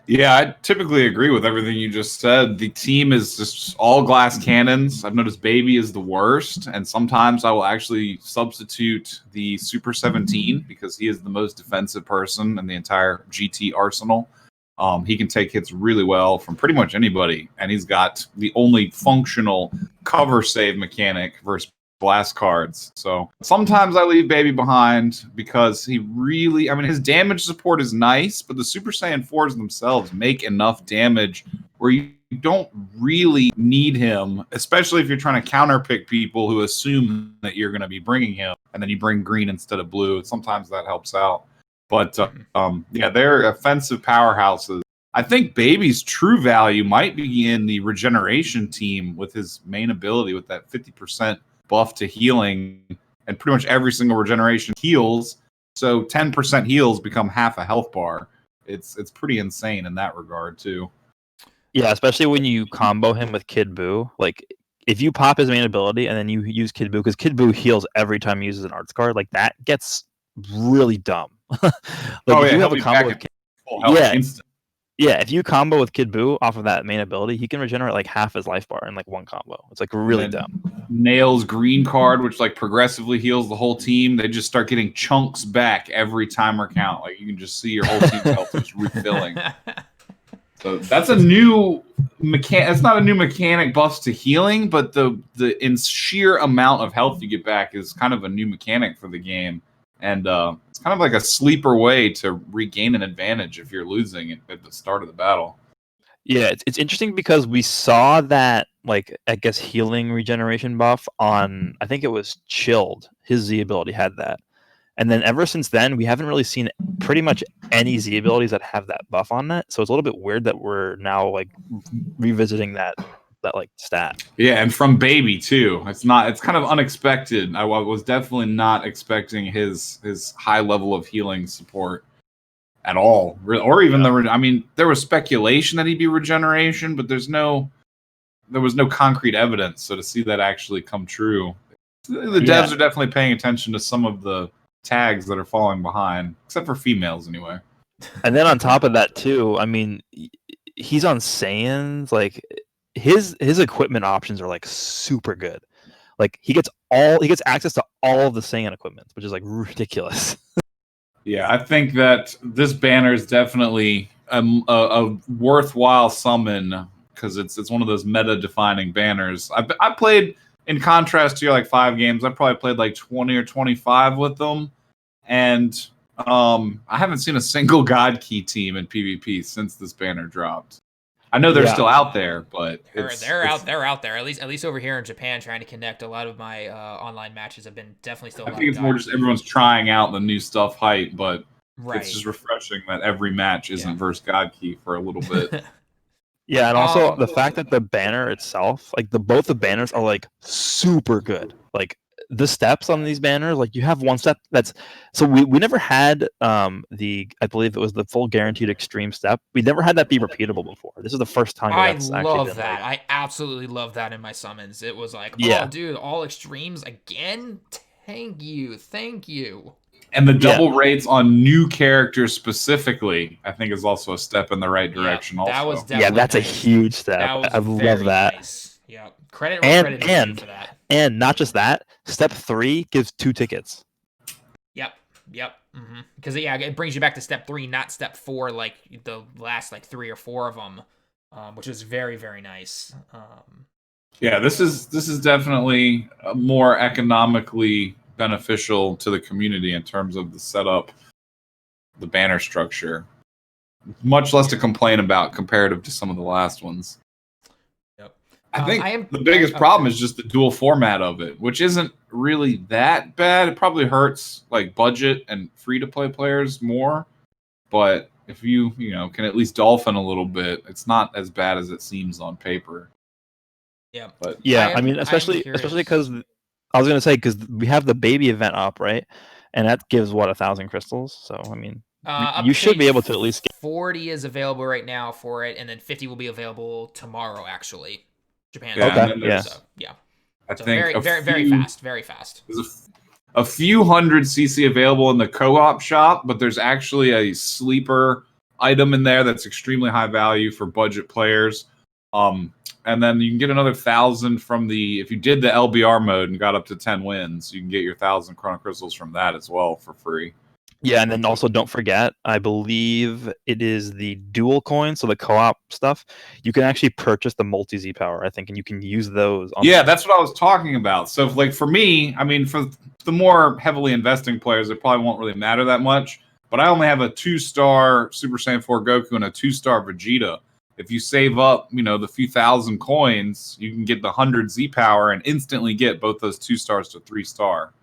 S5: Yeah, I typically agree with everything you just said. The team is just all glass cannons. I've noticed Baby is the worst, and sometimes I will actually substitute the Super 17 because he is the most defensive person in the entire GT arsenal. He can take hits really well from pretty much anybody, and he's got the only functional cover save mechanic versus blast cards. So sometimes I leave Baby behind because he really, I mean, his damage support is nice, but the Super Saiyan 4s themselves make enough damage where you don't really need him, especially if you're trying to counterpick people who assume that you're going to be bringing him, and then you bring green instead of blue. Sometimes that helps out. But yeah, they're offensive powerhouses. I think Baby's true value might be in the regeneration team with his main ability with that 50% buff to healing, and pretty much every single regeneration heals. So 10% heals become half a health bar. It's pretty insane in that regard too.
S4: Yeah, especially when you combo him with Kid Buu. Like if you pop his main ability and then you use Kid Buu, because Kid Buu heals every time he uses an arts card, like that gets really dumb. Like if you have a combo with if you combo with Kid Buu off of that main ability, he can regenerate like half his life bar in like one combo. It's like really dumb.
S5: Nails green card, which like progressively heals the whole team. They just start getting chunks back every timer count. Like you can just see your whole team's health just refilling. So that's a new mechanic. It's not a new mechanic buffs to healing, but the in sheer amount of health you get back is kind of a new mechanic for the game. and it's kind of like a sleeper way to regain an advantage if you're losing at the start of the battle.
S4: Yeah, it's interesting because we saw that, like, I guess healing regeneration buff on, I think it was Chilled. His Z ability had that. And then ever since then, we haven't really seen pretty much any Z abilities that have that buff on that. So it's a little bit weird that we're now like revisiting that like stat.
S5: Yeah, and from Baby too. It's kind of unexpected. I was definitely not expecting his high level of healing support at all, or even there was speculation that he'd be regeneration, but there was no concrete evidence. So to see that actually come true, the devs are definitely paying attention to some of the tags that are falling behind, except for females anyway.
S4: And then on top of that too, I mean, he's on Saiyans. Like his equipment options are like super good. Like he gets access to all of the Saiyan equipment, which is like ridiculous.
S5: Yeah, I think that this banner is definitely a worthwhile summon because it's one of those meta-defining banners. I played, in contrast to your like 5 games, I probably played like 20 or 25 with them, and I haven't seen a single God Key team in PvP since this banner dropped. I know they're still out there, but
S1: they're out there. At least over here in Japan, trying to connect. A lot of my online matches have been definitely still.
S5: I think it's more just everyone's trying out the new stuff hype, but
S1: right.
S5: It's just refreshing that every match isn't versus God Key for a little bit.
S4: Yeah, and also the fact that the banner itself, like both the banners are like super good. Like the steps on these banners, like you have one step that's so we never had I believe it was the full guaranteed extreme step. We never had that be repeatable before. This is the first time
S1: that's love that. Like, I absolutely love that in my summons. It was like, oh dude, all extremes again? Thank you.
S5: And the double rates on new characters specifically, I think, is also a step in the right direction.
S1: That
S5: also,
S1: was definitely
S4: that's nice. A huge step. I love that.
S1: Nice. Yeah, credit for that.
S4: And not just that, step 3 gives 2 tickets.
S1: Yep. Because it brings you back to step 3, not step 4, like the last like 3 or 4 of them, which is very, very nice.
S5: Yeah, this is definitely more economically beneficial to the community in terms of the setup, the banner structure. Much less to complain about comparative to some of the last ones.
S1: Yep.
S5: I think the biggest problem is just the dual format of it, which isn't really that bad. It probably hurts like budget and free-to-play players more, but if you can at least dolphin a little bit, it's not as bad as it seems on paper.
S1: Yeah.
S5: But
S4: I mean, especially because I was gonna say because we have the baby event up, right? And that gives 1,000 crystals. So I mean, you should be able to at least get
S1: 40 is available right now for it, and then 50 will be available tomorrow. Actually, Japan.
S5: So, I think
S1: very fast.
S5: There's a few hundred CC available in the co-op shop, but there's actually a sleeper item in there that's extremely high value for budget players. And then you can get another 1,000 from if you did the LBR mode and got up to 10 wins, you can get your 1,000 Chrono Crystals from that as well for free.
S4: Yeah, and then also don't forget, I believe it is the dual coin, so the co-op stuff. You can actually purchase the multi-Z power, I think, and you can use those.
S5: That's what I was talking about. So, like for me, I mean, for the more heavily investing players, it probably won't really matter that much. But I only have a 2-star Super Saiyan 4 Goku and a 2-star Vegeta. If you save up, the few thousand coins, you can get the 100 Z power and instantly get both those 2 stars to 3-star,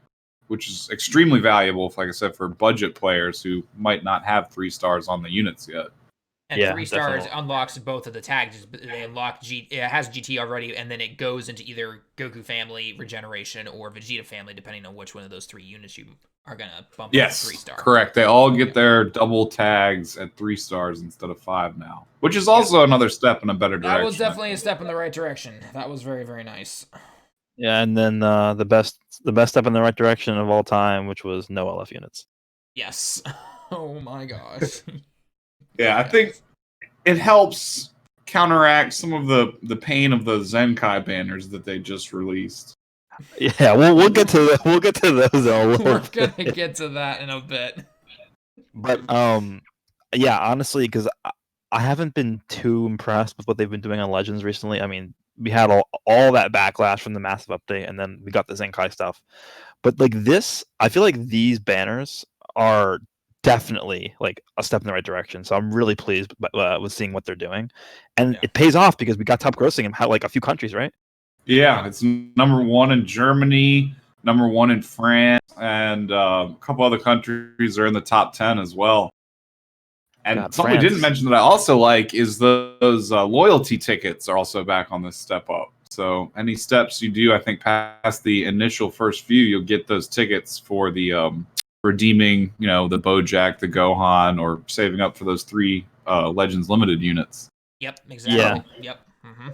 S5: which is extremely valuable, like I said, for budget players who might not have 3 stars on the units yet.
S1: And 3 stars unlocks both of the tags. They unlock it has GT already, and then it goes into either Goku family regeneration or Vegeta family, depending on which one of those 3 units you are gonna bump up to 3-star.
S5: Correct. They all get their double tags at 3 stars instead of 5 now, which is also another step in a better direction.
S1: That was definitely a step in the right direction. That was very, very nice.
S4: Yeah, and then the best step in the right direction of all time, which was no LF units.
S1: Yes. Oh my gosh.
S5: Yeah, I think it helps counteract some of the pain of the Zenkai banners that they just released.
S4: Yeah, we'll get to those in a little
S1: We're gonna get to that in a bit.
S4: But honestly, because I haven't been too impressed with what they've been doing on Legends recently. I mean, we had all that backlash from the massive update, and then we got the Zenkai stuff. But like this, I feel like these banners are definitely like a step in the right direction. So I'm really pleased with seeing what they're doing, and it pays off because we got top grossing in like a few countries, right?
S5: Yeah, it's number 1 in Germany, number 1 in France, and a couple other countries are in the top 10 as well. And something we didn't mention that I also like is those loyalty tickets are also back on this step up. So any steps you do, I think, past the initial first few, you'll get those tickets for the redeeming, the Bojack, the Gohan, or saving up for those 3 Legends Limited units.
S1: Yep, exactly.
S4: Yeah.
S1: Yep. Mm-hmm.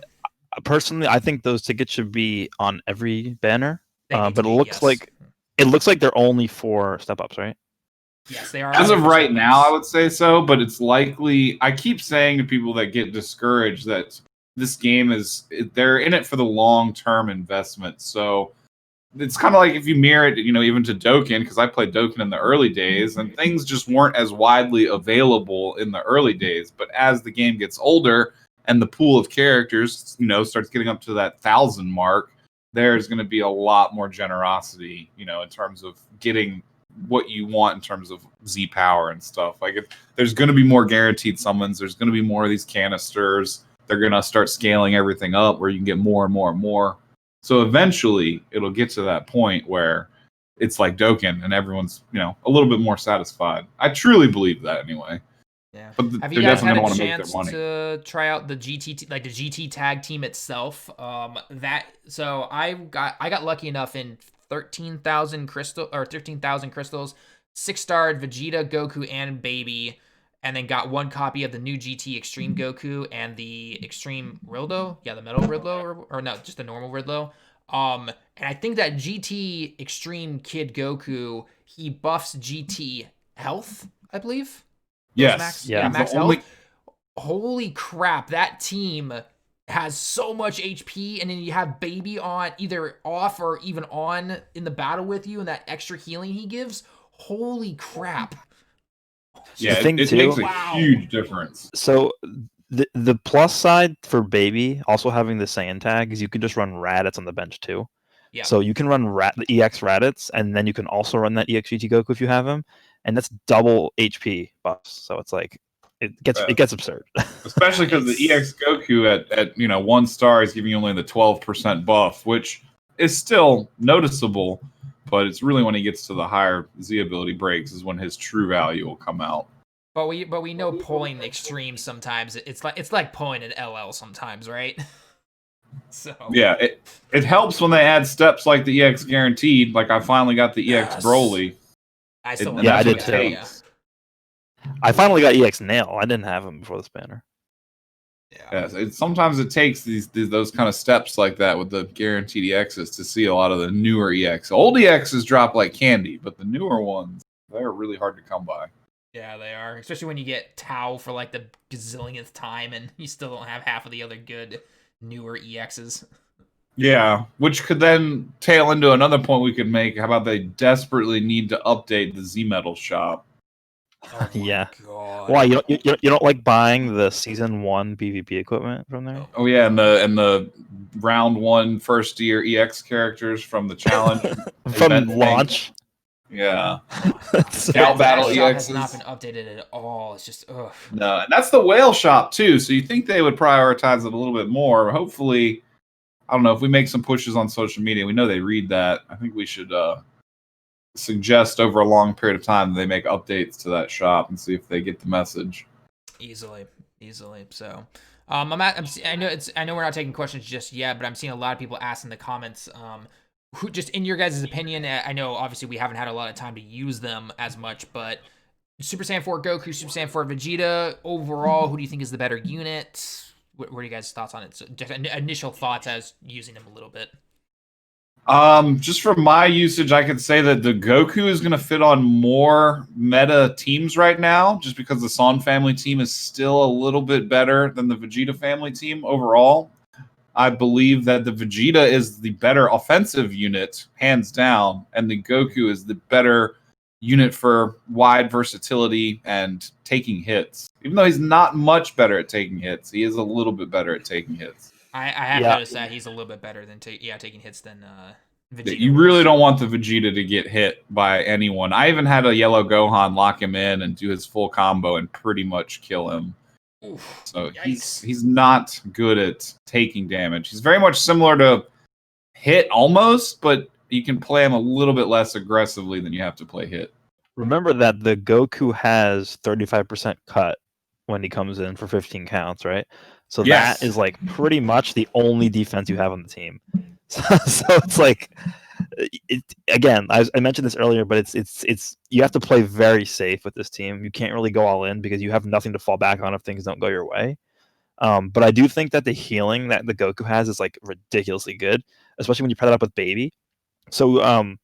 S4: Personally, I think those tickets should be on every banner. But it looks
S1: yes.
S4: like they're only for step ups, right?
S1: Yes, they are.
S5: As of right now, I would say so, but it's likely. I keep saying to people that get discouraged that this game they're in it for the long-term investment. So it's kind of like if you mirror it, even to Dokkan, because I played Dokkan in the early days, and things just weren't as widely available in the early days. But as the game gets older and the pool of characters, starts getting up to that 1,000 mark, there's going to be a lot more generosity, in terms of getting what you want in terms of Z power and stuff. Like, if there's going to be more guaranteed summons, there's going to be more of these canisters. They're going to start scaling everything up where you can get more and more and more. So eventually it'll get to that point where it's like Dokkan and everyone's, a little bit more satisfied. I truly believe that anyway.
S1: Yeah.
S5: But
S1: Have
S5: they're
S1: you guys
S5: definitely
S1: had
S5: going
S1: a
S5: to want to make their
S1: chance
S5: money.
S1: to try out the GT, like the GT tag team itself? So I got lucky enough in 13,000 crystals, 6-starred Vegeta, Goku, and Baby, and then got 1 copy of the new GT Extreme Goku and the Extreme Rildo. Yeah, the Metal Rildo, or no, just the normal Rildo. And I think that GT Extreme Kid Goku, he buffs GT health, I believe.
S5: Yes.
S1: Max health. Holy crap, that team has so much HP, and then you have Baby on either off or even on in the battle with you, and that extra healing he gives. Holy crap.
S5: Yeah, it makes a huge difference.
S4: So the plus side for Baby also having the Saiyan tag is you can just run Raditz on the bench too.
S1: Yeah.
S4: So you can run the EX Raditz, and then you can also run that EX GT Goku if you have him, and that's double HP buffs. So it's like it gets absurd.
S5: Especially because the EX Goku at 1 star is giving you only the 12% buff, which is still noticeable, but it's really when he gets to the higher Z ability breaks is when his true value will come out.
S1: But we know pulling extreme sometimes it's like pulling an LL sometimes, right? So
S5: yeah, it helps when they add steps like the EX guaranteed. Like I finally got the EX Broly.
S1: I
S4: did too. Yeah. I finally got EX Nail. I didn't have him before this banner.
S5: Yeah, sometimes it takes those kind of steps like that with the guaranteed EXs to see a lot of the newer EX. Old EXs drop like candy, but the newer ones, they're really hard to come by.
S1: Yeah, they are. Especially when you get Tau for like the gazillionth time and you still don't have half of the other good newer EXs.
S5: Yeah, which could then tail into another point we could make. How about they desperately need to update the Z-Metal shop?
S1: Oh
S4: yeah.
S1: God.
S4: Why you don't like buying the season 1 PvP equipment from there?
S5: Oh yeah, and the round 1 first year EX characters from the challenge
S4: from launch.
S5: Yeah.
S1: Scout Battle EX has not been updated at all. It's just ugh.
S5: No, and that's the whale shop too. So you think they would prioritize it a little bit more? Hopefully, I don't know, if we make some pushes on social media, we know they read that. I think we should suggest over a long period of time that they make updates to that shop and see if they get the message.
S1: Easily. So, I know we're not taking questions just yet, but I'm seeing a lot of people ask in the comments, who, just in your guys' opinion, I know obviously we haven't had a lot of time to use them as much, but Super Saiyan 4 Goku, Super Saiyan 4 Vegeta, overall, who do you think is the better unit? What are you guys' thoughts on it? So just initial thoughts as using them a little bit.
S5: Just from my usage, I could say that the Goku is going to fit on more meta teams right now, just because the Son family team is still a little bit better than the Vegeta family team overall. I believe that the Vegeta is the better offensive unit, hands down, and the Goku is the better unit for wide versatility and taking hits. Even though he's not much better at taking hits, he is a little bit better at taking hits.
S1: I have
S4: Yeah.
S1: noticed that he's a little bit better than taking hits than Vegeta.
S5: You really don't want the Vegeta to get hit by anyone. I even had a yellow Gohan lock him in and do his full combo and pretty much kill him.
S1: Oof,
S5: So
S1: yikes.
S5: he's not good at taking damage. He's very much similar to Hit almost, but you can play him a little bit less aggressively than you have to play Hit.
S4: Remember that the Goku has 35% cut when he comes in for 15 counts, right? So
S5: Yes.
S4: that is like pretty much the only defense you have on the team. So it's like, again, I mentioned this earlier, but it's you have to play very safe with this team. You can't really go all in because you have nothing to fall back on if things don't go your way. But I do think that the healing that the Goku has is like ridiculously good, especially when you pair that up with Baby. So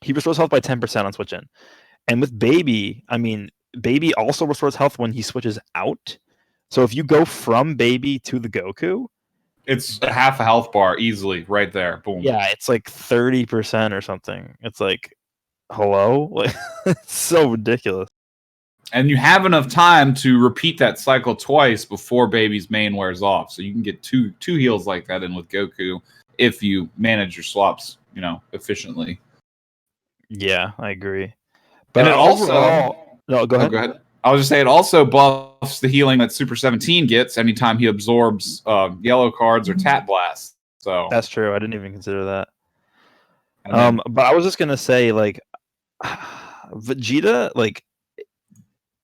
S4: he restores health by 10% on switch in. And with Baby, I mean, Baby also restores health when he switches out. So if you go from Baby to the Goku,
S5: It's a half a health bar easily right there. Boom.
S4: yeah, it's like 30% or something. It's like, hello? Like, it's so ridiculous.
S5: And you have enough time to repeat that cycle twice before Baby's main wears off. So you can get two heals like that in with Goku if you manage your swaps, efficiently.
S4: Yeah, I agree.
S5: And it also
S4: no, go ahead.
S5: Go ahead. I was just saying it also buffs the healing that Super 17 gets anytime he absorbs yellow cards or tap blasts. So
S4: That's true. I didn't even consider that.
S5: and then-
S4: But I was just gonna say, like, Vegeta, like,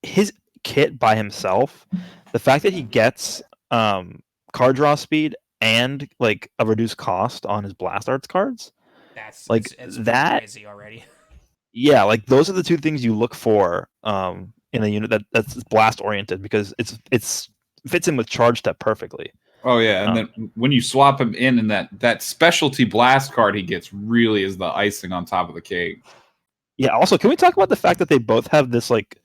S4: his kit by himself, the fact that he gets card draw speed and like a reduced cost on his blast arts cards,
S1: That's
S4: like,
S1: it's
S4: that-
S1: crazy already.
S4: yeah, like those are the two things you look for in a unit that's blast oriented, because it's fits in with charge step perfectly.
S5: oh yeah, and then when you swap him in that specialty blast card he gets really is the icing on top of the cake.
S4: Yeah. Also, can we talk about the fact that they both have this like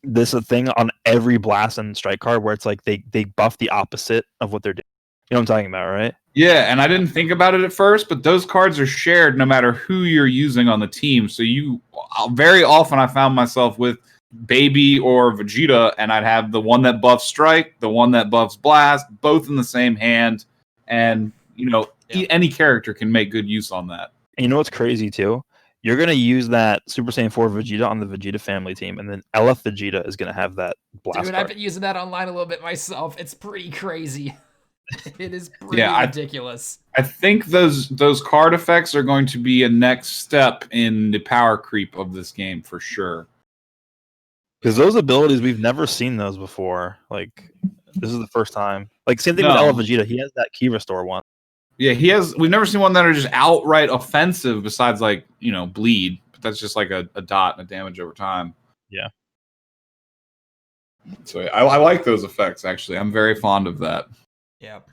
S4: this thing on every blast and strike card where it's like they buff the opposite of what they're doing. You know what I'm talking about, right?
S5: Yeah, and I didn't think about it at first, but those cards are shared no matter who you're using on the team. So very often I found myself with Baby or Vegeta, and I'd have the one that buffs strike, the one that buffs blast, both in the same hand, and any character can make good use on that.
S4: And you know what's crazy too? You're gonna use that Super Saiyan 4 Vegeta on the Vegeta family team, and then LF Vegeta is gonna have that blast
S1: Dude,
S4: card.
S1: I've been using that online a little bit myself. It's pretty crazy. It is pretty
S5: Yeah,
S1: ridiculous.
S5: I think those card effects are going to be a next step in the power creep of this game for sure.
S4: Because those abilities, we've never seen those before. Like, this is the first time. Like, same thing with
S5: No.
S4: LF Vegeta. He has that key restore one.
S5: Yeah, we've never seen one that are just outright offensive besides bleed, but that's just like a dot and a damage over time.
S4: Yeah.
S5: So I like those effects actually. I'm very fond of that.
S1: Yep.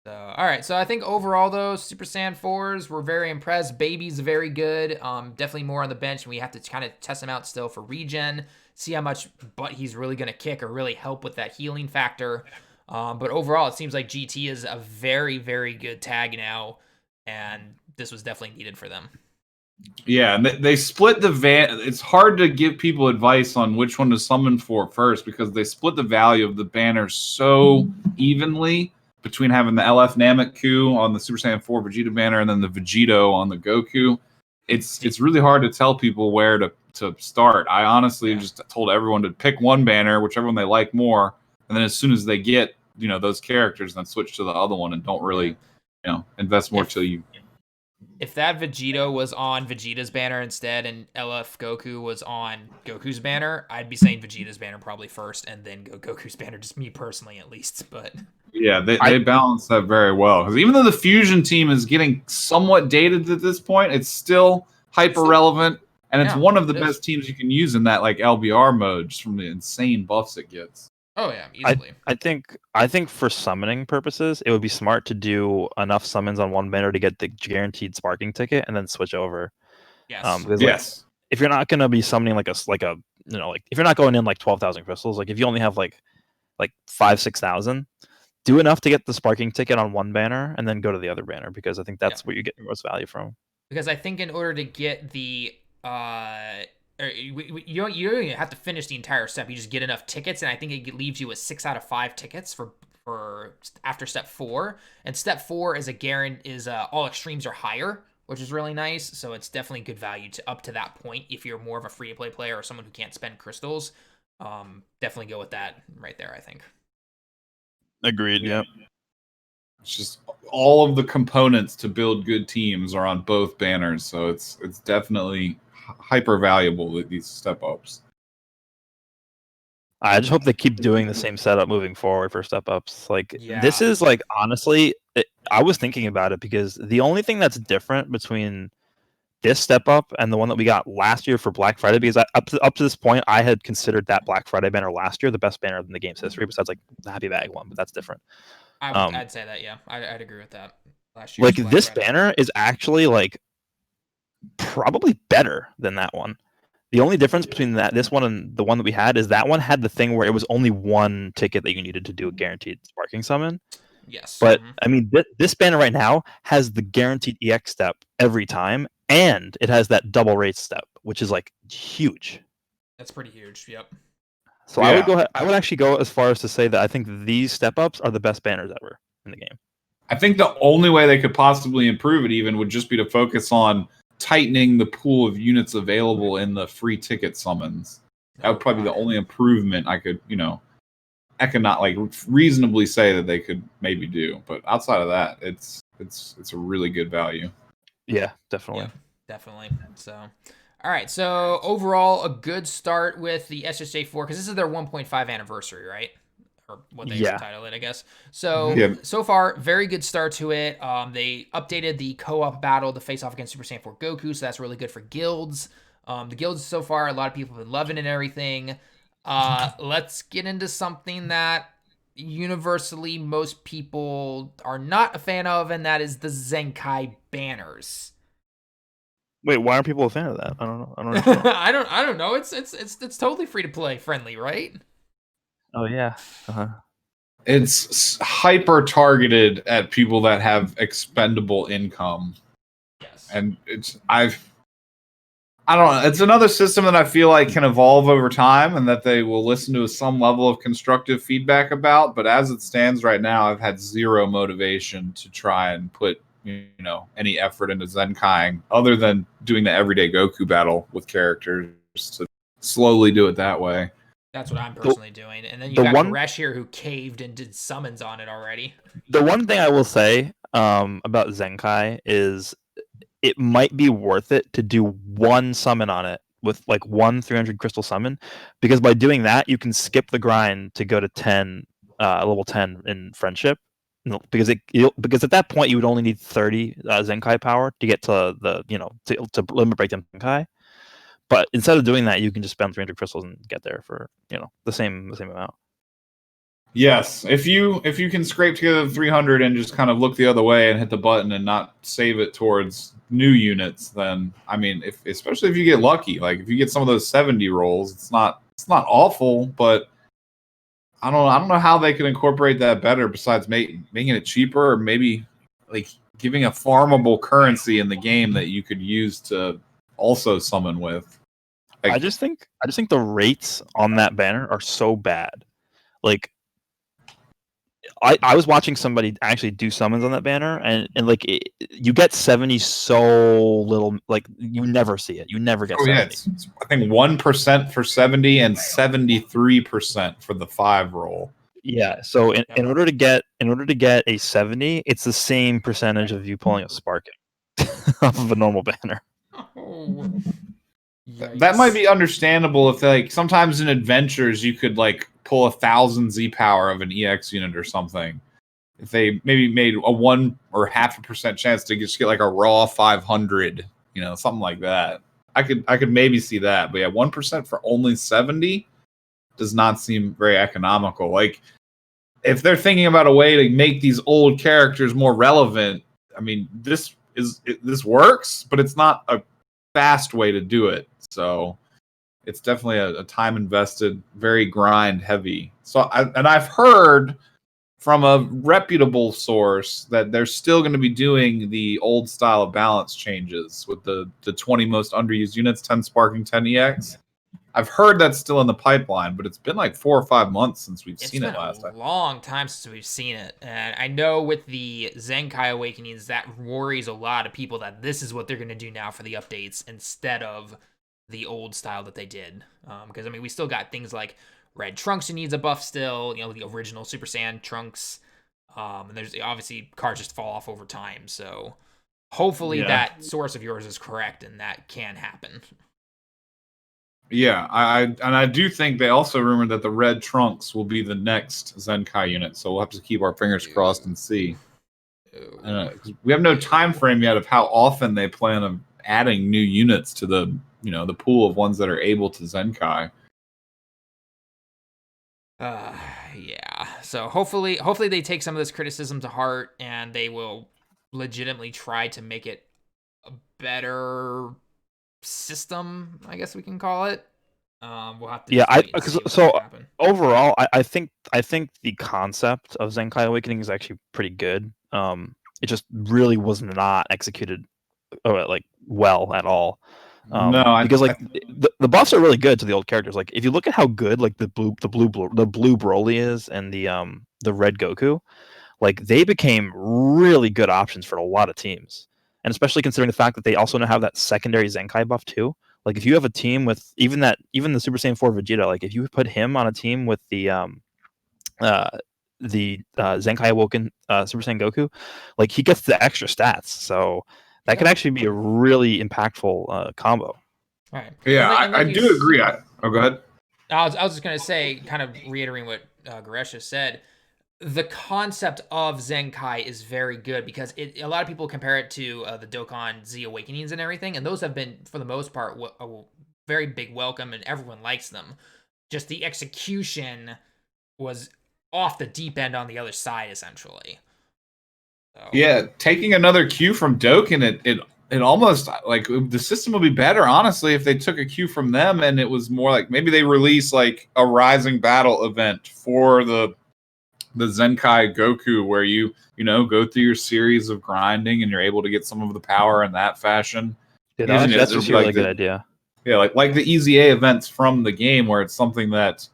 S1: So, all right. So I think overall, though, Super Saiyan 4s were very impressed. Baby's very good. Definitely more on the bench. We have to kind of test him out still for regen, see how much butt he's really going to kick or really help with that healing factor. But overall, it seems like GT is a very, very good tag now, and this was definitely needed for them.
S5: Yeah, and they split the It's hard to give people advice on which one to summon for first because they split the value of the banners so evenly between having the LF Namek on the Super Saiyan 4 Vegeta banner and then the Vegito on the Goku. It's really hard to tell people where to start. I honestly just told everyone to pick one banner, whichever one they like more, and then as soon as they get those characters, then switch to the other one and don't really invest more till you.
S1: If that Vegito was on Vegeta's banner instead and LF Goku was on Goku's banner, I'd be saying Vegeta's banner probably first and then Goku's banner, just me personally at least. But
S5: yeah, they balance that very well. Because even though the Fusion team is getting somewhat dated at this point, it's still hyper relevant, and it's one of the best teams you can use in that LBR mode, just from the insane buffs it gets.
S1: Oh yeah, easily.
S4: I think for summoning purposes, it would be smart to do enough summons on one banner to get the guaranteed sparking ticket, and then switch over.
S1: Yes.
S4: Because, if you're not gonna be summoning if you're not going in 12,000 crystals, if you only have like 5,000-6,000, do enough to get the sparking ticket on one banner, and then go to the other banner, because I think that's what you get the most value from.
S1: Because I think in order to get the you don't even have to finish the entire step. You just get enough tickets, and I think it leaves you with 6 out of 5 tickets for for after step 4, and step 4 is all extremes are higher, which is really nice. So it's definitely good value to up to that point if you're more of a free to play player or someone who can't spend crystals. Definitely go with that right there, I think.
S4: Agreed. Yeah.
S5: It's just all of the components to build good teams are on both banners, so it's definitely hyper valuable with these step ups.
S4: I just hope they keep doing the same setup moving forward for step ups. Like this
S1: Yeah.
S4: is like honestly, I was thinking about it because the only thing that's different between this step up and the one that we got last year for Black Friday, because up to this point, I had considered that Black Friday banner last year the best banner in the game's history, besides like the Happy Bag one, but that's different.
S1: I'd say that, yeah. I'd agree with that. Last year's
S4: Like
S1: Black
S4: this
S1: Friday.
S4: banner is actually like probably better than that one. The only difference between this one and the one that we had is that one had the thing where it was only one ticket that you needed to do a guaranteed sparking summon.
S1: Yes.
S4: But I mean, this banner right now has the guaranteed EX step every time, and it has that double rate step, which is like huge.
S1: That's pretty huge. Yep.
S4: So I would actually go as far as to say that I think these step ups are the best banners ever in the game.
S5: I think the only way they could possibly improve it even would just be to focus on tightening the pool of units available in the free ticket summons. That would probably be the only improvement I could, reasonably say that they could maybe do. But outside of that, it's a really good value.
S4: Yeah, definitely.
S1: Yeah, definitely. So, all right. So overall, a good start with the SSJ4 because this is their 1.5 anniversary, right? Or what they title it, I guess. So so far, very good start to it. They updated the co-op battle to face off against Super Saiyan 4 Goku, so that's really good for guilds. The guilds so far, a lot of people have been loving it and everything. Let's get into something that universally most people are not a fan of, and that is the Zenkai banners.
S4: Wait, why aren't people a fan of that? I don't know. I don't know.
S1: I don't know. It's totally free to play friendly, right?
S4: Oh yeah.
S5: It's hyper targeted at people that have expendable income.
S1: Yes.
S5: And I don't know. It's another system that I feel like can evolve over time and that they will listen to some level of constructive feedback about. But as it stands right now, I've had zero motivation to try and put, any effort into Zenkaiing other than doing the everyday Goku battle with characters to slowly do it that way.
S1: That's what I'm personally doing. And then you got Goresh here who caved and did summons on it already.
S4: The one thing I will say about Zenkai is it might be worth it to do one summon on it with like one 300 crystal summon, because by doing that you can skip the grind to go to 10 level 10 in friendship, because at that point you would only need 30 Zenkai power to get to the to limit break them Zenkai. But instead of doing that, you can just spend 300 crystals and get there for the same amount.
S5: Yes, if you can scrape together the 300 and just kind of look the other way and hit the button and not save it towards new units, then I mean, especially if you get lucky, like if you get some of those 70 rolls, it's not awful, but I don't know how they could incorporate that better besides making it cheaper, or maybe like giving a farmable currency in the game that you could use to also summon with.
S4: I just think the rates on that banner are so bad. Like I was watching somebody actually do summons on that banner, and like you get 70 so little, like you never see it. You never get 70.
S5: Yeah, it's I think 1% for 70 and 73% for the 5 roll.
S4: Yeah, so in order to get a 70, it's the same percentage of you pulling a sparking off of a normal banner.
S1: Oh.
S5: That might be understandable if like sometimes in adventures you could like pull 1,000 Z power of an EX unit or something. If they maybe made a 1 or 0.5% chance to just get like a raw 500, something like that. I could maybe see that, but yeah, 1% for only 70 does not seem very economical. Like if they're thinking about a way to make these old characters more relevant, I mean this works, but it's not a fast way to do it. So it's definitely a time invested, very grind heavy. So I've heard from a reputable source that they're still going to be doing the old style of balance changes with the 20 most underused units, 10 sparking, 10 EX. I've heard that's still in the pipeline, but it's been like 4 or 5 months since we've seen it last
S1: It's
S5: time.
S1: been a long time since we've seen it, and I know with the Zenkai Awakenings, that worries a lot of people that this is what they're going to do now for the updates instead of the old style that they did. Because I mean, we still got things like Red Trunks who needs a buff still, you know, the original Super Saiyan Trunks. And there's obviously cards just fall off over time, so hopefully that source of yours is correct and that can happen.
S5: Yeah, I do think they also rumored that the Red Trunks will be the next Zenkai unit, so we'll have to keep our fingers crossed and see. We have no time frame yet of how often they plan on adding new units to the the pool of ones that are able to Zenkai.
S1: Yeah. So hopefully they take some of this criticism to heart and they will legitimately try to make it a better system, I guess we can call it. We'll have to
S4: happen. Overall, I think the concept of Zenkai Awakening is actually pretty good. It just really was not executed like well at all. Because the buffs are really good to the old characters. Like if you look at how good like the blue Broly is and the red Goku, like they became really good options for a lot of teams. And especially considering the fact that they also now have that secondary Zenkai buff too. Like if you have a team with even the Super Saiyan 4 Vegeta, like if you put him on a team with the Zenkai Awoken Super Saiyan Goku, like he gets the extra stats. So that could actually be a really impactful combo.
S1: All right.
S5: Yeah, I do agree. Go ahead.
S1: I was just gonna say, kind of reiterating what Goresh just said. The concept of Zenkai is very good because a lot of people compare it to the Dokkan Z Awakenings and everything, and those have been, for the most part, a very big welcome, and everyone likes them. Just the execution was off the deep end on the other side, essentially. So.
S5: Yeah, taking another cue from Dokkan, it almost like the system would be better, honestly, if they took a cue from them and it was more like maybe they release like a Rising Battle event for the Zenkai Goku where you go through your series of grinding and you're able to get some of the power in that fashion.
S4: Yeah, that's just a really good idea.
S5: Yeah, like the EZA events from the game where it's something that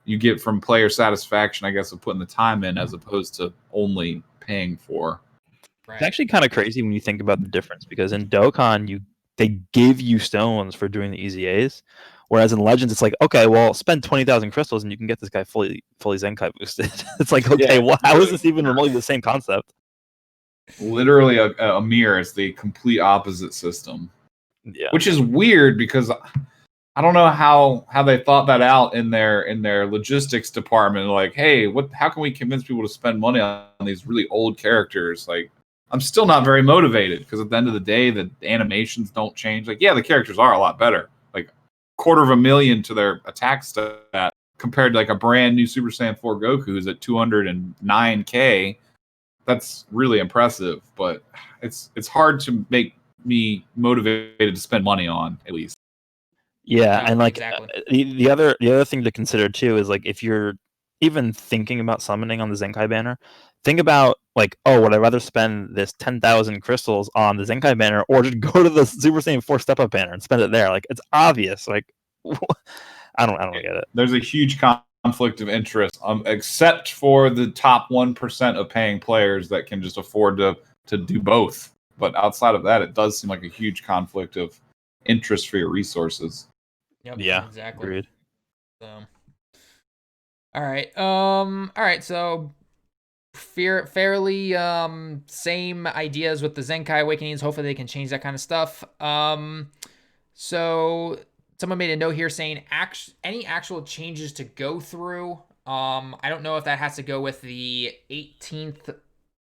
S5: you get from player satisfaction, I guess, of putting the time in as opposed to only paying for.
S4: Right. It's actually kind of crazy when you think about the difference because in Dokkan they give you stones for doing the EZAs, whereas in Legends it's like, okay, well, spend 20,000 crystals and you can get this guy fully Zenkai boosted. It's like, okay, well, how is this even remotely the same concept?
S5: Literally a mirror. It's the complete opposite system.
S4: Yeah,
S5: which is weird because I don't know how they thought that out in their logistics department. Like, hey, how can we convince people to spend money on these really old characters? Like, I'm still not very motivated because at the end of the day, the animations don't change. Like, yeah, the characters are a lot better. Like, $250,000 to their attack stat compared to like a brand new Super Saiyan 4 Goku who's at 209K. That's really impressive, but it's hard to make me motivated to spend money on, at least.
S4: Yeah, and like the other thing to consider too is like if you're even thinking about summoning on the Zenkai banner, think about like, oh, would I rather spend this 10,000 crystals on the Zenkai banner or just go to the Super Saiyan 4 step up banner and spend it there? Like it's obvious. Like I don't get it.
S5: There's a huge conflict of interest, except for the top 1% of paying players that can just afford to do both. But outside of that, it does seem like a huge conflict of interest for your resources.
S1: Yep,
S4: yeah,
S1: exactly.
S4: Agreed.
S1: So, all right. So, fairly same ideas with the Zenkai Awakenings. Hopefully, they can change that kind of stuff. So someone made a note here saying any actual changes to go through. I don't know if that has to go with the 18th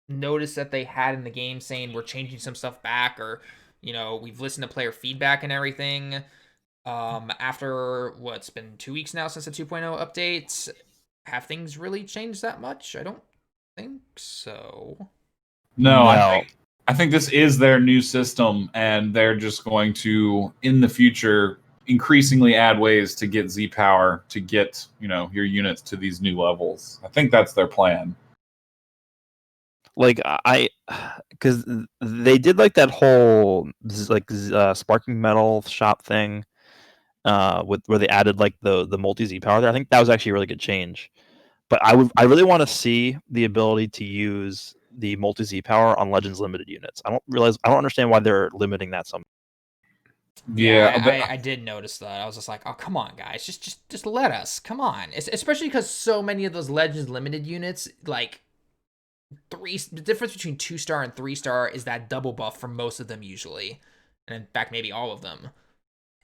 S1: notice that they had in the game saying we're changing some stuff back, or we've listened to player feedback and everything. After what's been 2 weeks now since the 2.0 updates, have things really changed that much? I don't think so.
S5: No. I think this is their new system, and they're just going to, in the future, increasingly add ways to get Z power to get your units to these new levels. I think that's their plan.
S4: Like because they did like that whole like sparking metal shop thing, with where they added like the multi Z power there. I think that was actually a really good change. But I really want to see the ability to use the multi Z power on Legends limited units. I don't understand why they're limiting that so much.
S1: Yeah, I did notice that. I was just like, oh, come on, guys, just let us, come on. Especially because so many of those Legends limited units, like the difference between 2-star and 3-star is that double buff for most of them usually, and in fact maybe all of them.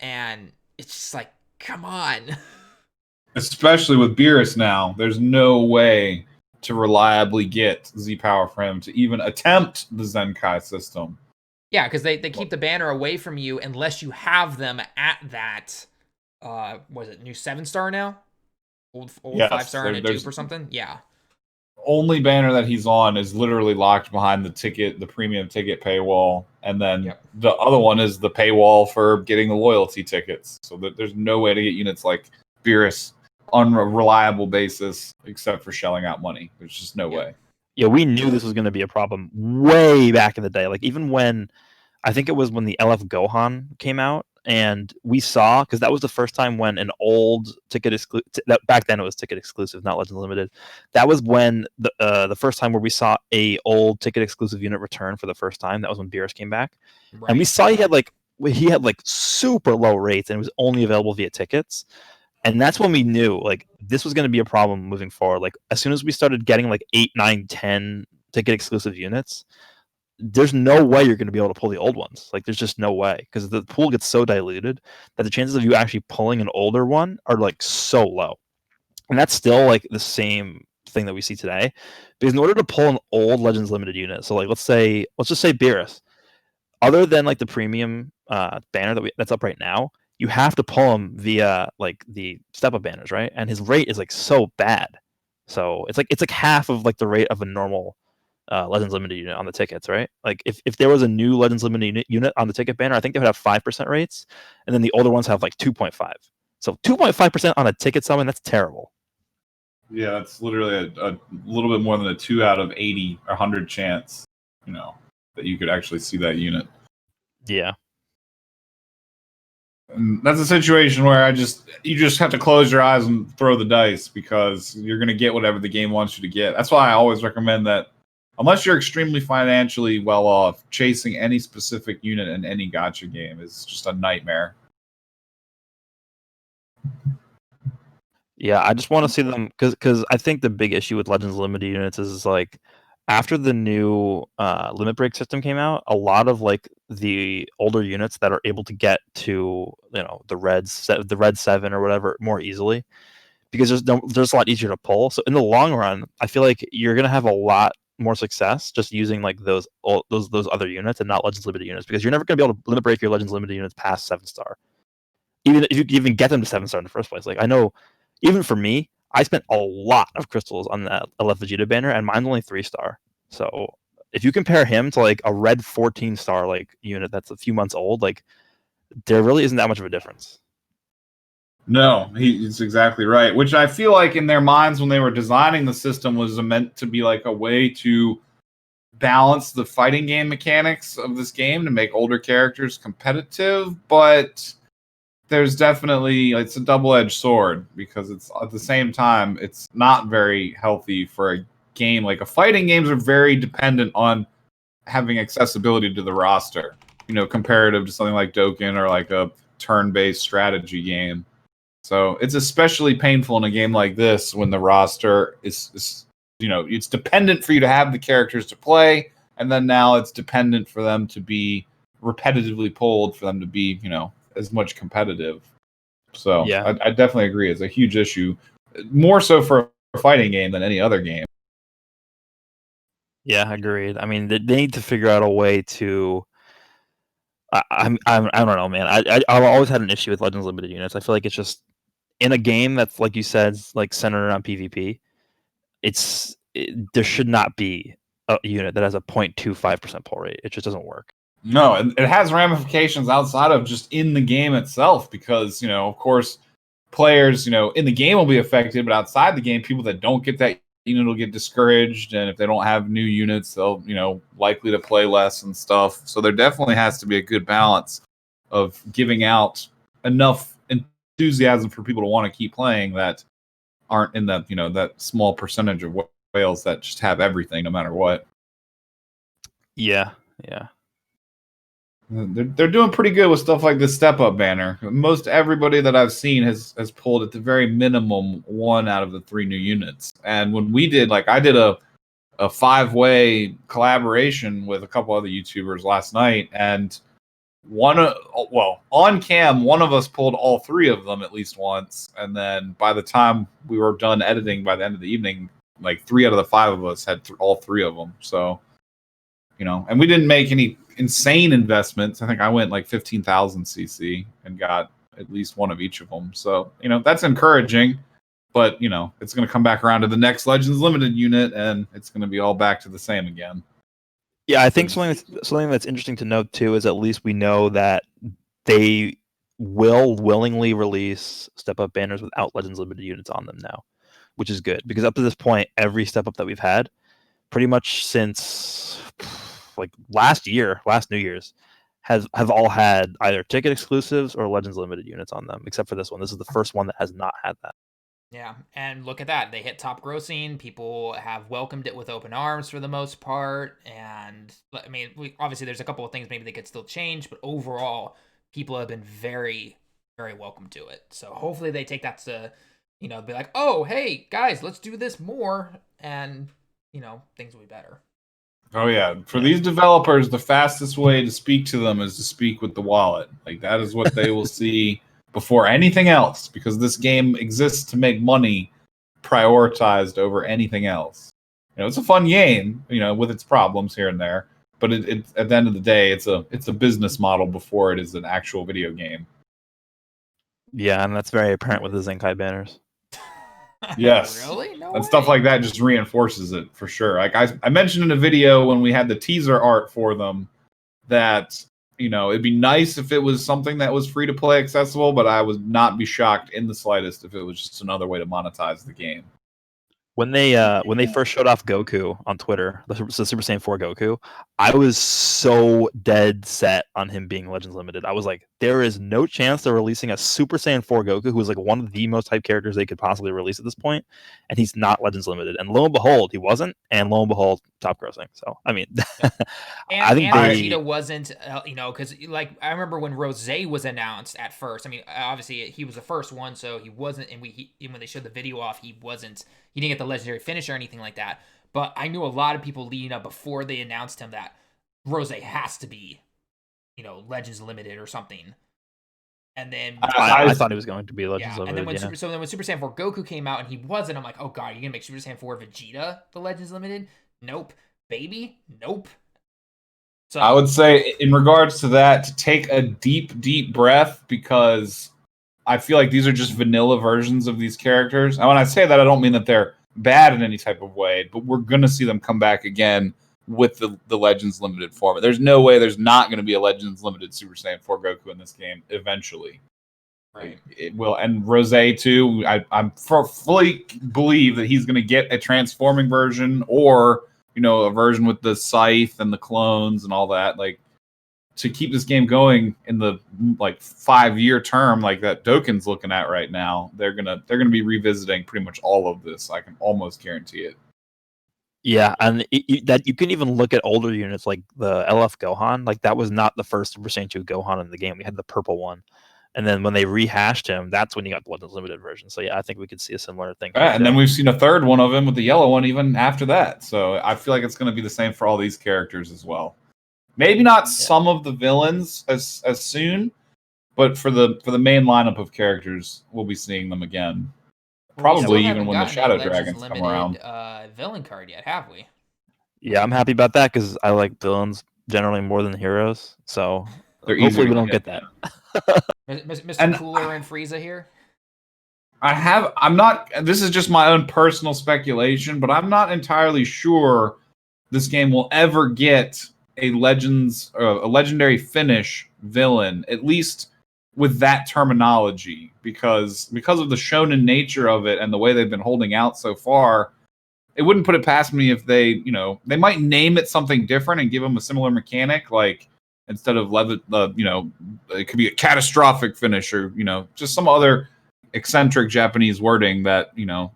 S1: And it's just like, come on.
S5: Especially with Beerus now, there's no way to reliably get Z power for him to even attempt the Zenkai system.
S1: Yeah, because they keep the banner away from you unless you have them at that. Was it new 7-star now? Old
S5: Yes,
S1: 5-star and a dupe or something. Yeah.
S5: Only banner that he's on is literally locked behind the premium ticket paywall, and then the other one is the paywall for getting the loyalty tickets. So that there's no way to get units like Beerus on a reliable basis except for shelling out money. There's just no way.
S4: Yeah, we knew this was going to be a problem way back in the day. Like even when I think it was when the LF Gohan came out, and we saw, because that was the first time when an old ticket exclusive, back then it was ticket exclusive, not Legends Limited. That was when the first time where we saw a old ticket exclusive unit return for the first time. That was when Beerus came back, and we saw he had like super low rates, and it was only available via tickets. And that's when we knew like this was going to be a problem moving forward. Like as soon as we started getting like 8, 9, 10 ticket exclusive units, there's no way you're going to be able to pull the old ones. Like there's just no way, because the pool gets so diluted that the chances of you actually pulling an older one are like so low. And that's still like the same thing that we see today, because in order to pull an old Legends limited unit, so like let's just say Beerus, other than like the premium banner that's up right now, you have to pull him via like the step up banners, right? And his rate is like so bad, so it's like half of like the rate of a normal Legends Limited unit on the tickets, right? Like if there was a new Legends Limited unit on the ticket banner, I think they would have 5% rates, and then the older ones have like 2.5. So 2.5% on a ticket summon, that's terrible.
S5: Yeah, that's literally a little bit more than a 2 out of 80 or 100 chance, that you could actually see that unit.
S4: Yeah.
S5: And that's a situation where you just have to close your eyes and throw the dice, because you're going to get whatever the game wants you to get. That's why I always recommend that unless you're extremely financially well off, chasing any specific unit in any gacha game is just a nightmare.
S4: Yeah, I just want to see them, because I think the big issue with Legends Limited units is like after the new limit break system came out, a lot of like the older units that are able to get to the red 7 or whatever more easily, because there's a lot easier to pull. So in the long run, I feel like you're gonna have a lot more success just using like those other units and not Legends Limited units, because you're never gonna be able to limit break your Legends Limited units past 7-star, even if you even get them to 7-star in the first place. Like I know, even for me, I spent a lot of crystals on that LF Vegeta banner, and mine's only 3-star. So if you compare him to like a red 14-star like unit that's a few months old, like there really isn't that much of a difference.
S5: No, he's exactly right. Which I feel like in their minds when they were designing the system was meant to be like a way to balance the fighting game mechanics of this game to make older characters competitive, but there's definitely, it's a double-edged sword, because it's at the same time it's not very healthy for a game. Like fighting games are very dependent on having accessibility to the roster, comparative to something like Dokkan or like a turn-based strategy game. So it's especially painful in a game like this when the roster is it's dependent for you to have the characters to play, and then now it's dependent for them to be repetitively pulled for them to be, as much competitive. So yeah. I definitely agree. It's a huge issue, more so for a fighting game than any other game.
S4: Yeah, agreed. I mean, they need to figure out a way to. I don't know, man. I've always had an issue with Legends Limited units. I feel like it's just in a game that's, like you said, like centered around PvP. There should not be a unit that has a 0.25% pull rate. It just doesn't work.
S5: No, it has ramifications outside of just in the game itself, because, of course, players, in the game will be affected, but outside the game, people that don't get that unit will get discouraged, and if they don't have new units, they'll, likely to play less and stuff. So there definitely has to be a good balance of giving out enough enthusiasm for people to want to keep playing that aren't in that that small percentage of whales that just have everything no matter what.
S4: Yeah.
S5: They're doing pretty good with stuff like the step up banner. Most everybody that I've seen has pulled at the very minimum 1 out of the 3 new units. And when we did, I did a 5-way collaboration with a couple other YouTubers last night, and on cam, one of us pulled all 3 of them at least once, and then by the time we were done editing by the end of the evening, 3 out of the 5 of us had all 3 of them. So, and we didn't make any insane investments. I think I went 15,000 CC and got at least one of each of them. So, that's encouraging, but it's going to come back around to the next Legends Limited unit, and it's going to be all back to the same again.
S4: Yeah, I think something that's interesting to note too is at least we know that they will willingly release step up banners without Legends Limited units on them now, which is good because up to this point, every step up that we've had, pretty much since last New Year's, have all had either ticket exclusives or Legends Limited units on them, except for this one. This is the first one that has not had that.
S1: Yeah, and look at that. They hit top grossing. People have welcomed it with open arms for the most part. And, I mean, obviously there's a couple of things maybe they could still change, but overall, people have been very, very welcome to it. So hopefully they take that to, be like, oh, hey, guys, let's do this more. And, things will be better.
S5: Oh, yeah. For these developers, the fastest way to speak to them is to speak with the wallet. That is what they will see before anything else, because this game exists to make money prioritized over anything else. It's a fun game, with its problems here and there, but it at the end of the day, it's a business model before it is an actual video game.
S4: Yeah, and that's very apparent with the Zenkai banners.
S5: Yes.
S1: Really? No
S5: and
S1: way.
S5: Stuff like that just reinforces it for sure. I mentioned in a video when we had the teaser art for them that it'd be nice if it was something that was free to play accessible, but I would not be shocked in the slightest if it was just another way to monetize the game.
S4: When they first showed off Goku on Twitter, the Super Saiyan 4 Goku, I was so dead set on him being Legends Limited. I was like, there is no chance they're releasing a Super Saiyan 4 Goku who is one of the most hyped characters they could possibly release at this point, and he's not Legends Limited. And lo and behold, he wasn't, and lo and behold, top grossing. So, I mean, I think
S1: Vegeta wasn't, because I remember when Rose was announced at first. I mean, obviously he was the first one, so he wasn't, and when they showed the video off, he didn't get the legendary finish or anything like that. But I knew a lot of people leading up before they announced him that Rose has to be, Legends Limited or something. And then
S4: I thought he was going to be Legends Limited.
S1: And then when Super Saiyan 4 Goku came out and he wasn't, I'm like, oh god, you're gonna make Super Saiyan 4 Vegeta the Legends Limited? Nope. Baby? Nope. So
S5: I would say in regards to that, to take a deep, deep breath, because I feel like these are just vanilla versions of these characters. And when I say that, I don't mean that they're bad in any type of way, but we're going to see them come back again with the Legends Limited format. There's no way there's not going to be a Legends Limited Super Saiyan 4 Goku in this game eventually.
S1: Right.
S5: It will. And Rose, too, I'm fully believe that he's going to get a transforming version or, a version with the scythe and the clones and all that. To keep this game going in the 5-year term that Dokkan's looking at right now, they're gonna be revisiting pretty much all of this. I can almost guarantee it.
S4: Yeah, and that you can even look at older units like the LF Gohan. That was not the first Super Saiyan 2 Gohan in the game. We had the purple one, and then when they rehashed him, that's when you got the Legends Limited version. So yeah, I think we could see a similar thing.
S5: Right, and then we've seen a third one of him with the yellow one even after that. So I feel like it's going to be the same for all these characters as well. Maybe not some of the villains as soon, but for the main lineup of characters, we'll be seeing them again. Probably even when the Shadow Dragons come around.
S1: Villain card yet, have we?
S4: Yeah, I'm happy about that because I like villains generally more than heroes. So hopefully we don't get that.
S1: Mr. Cooler and Frieza here.
S5: I'm not. This is just my own personal speculation, but I'm not entirely sure this game will ever get a legendary finish villain, at least with that terminology, because of the shonen nature of it and the way they've been holding out so far. It wouldn't put it past me if they might name it something different and give them a similar mechanic, like instead of it could be a catastrophic finish or just some other eccentric Japanese wording that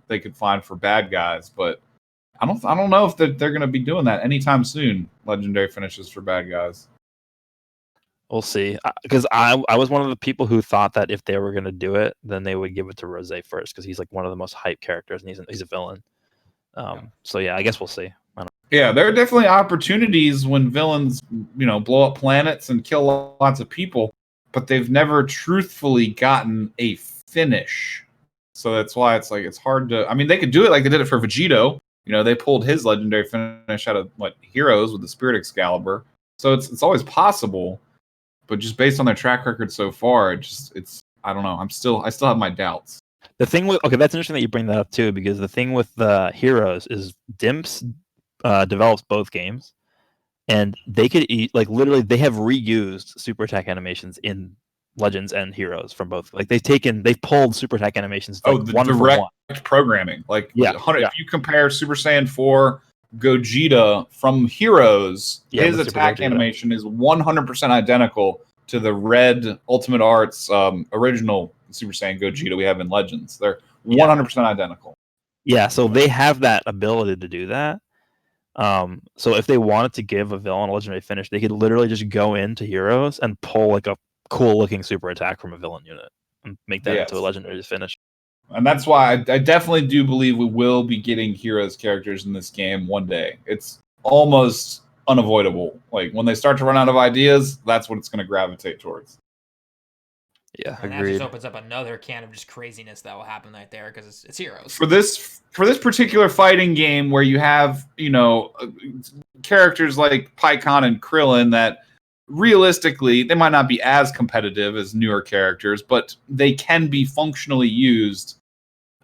S5: they could find for bad guys. But I don't know if they're going to be doing that anytime soon. Legendary finishes for bad guys.
S4: We'll see. Because I was one of the people who thought that if they were going to do it, then they would give it to Rose first, because he's like one of the most hyped characters, and he's a villain. So yeah, I guess we'll see.
S5: Yeah, there are definitely opportunities when villains, blow up planets and kill lots of people, but they've never truthfully gotten a finish. So that's why it's hard to. I mean, they could do it like they did it for Vegito. They pulled his legendary finish out of Heroes with the Spirit Excalibur. So it's always possible, but just based on their track record so far, it's I don't know. I still have my doubts.
S4: The thing with that's interesting that you bring that up too, because the thing with the Heroes is Dimps develops both games, and they could literally they have reused super attack animations in Legends and Heroes from both. They've pulled super attack animations.
S5: The direct programming. If you compare Super Saiyan 4 Gogeta from Heroes, his attack animation is 100% identical to the Red Ultimate Arts original Super Saiyan Gogeta we have in Legends. They're 100% identical.
S4: Yeah, so they have that ability to do that. So if they wanted to give a villain a legendary finish, they could literally just go into Heroes and pull a cool looking super attack from a villain unit and make that into a legendary finish.
S5: And that's why I definitely do believe we will be getting Heroes characters in this game one day. It's almost unavoidable. When they start to run out of ideas, that's what it's going to gravitate towards.
S4: Yeah,
S1: and
S4: agreed.
S1: that just opens up another can of just craziness that will happen right there, because it's Heroes.
S5: For this particular fighting game where you have characters like Pycon and Krillin that realistically they might not be as competitive as newer characters, but they can be functionally used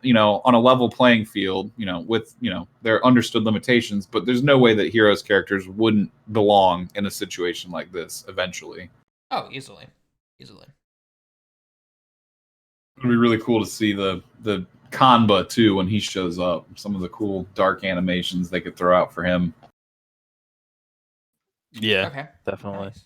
S5: on a level playing field, with their understood limitations. But there's no way that Heroes characters wouldn't belong in a situation like this eventually.
S1: Oh, easily.
S5: It'd be really cool to see the Kanba too when he shows up. Some of the cool dark animations they could throw out for him.
S4: Yeah,
S1: okay,
S4: definitely.
S1: Nice.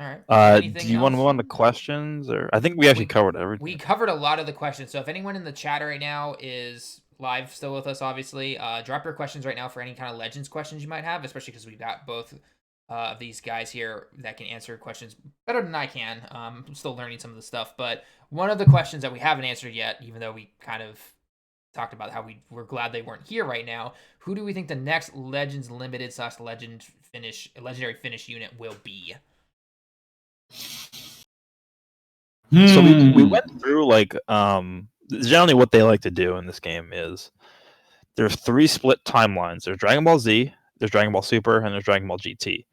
S1: All right.
S4: Do you want to move on to questions, or I think we actually covered everything.
S1: We covered a lot of the questions. So if anyone in the chat right now is live still with us, obviously, drop your questions right now for any kind of Legends questions you might have, especially because we've got both of these guys here that can answer questions better than I can. I'm still learning some of the stuff, but one of the questions that we haven't answered yet, even though we kind of talked about how we're glad they weren't here right now, who do we think the next Legends Limited / legendary finish unit will be?
S4: So we went through generally what they like to do in this game is there's 3 split timelines. There's Dragon Ball Z, there's Dragon Ball Super, and there's Dragon Ball GT.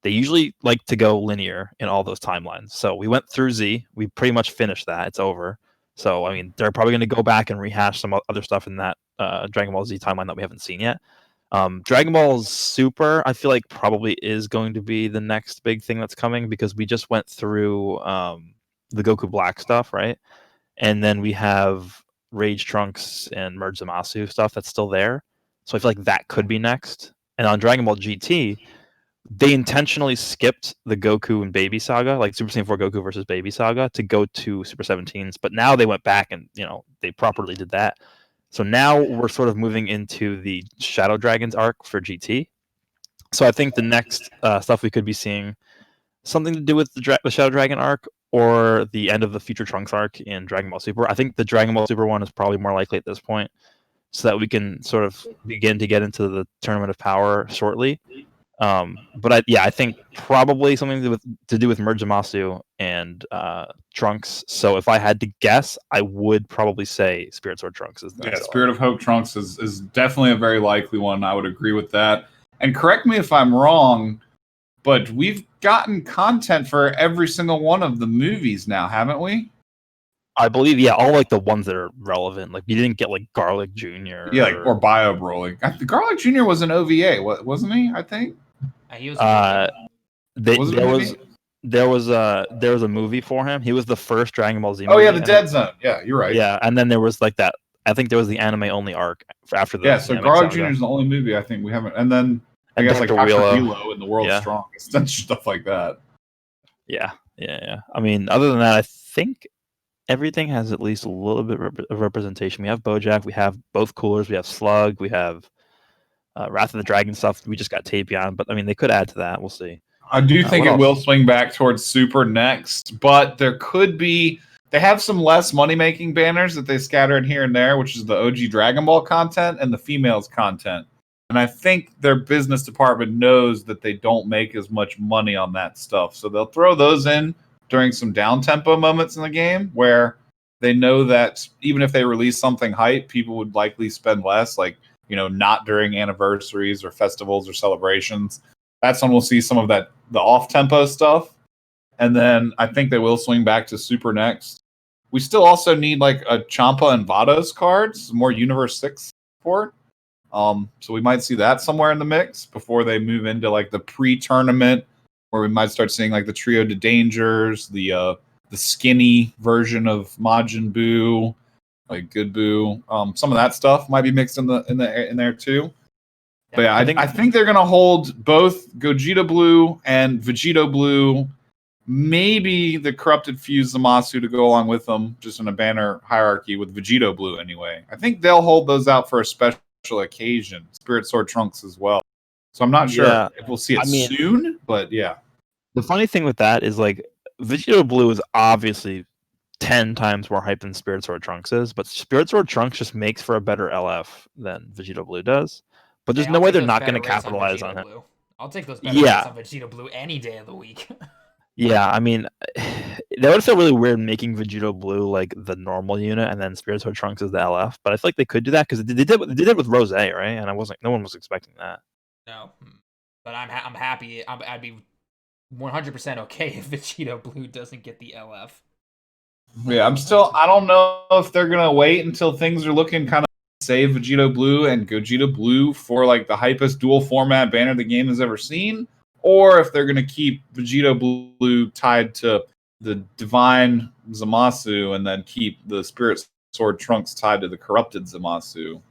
S4: They usually like to go linear in all those timelines. So we went through Z. We pretty much finished that. It's over. So, I mean, they're probably going to go back and rehash some other stuff in that Dragon Ball Z timeline that we haven't seen yet. Dragon Ball Super, I feel like probably is going to be the next big thing that's coming, because we just went through the Goku Black stuff, right? And then we have Rage Trunks and Merge Zamasu stuff that's still there. So I feel like that could be next. And on Dragon Ball GT, they intentionally skipped the Goku and Baby saga, like Super Saiyan 4 Goku versus Baby saga, to go to Super 17s. But now they went back and, they properly did that. So now we're sort of moving into the Shadow Dragons arc for GT. So I think the next stuff we could be seeing something to do with the Shadow Dragon arc, or the end of the Future Trunks arc in Dragon Ball Super. I think the Dragon Ball Super one is probably more likely at this point, so that we can sort of begin to get into the Tournament of Power shortly. But I think probably something to do with Merge Zamasu and Trunks. So if I had to guess, I would probably say Spirit Sword Trunks is the next
S5: Spirit of Hope Trunks is definitely a very likely one. I would agree with that. And correct me if I'm wrong, but we've gotten content for every single one of the movies now, haven't we?
S4: I believe, all the ones that are relevant. Like, you didn't get Garlic Jr.
S5: or Bio Broly. Garlic Jr. was an OVA, wasn't he? I think
S1: he was.
S4: There was a movie for him. He was the first Dragon Ball Z movie.
S5: Oh yeah, the Dead Zone. Yeah, you're right.
S4: Yeah, and then there was that. I think there was the anime only arc after the.
S5: Yeah, so Garlic Jr. is the only movie I think we haven't. And then I guess Dr. Wheelo and the World's Strongest and stuff like that.
S4: Yeah. I mean, other than that, I think everything has at least a little bit of representation. We have Bojack, we have both coolers, we have Slug, we have Wrath of the Dragon stuff. We just got Tapion, but I mean, they could add to that. We'll see.
S5: I do think
S4: what
S5: it will
S4: else?
S5: swing back towards Super next, but there could be. They have some less money making banners that they scatter in here and there, which is the OG Dragon Ball content and the females content. And I think their business department knows that they don't make as much money on that stuff. So they'll throw those in during some down tempo moments in the game where they know that even if they release something hype, people would likely spend less, like, not during anniversaries or festivals or celebrations. That's when we'll see some of that, the off tempo stuff. And then I think they will swing back to Super next. We still also need like a Champa and Vados cards, more Universe 6 support. So we might see that somewhere in the mix before they move into like the pre-tournament, where we might start seeing like the Trio de Dangers, the skinny version of Majin Buu, like Good Buu. Some of that stuff might be mixed in there too. But yeah, I think they're gonna hold both Gogeta Blue and Vegito Blue, maybe the Corrupted Fuse Zamasu to go along with them, just in a banner hierarchy with Vegito Blue anyway. I think they'll hold those out for a special occasion, Spirit Sword Trunks as well. So I'm not sure if we'll see it soon, but yeah.
S4: The funny thing with that is like Vegito Blue is obviously 10 times more hype than Spirit Sword Trunks is, but Spirit Sword Trunks just makes for a better LF than Vegito Blue does. But there's no way they're not going to capitalize on it.
S1: I'll take those better rates on Vegito Blue any day of the week.
S4: Yeah, I mean, that would feel really weird making Vegito Blue like the normal unit and then Spirit Sword Trunks is the LF. But I feel like they could do that because they did it with Rose, right? And no one was expecting that.
S1: No, but I'm happy. I'd be 100% okay if Vegito Blue doesn't get the LF.
S5: Yeah, I don't know if they're gonna wait until things are looking kind of save Vegito Blue and Gogeta Blue for like the hypest dual format banner the game has ever seen, or if they're gonna keep Vegito Blue tied to the Divine Zamasu and then keep the Spirit Sword Trunks tied to the Corrupted Zamasu.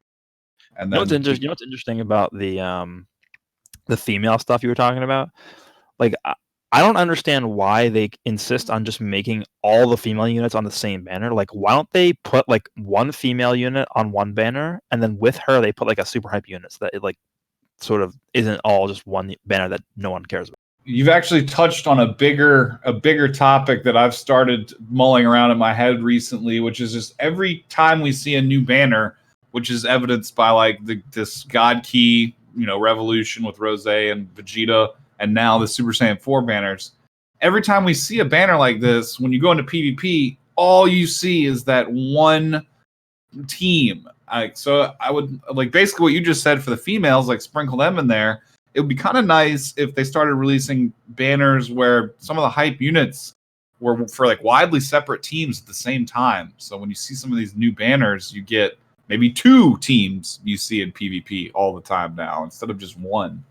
S5: And then
S4: what's interesting about the female stuff you were talking about? Like, I don't understand why they insist on just making all the female units on the same banner. Like, why don't they put like one female unit on one banner, and then with her they put like a super hype unit so that it like sort of isn't all just one banner that no one cares about.
S5: You've actually touched on a bigger topic that I've started mulling around in my head recently, which is just every time we see a new banner, which is evidenced by like this God Key, revolution with Rose and Vegeta, and now the Super Saiyan 4 banners. Every time we see a banner like this, when you go into PvP, all you see is that one team. So I would like basically what you just said for the females, like sprinkle them in there. It would be kind of nice if they started releasing banners where some of the hype units were for like widely separate teams at the same time. So when you see some of these new banners, you get maybe 2 teams you see in PvP all the time now instead of just one.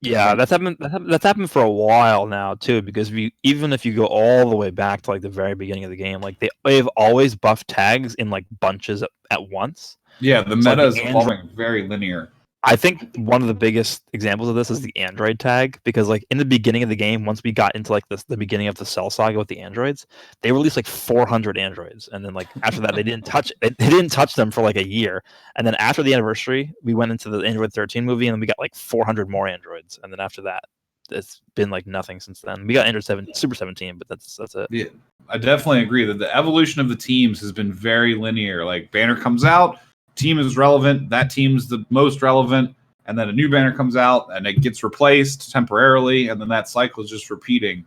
S4: Yeah, that's happened for a while now too. Because even if you go all the way back to like the very beginning of the game, like they've always buffed tags in like bunches at once.
S5: Yeah, the meta is evolving very linear.
S4: I think one of the biggest examples of this is the android tag, because like in the beginning of the game, once we got into like the beginning of the Cell saga with the androids, they released like 400 androids, and then like after that they didn't touch them for like a year, and then after the anniversary we went into the Android 13 movie and we got like 400 more androids, and then after that it's been like nothing since then. We got Android 7 Super 17, but that's it.
S5: Yeah, I definitely agree that the evolution of the teams has been very linear. Like banner comes out, team is relevant, that team's the most relevant, and then a new banner comes out and it gets replaced temporarily, and then that cycle is just repeating.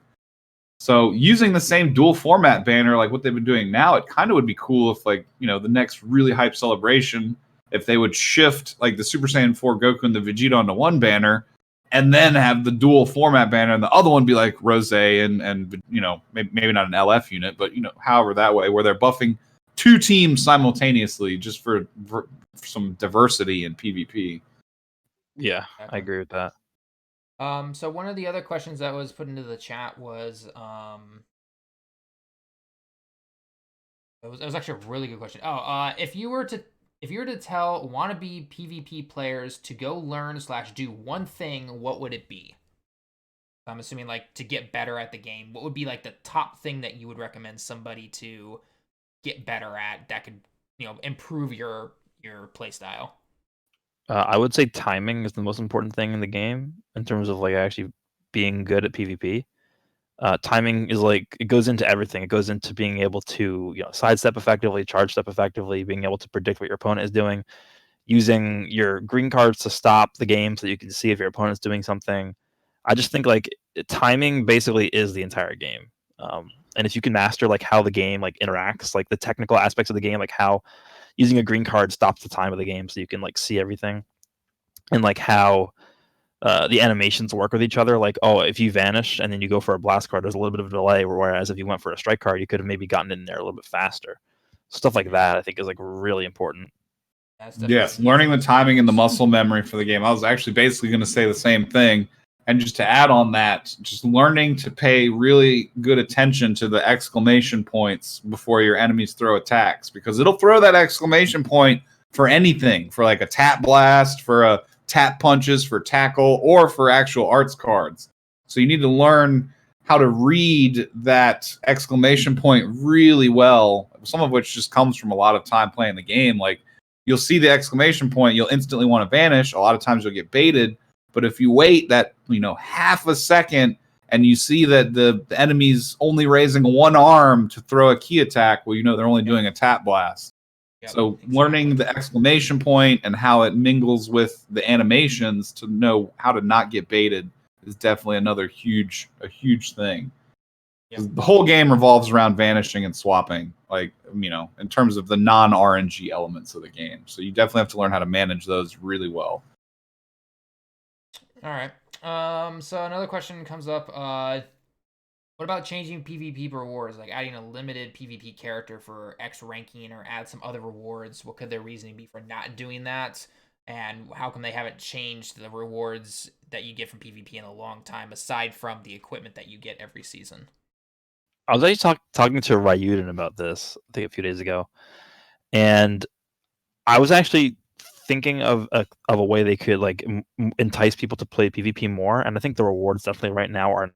S5: So using the same dual format banner like what they've been doing now, it kind of would be cool if like, the next really hype celebration, if they would shift like the Super Saiyan 4 Goku and the Vegeta onto one banner and then have the dual format banner and the other one be like Rose and maybe not an LF unit, but however that way, where they're buffing 2 teams simultaneously just for some diversity in PvP.
S4: Yeah, I agree with that.
S1: So one of the other questions that was put into the chat was it was actually a really good question. If you were to tell wannabe PvP players to go learn / do one thing, what would it be? I'm assuming like to get better at the game, what would be like the top thing that you would recommend somebody to get better at that could, improve your play style?
S4: I would say timing is the most important thing in the game in terms of like actually being good at PvP. Timing is like it goes into everything. It goes into being able to sidestep effectively, charge step effectively, being able to predict what your opponent is doing, using your green cards to stop the game so that you can see if your opponent's doing something. I just think like timing basically is the entire game. And if you can master like how the game like interacts, like the technical aspects of the game, like how using a green card stops the time of the game so you can like see everything, and like how the animations work with each other. Like, oh, if you vanish and then you go for a blast card, there's a little bit of a delay. Whereas if you went for a strike card, you could have maybe gotten in there a little bit faster. Stuff like that, I think, is like really important.
S5: Yes, learning the timing and the muscle memory for the game. I was actually basically going to say the same thing. And just to add on that, just learning to pay really good attention to the exclamation points before your enemies throw attacks, because it'll throw that exclamation point for anything, for like a tap blast, for a tap punches, for tackle, or for actual arts cards. So you need to learn how to read that exclamation point really well, some of which just comes from a lot of time playing the game. Like, you'll see the exclamation point, you'll instantly want to vanish. A lot of times you'll get baited. But if you wait that, half a second and you see that the enemy's only raising one arm to throw a key attack, well, they're only doing a tap blast. Yep, so exactly. Learning the exclamation point and how it mingles with the animations to know how to not get baited is definitely a huge thing. Yep. The whole game revolves around vanishing and swapping, like, in terms of the non-RNG elements of the game. So you definitely have to learn how to manage those really well.
S1: All right. So another question comes up. What about changing PvP rewards, like adding a limited PvP character for X ranking or add some other rewards? What could their reasoning be for not doing that? And how come they haven't changed the rewards that you get from PvP in a long time, aside from the equipment that you get every season?
S4: I was actually talking to Ryuden about this, I think a few days ago. And I was actually thinking of a way they could like entice people to play PvP more, and I think the rewards definitely right now are.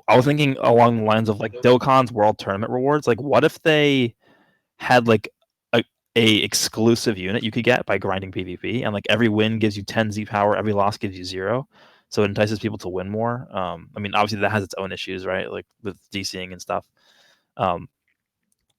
S4: I was thinking along the lines of like Dokkan's World Tournament rewards. Like, what if they had like a exclusive unit you could get by grinding PvP, and like every win gives you 10 Z power, every loss gives you 0, so it entices people to win more. I mean, obviously that has its own issues, right? Like with DCing and stuff.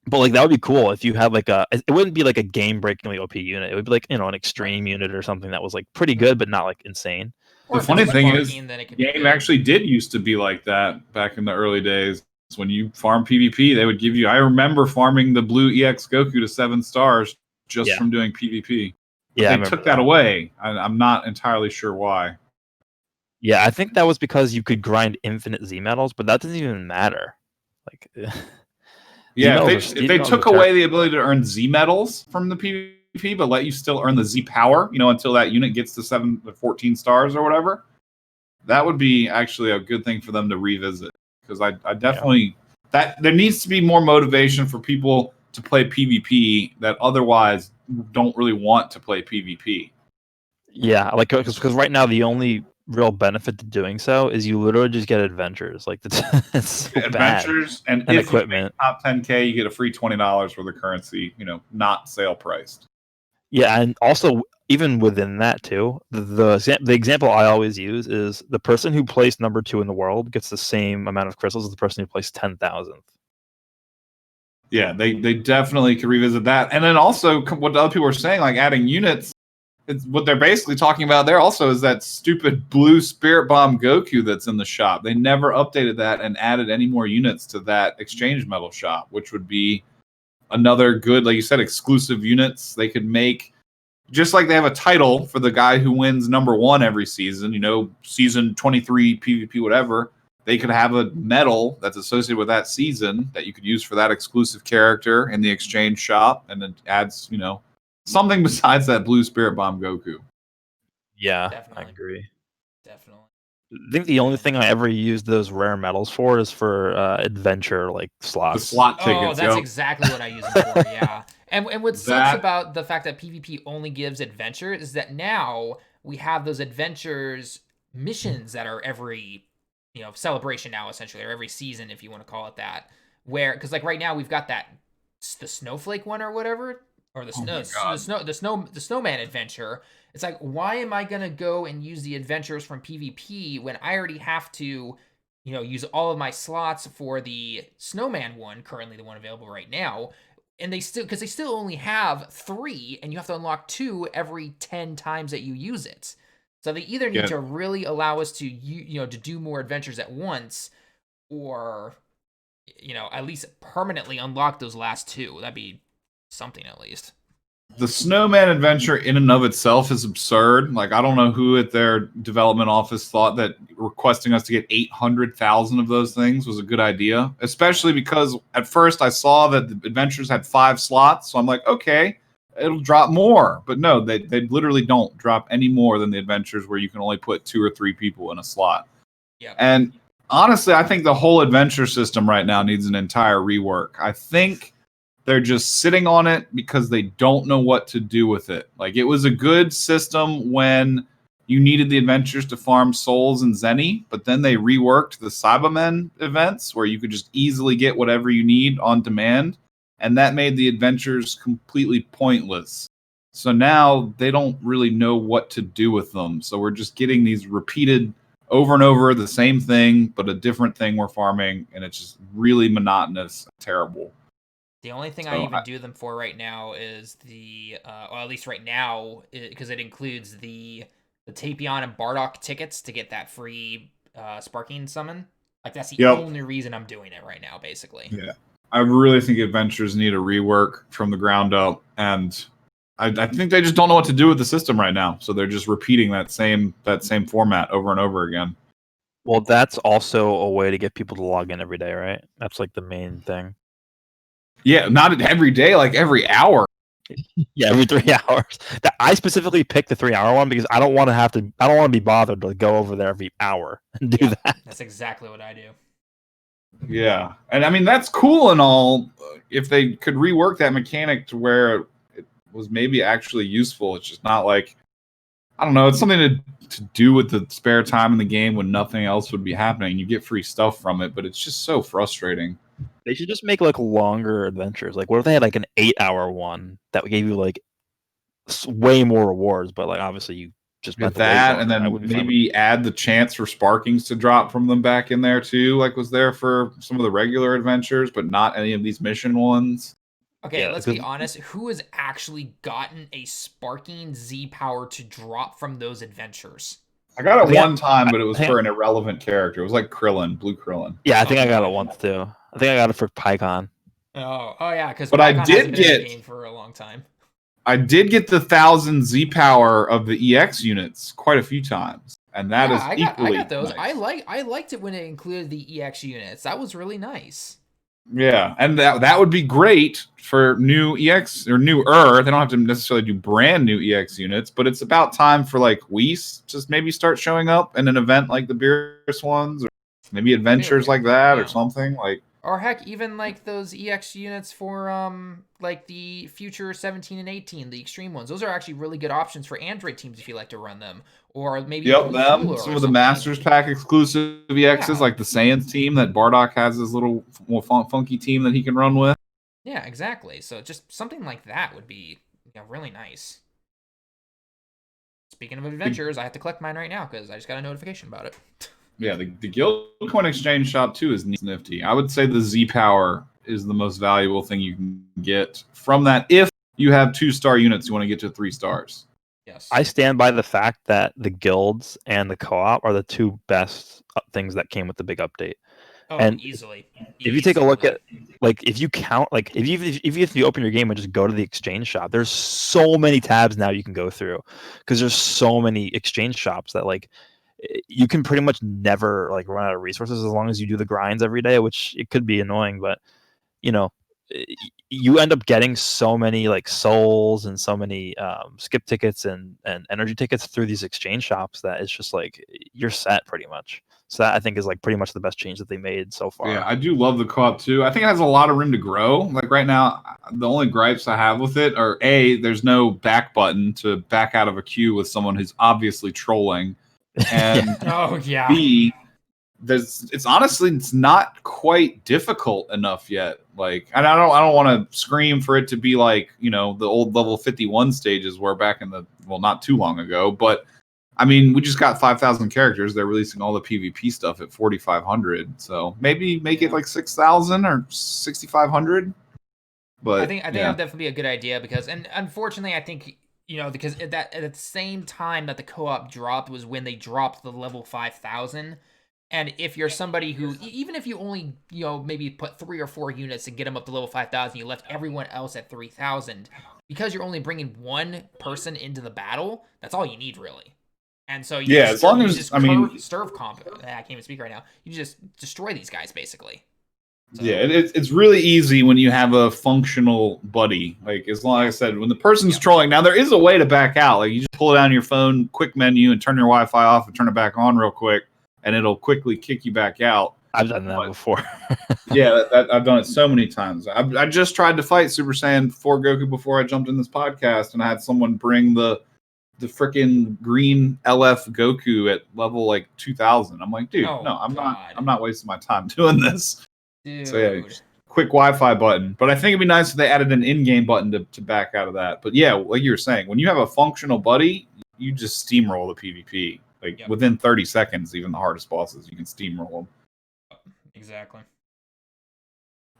S4: But like that would be cool if you had like it wouldn't be like a game-breakingly OP unit. It would be like an extreme unit or something that was like pretty good but not like insane.
S5: The funny thing is, the game actually did used to be like that back in the early days. When you farm PvP, they would give you. I remember farming the blue EX Goku to 7 stars just from doing PvP. But they took that away. I'm not entirely sure why.
S4: Yeah, I think that was because you could grind infinite Z medals, but that doesn't even matter. Like.
S5: Yeah, if they took away the ability to earn Z medals from the PvP, but let you still earn the Z power, until that unit gets to 7 to 14 stars or whatever, that would be actually a good thing for them to revisit. Because I definitely that there needs to be more motivation for people to play PvP that otherwise don't really want to play PvP.
S4: Yeah, like because right now the only real benefit to doing so is you literally just get adventures. Like it's so
S5: adventures
S4: bad.
S5: and if
S4: equipment.
S5: You top 10K, you get a free $20 for the currency. Not sale priced.
S4: Yeah, and also even within that too, the example I always use is the person who placed number 2 in the world gets the same amount of crystals as the person who placed 10,000th.
S5: Yeah, they definitely could revisit that, and then also what the other people are saying, like adding units. What they're basically talking about there also is that stupid blue Spirit Bomb Goku that's in the shop. They never updated that and added any more units to that exchange medal shop, which would be another good, like you said, exclusive units they could make. Just like they have a title for the guy who wins number 1 every season, season 23 PvP, whatever. They could have a medal that's associated with that season that you could use for that exclusive character in the exchange shop, and it adds, something besides that blue Spirit Bomb Goku.
S4: Yeah,
S1: Definitely.
S4: I agree.
S1: Definitely.
S4: I think the only thing I ever used those rare medals for is for adventure like slots.
S5: The slot tickets.
S1: Oh, that's exactly what I use them for. Yeah. And what sucks about the fact that PvP only gives adventure is that now we have those adventures missions that are every celebration now, essentially, or every season, if you want to call it that. Where, because like right now we've got the snowflake one or whatever, or the
S5: Oh my God.
S1: the snowman adventure. It's like, why am I gonna go and use the adventures from PvP when I already have to, use all of my slots for the snowman one, currently the one available right now, and because they still only have 3, and you have to unlock 2 every 10 times that you use it. So they either need
S5: Yeah.
S1: to really allow us to to do more adventures at once, or at least permanently unlock those last 2. That'd be something, at least.
S5: The snowman adventure in and of itself is absurd. Like, I don't know who at their development office thought that requesting us to get 800,000 of those things was a good idea, especially because at first I saw that the adventures had 5 slots. So I'm like, okay, it'll drop more. But no, they literally don't drop any more than the adventures where you can only put 2 or 3 people in a slot.
S1: Yeah.
S5: And honestly, I think the whole adventure system right now needs an entire rework. I think they're just sitting on it because they don't know what to do with it. Like, it was a good system when you needed the adventures to farm souls and Zenny, but then they reworked the Cybermen events where you could just easily get whatever you need on demand, and that made the adventures completely pointless. So now they don't really know what to do with them. So we're just getting these repeated over and over the same thing, but a different thing we're farming, and it's just really monotonous, terrible.
S1: The only thing
S5: So
S1: I even do them for right now is or at least right now, because it includes the Tapion and Bardock tickets to get that free Sparking summon. Like, that's the only reason I'm doing it right now, basically.
S5: Yeah. I really think adventures need a rework from the ground up, and I think they just don't know what to do with the system right now. So they're just repeating that same format over and over again.
S4: Well, that's also a way to get people to log in every day, right? That's like the main thing.
S5: Yeah, not every day, like every hour.
S4: Yeah, every 3 hours. I specifically picked the 3-hour one because I don't want to be bothered to go over there every hour and do that.
S1: That's exactly what I do.
S5: Yeah, and I mean, that's cool and all. If they could rework that mechanic to where it was maybe actually useful, it's just not like, I don't know, it's something to do with the spare time in the game when nothing else would be happening. You get free stuff from it, but it's just so frustrating.
S4: They should just make like longer adventures. Like, what if they had like an 8-hour one that gave you like way more rewards, but like obviously you just
S5: Get that, and then maybe add the chance for Sparkings to drop from them back in there too, like was there for some of the regular adventures, but not any of these mission ones.
S1: Okay, let's be honest. Who has actually gotten a Sparking Z power to drop from those adventures?
S5: I got it one time, but it was for an irrelevant character. It was like Krillin, Blue Krillin.
S4: Yeah, I think I got it once too. I think I got it for PyCon.
S1: Oh yeah, because
S5: but I did get
S1: game for a long time.
S5: I did get the 1,000 Z power of the EX units quite a few times, and that is equally.
S1: I got those.
S5: Nice.
S1: I liked it when it included the EX units. That was really nice.
S5: Yeah, and that would be great for new EX or newer. They don't have to necessarily do brand new EX units, but it's about time for like Whis just maybe start showing up in an event like the Beerus ones, or maybe adventures like that, or something like.
S1: Or heck, even like those EX units for like the future 17 and 18, the extreme ones. Those are actually really good options for Android teams if you like to run them. Or maybe
S5: them. Some of the Masters Pack exclusive EXs, like the Saiyans team that Bardock has his little more funky team that he can run with.
S1: Yeah, exactly. So just something like that would be really nice. Speaking of adventures, I have to collect mine right now because I just got a notification about it.
S5: Yeah, the Guild Coin Exchange shop too is nifty. I would say the Z Power is the most valuable thing you can get from that if you have 2-star units you want to get to 3 stars.
S1: Yes.
S4: I stand by the fact that the guilds and the co-op are the 2 best things that came with the big update.
S1: Oh,
S4: and
S1: easily.
S4: If you take a look at, like, if you count, like, if you open your game and just go to the exchange shop, there's so many tabs now you can go through because there's so many exchange shops that, like, you can pretty much never like run out of resources as long as you do the grinds every day, which it could be annoying, but you end up getting so many like souls and so many skip tickets and energy tickets through these exchange shops that it's just like you're set pretty much. So that I think is like pretty much the best change that they made so far.
S5: Yeah, I do love the co-op too. I think it has a lot of room to grow. Like right now, the only gripes I have with it are there's no back button to back out of a queue with someone who's obviously trolling. and
S1: Oh yeah.
S5: B, it's not quite difficult enough yet. Like, and I don't want to scream for it to be like, the old level 51 stages were back in not too long ago, but I mean, we just got 5,000 characters. They're releasing all the PvP stuff at 4,500. So maybe make it like 6,000 or 6,500. But
S1: I think that would definitely be a good idea because, and unfortunately, I think because at the same time that the co-op dropped was when they dropped the level 5,000. And if you're somebody who, even if you only maybe put 3 or 4 units and get them up to level 5,000, you left everyone else at 3,000 because you're only bringing one person into the battle. That's all you need really. And so
S5: as long as
S1: serve comp. I can't even speak right now. You just destroy these guys basically.
S5: So. Yeah, it's really easy when you have a functional buddy. Like, as long as I said, when the person's trolling, now there is a way to back out. Like, you just pull it out on your phone, quick menu, and turn your Wi-Fi off and turn it back on real quick, and it'll quickly kick you back out.
S4: I've done that before.
S5: Yeah, I've done it so many times. I just tried to fight Super Saiyan 4 Goku before I jumped in this podcast, and I had someone bring the freaking green LF Goku at level like 2,000. I'm like, dude, I'm not wasting my time doing this.
S1: Dude.
S5: So yeah, quick Wi-Fi button. But I think it'd be nice if they added an in-game button to back out of that. But yeah, like you were saying, when you have a functional buddy, you just steamroll the PvP. Like within 30 seconds, even the hardest bosses, you can steamroll them.
S1: Exactly.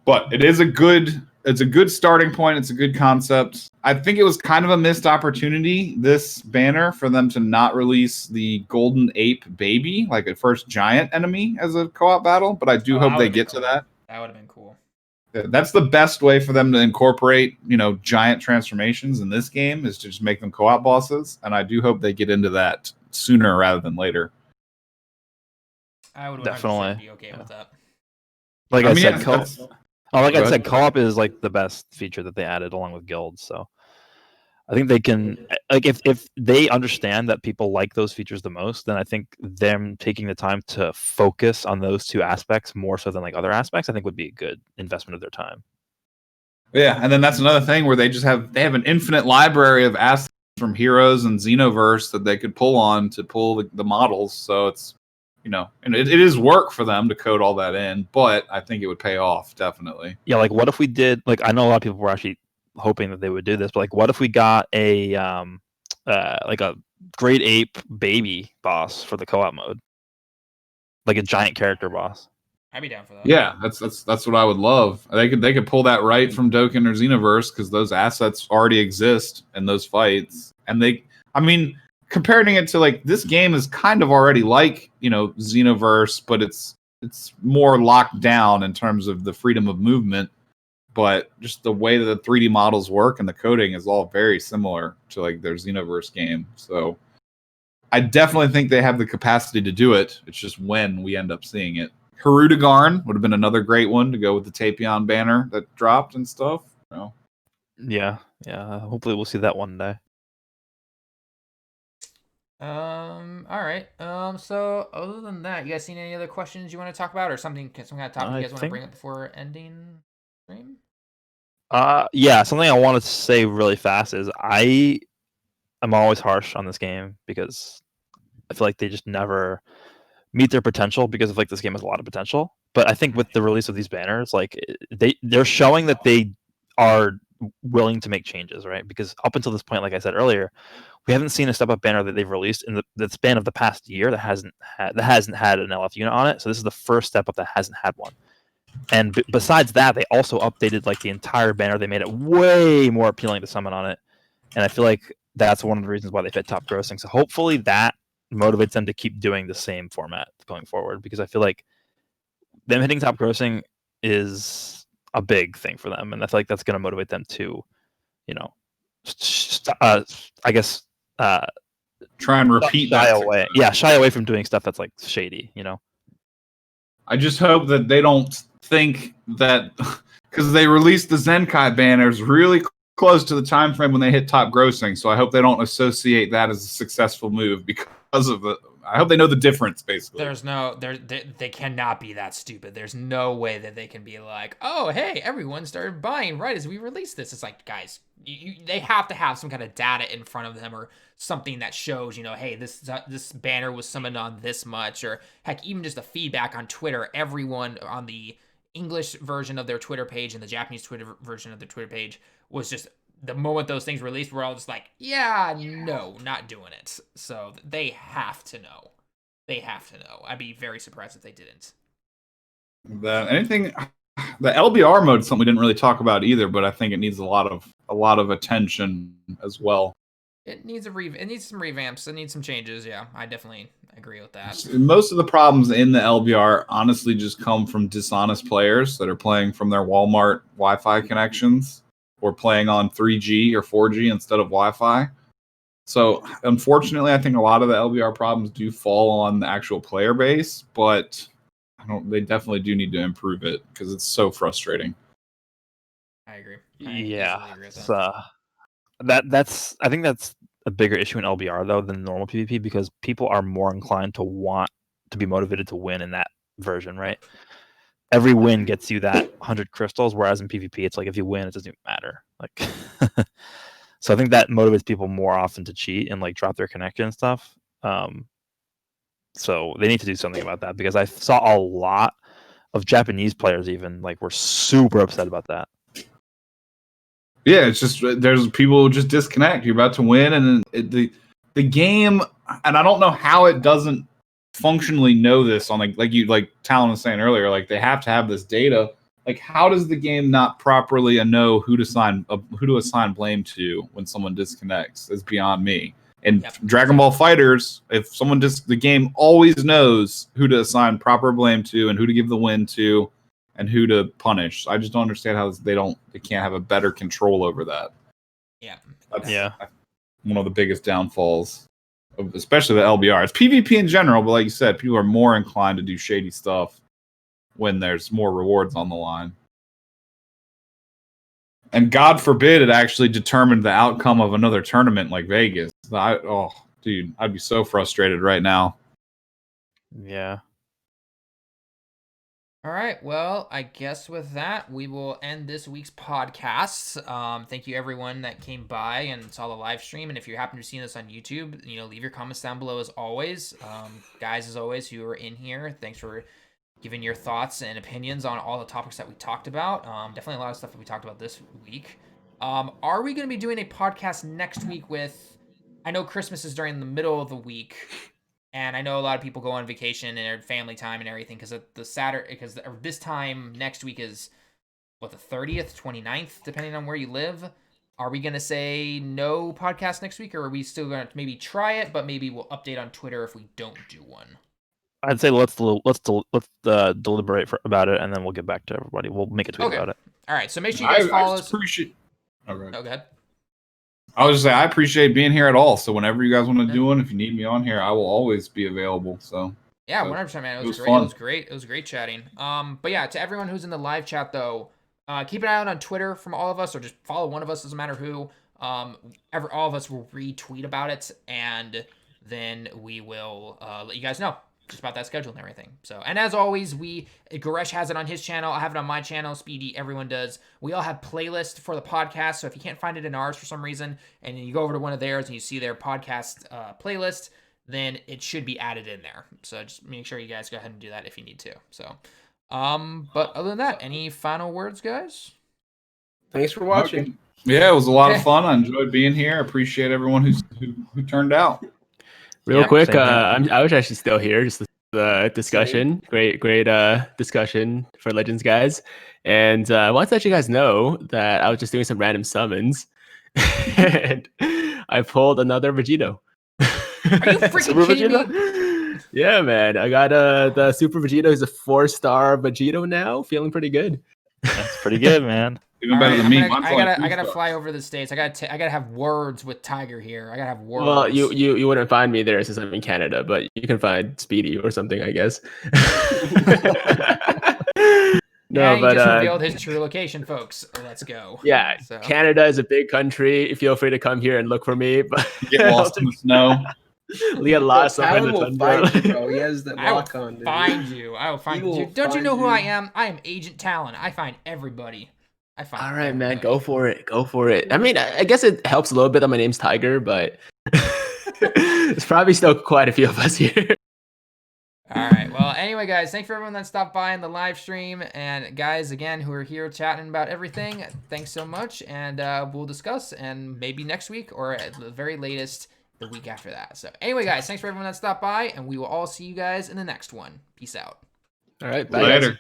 S5: But it's a good starting point. It's a good concept. I think it was kind of a missed opportunity, this banner, for them to not release the Golden Ape Baby, like a first giant enemy, as a co-op battle. But I do hope they get to that.
S1: That would have been cool.
S5: That's the best way for them to incorporate, giant transformations in this game, is to just make them co-op bosses. And I do hope they get into that sooner rather than later.
S1: I would
S4: definitely
S1: be okay with that.
S4: Like I said, co-op is like the best feature that they added along with guilds. So I think they can, like, if they understand that people like those features the most, then I think them taking the time to focus on those two aspects more so than like other aspects, I think would be a good investment of their time.
S5: Yeah, and then that's another thing where they have an infinite library of assets from Heroes and Xenoverse that they could pull on to pull the models. So it's, and it is work for them to code all that in, but I think it would pay off, definitely.
S4: Yeah, like what if we did, like, I know a lot of people were actually hoping that they would do this, but like what if we got a like a Great Ape Baby boss for the co-op mode? Like a giant character boss.
S1: I'd be down for that.
S5: Yeah, that's what I would love. They could pull that right from Dokkan or Xenoverse, because those assets already exist in those fights. And comparing it to, like, this game is kind of already like, Xenoverse, but it's more locked down in terms of the freedom of movement. But just the way that the 3D models work and the coding is all very similar to like their Xenoverse game. So I definitely think they have the capacity to do it. It's just when we end up seeing it. Hirudegarn would have been another great one to go with the Tapion banner that dropped and stuff.
S4: Yeah. Hopefully we'll see that one day.
S1: All right. So other than that, you guys seen any other questions you want to talk about, or some kind of topic you guys want to bring up before ending stream?
S4: Yeah, something I wanted to say really fast is I'm always harsh on this game because I feel like they just never meet their potential, because of like this game has a lot of potential. But I think with the release of these banners, like they're showing that they are willing to make changes, right? Because up until this point, like I said earlier, we haven't seen a step up banner that they've released in the span of the past year that hasn't had an LF unit on it. So this is the first step up that hasn't had one. And besides that, they also updated like the entire banner. They made it way more appealing to summon on it. And I feel like that's one of the reasons why they fit top grossing. So hopefully that motivates them to keep doing the same format going forward, because I feel like them hitting top grossing is a big thing for them. And I feel like that's going to motivate them to, I guess,
S5: try and repeat
S4: shy
S5: that.
S4: Away. Yeah, shy away from doing stuff that's like shady,
S5: I just hope that they don't think that, because they released the Zenkai banners really close to the time frame when they hit top grossing. So I hope they don't associate that as a successful move because of I hope they know the difference. Basically,
S1: they cannot be that stupid. There's no way that they can be like, oh, hey, everyone started buying right as we released this. It's like, guys, they have to have some kind of data in front of them or something that shows, hey, this banner was summoned on this much, or heck, even just the feedback on Twitter. Everyone on the English version of their Twitter page and the Japanese Twitter version of their Twitter page was just, the moment those things released, we're all just like, yeah, no, not doing it. So they have to know. They have to know. I'd be very surprised if they didn't.
S5: The LBR mode is something we didn't really talk about either, but I think it needs a lot of attention as well.
S1: It needs some revamps. It needs some changes. Yeah, I definitely agree with that.
S5: Most of the problems in the LBR honestly just come from dishonest players that are playing from their Walmart Wi-Fi connections or playing on 3G or 4G instead of Wi-Fi. So unfortunately, I think a lot of the LBR problems do fall on the actual player base, but they definitely do need to improve it because it's so frustrating.
S1: I agree.
S4: Yeah, that's I think that's a bigger issue in LBR though than normal PvP, because people are more inclined to want to be motivated to win in that version, right? Every win gets you that 100 crystals, whereas in PvP, it's like if you win, it doesn't even matter. Like, so I think that motivates people more often to cheat and like drop their connection and stuff. So they need to do something about that, because I saw a lot of Japanese players even like were super upset about that.
S5: Yeah, it's just there's people who just disconnect. You're about to win, and the game, and I don't know how it doesn't functionally know this on like Talon was saying earlier. Like they have to have this data. Like how does the game not properly know who to assign blame to when someone disconnects? Is beyond me. And Dragon Ball Fighters, if someone the game always knows who to assign proper blame to and who to give the win to and who to punish. I just don't understand how they can't have a better control over that.
S1: Yeah.
S5: That's one of the biggest downfalls of especially the LBR. It's PvP in general, but like you said, people are more inclined to do shady stuff when there's more rewards on the line. And God forbid it actually determined the outcome of another tournament like Vegas. Dude, I'd be so frustrated right now.
S4: Yeah.
S1: All right. Well, I guess with that, we will end this week's podcast. Thank you everyone that came by and saw the live stream. And if you happen to see this on YouTube, leave your comments down below as always. Guys, as always, who are in here, thanks for giving your thoughts and opinions on all the topics that we talked about. Definitely a lot of stuff that we talked about this week. Are we going to be doing a podcast next week I know Christmas is during the middle of the week, and I know a lot of people go on vacation and family time and everything because this time next week is the 30th, 29th, depending on where you live. Are we going to say no podcast next week, or are we still going to maybe try it, but maybe we'll update on Twitter if we don't do one?
S4: I'd say let's deliberate about it, and then we'll get back to everybody. We'll make a tweet about it.
S1: All right, so make sure you guys follow us.
S5: Okay.
S1: Oh, go ahead.
S5: I was just saying I appreciate being here at all. So whenever you guys want to do one, if you need me on here, I will always be available. So
S1: yeah, 100%, man. It was great. It was great chatting. But yeah, to everyone who's in the live chat though, keep an eye out on Twitter from all of us, or just follow one of us. Doesn't matter who. All of us will retweet about it, and then we will let you guys know just about that schedule and everything. So, and as always, Goresh has it on his channel. I have it on my channel. Speedy, everyone does. We all have playlists for the podcast. So if you can't find it in ours for some reason, and you go over to one of theirs and you see their podcast playlist, then it should be added in there. So just make sure you guys go ahead and do that if you need to. So, but other than that, any final words, guys?
S3: Thanks for watching.
S5: Okay. Yeah, it was a lot of fun. I enjoyed being here. I appreciate everyone who turned out.
S2: Real quick, I was actually still here. Just the discussion, great discussion for Legends guys. And I want to let you guys know that I was just doing some random summons, and I pulled another Vegito.
S1: Are you freaking kidding me?
S2: Yeah, man. I got the Super Vegito is a 4-star Vegito now. Feeling pretty good.
S4: That's pretty good, man.
S5: Even better than me.
S1: I gotta fly over the States. I gotta have words with Tiger here. I gotta have words.
S2: Well, you wouldn't find me there since I'm in Canada, but you can find Speedy or something, I guess.
S1: No, he just revealed his true location, folks. Let's go.
S2: Yeah, Canada is a big country. Feel free to come here and look for me. But
S5: get lost in the snow.
S2: Leah lost up in
S3: Talon
S2: the
S3: will
S2: thunder.
S3: find you, bro. He has that
S1: I will
S3: lock on, dude.
S1: find you. I will find
S3: He
S1: you.
S3: will
S1: Dude, don't you
S3: find
S1: know who I
S3: you.
S1: am? I am Agent Talon. I find everybody. I find
S2: All right, man,
S1: everybody.
S2: go for it. Go for it. I mean, I guess it helps a little bit that my name's Tiger, but there's probably still quite a few of us here.
S1: All right. Well, anyway, guys, thanks for everyone that stopped by in the live stream. And guys, again, who are here chatting about everything, thanks so much. And we'll discuss, and maybe next week or at the very latest, the week after that. So anyway, guys, thanks for everyone that stopped by, and we will all see you guys in the next one. Peace out.
S2: All right, bye,
S5: Later.
S2: guys.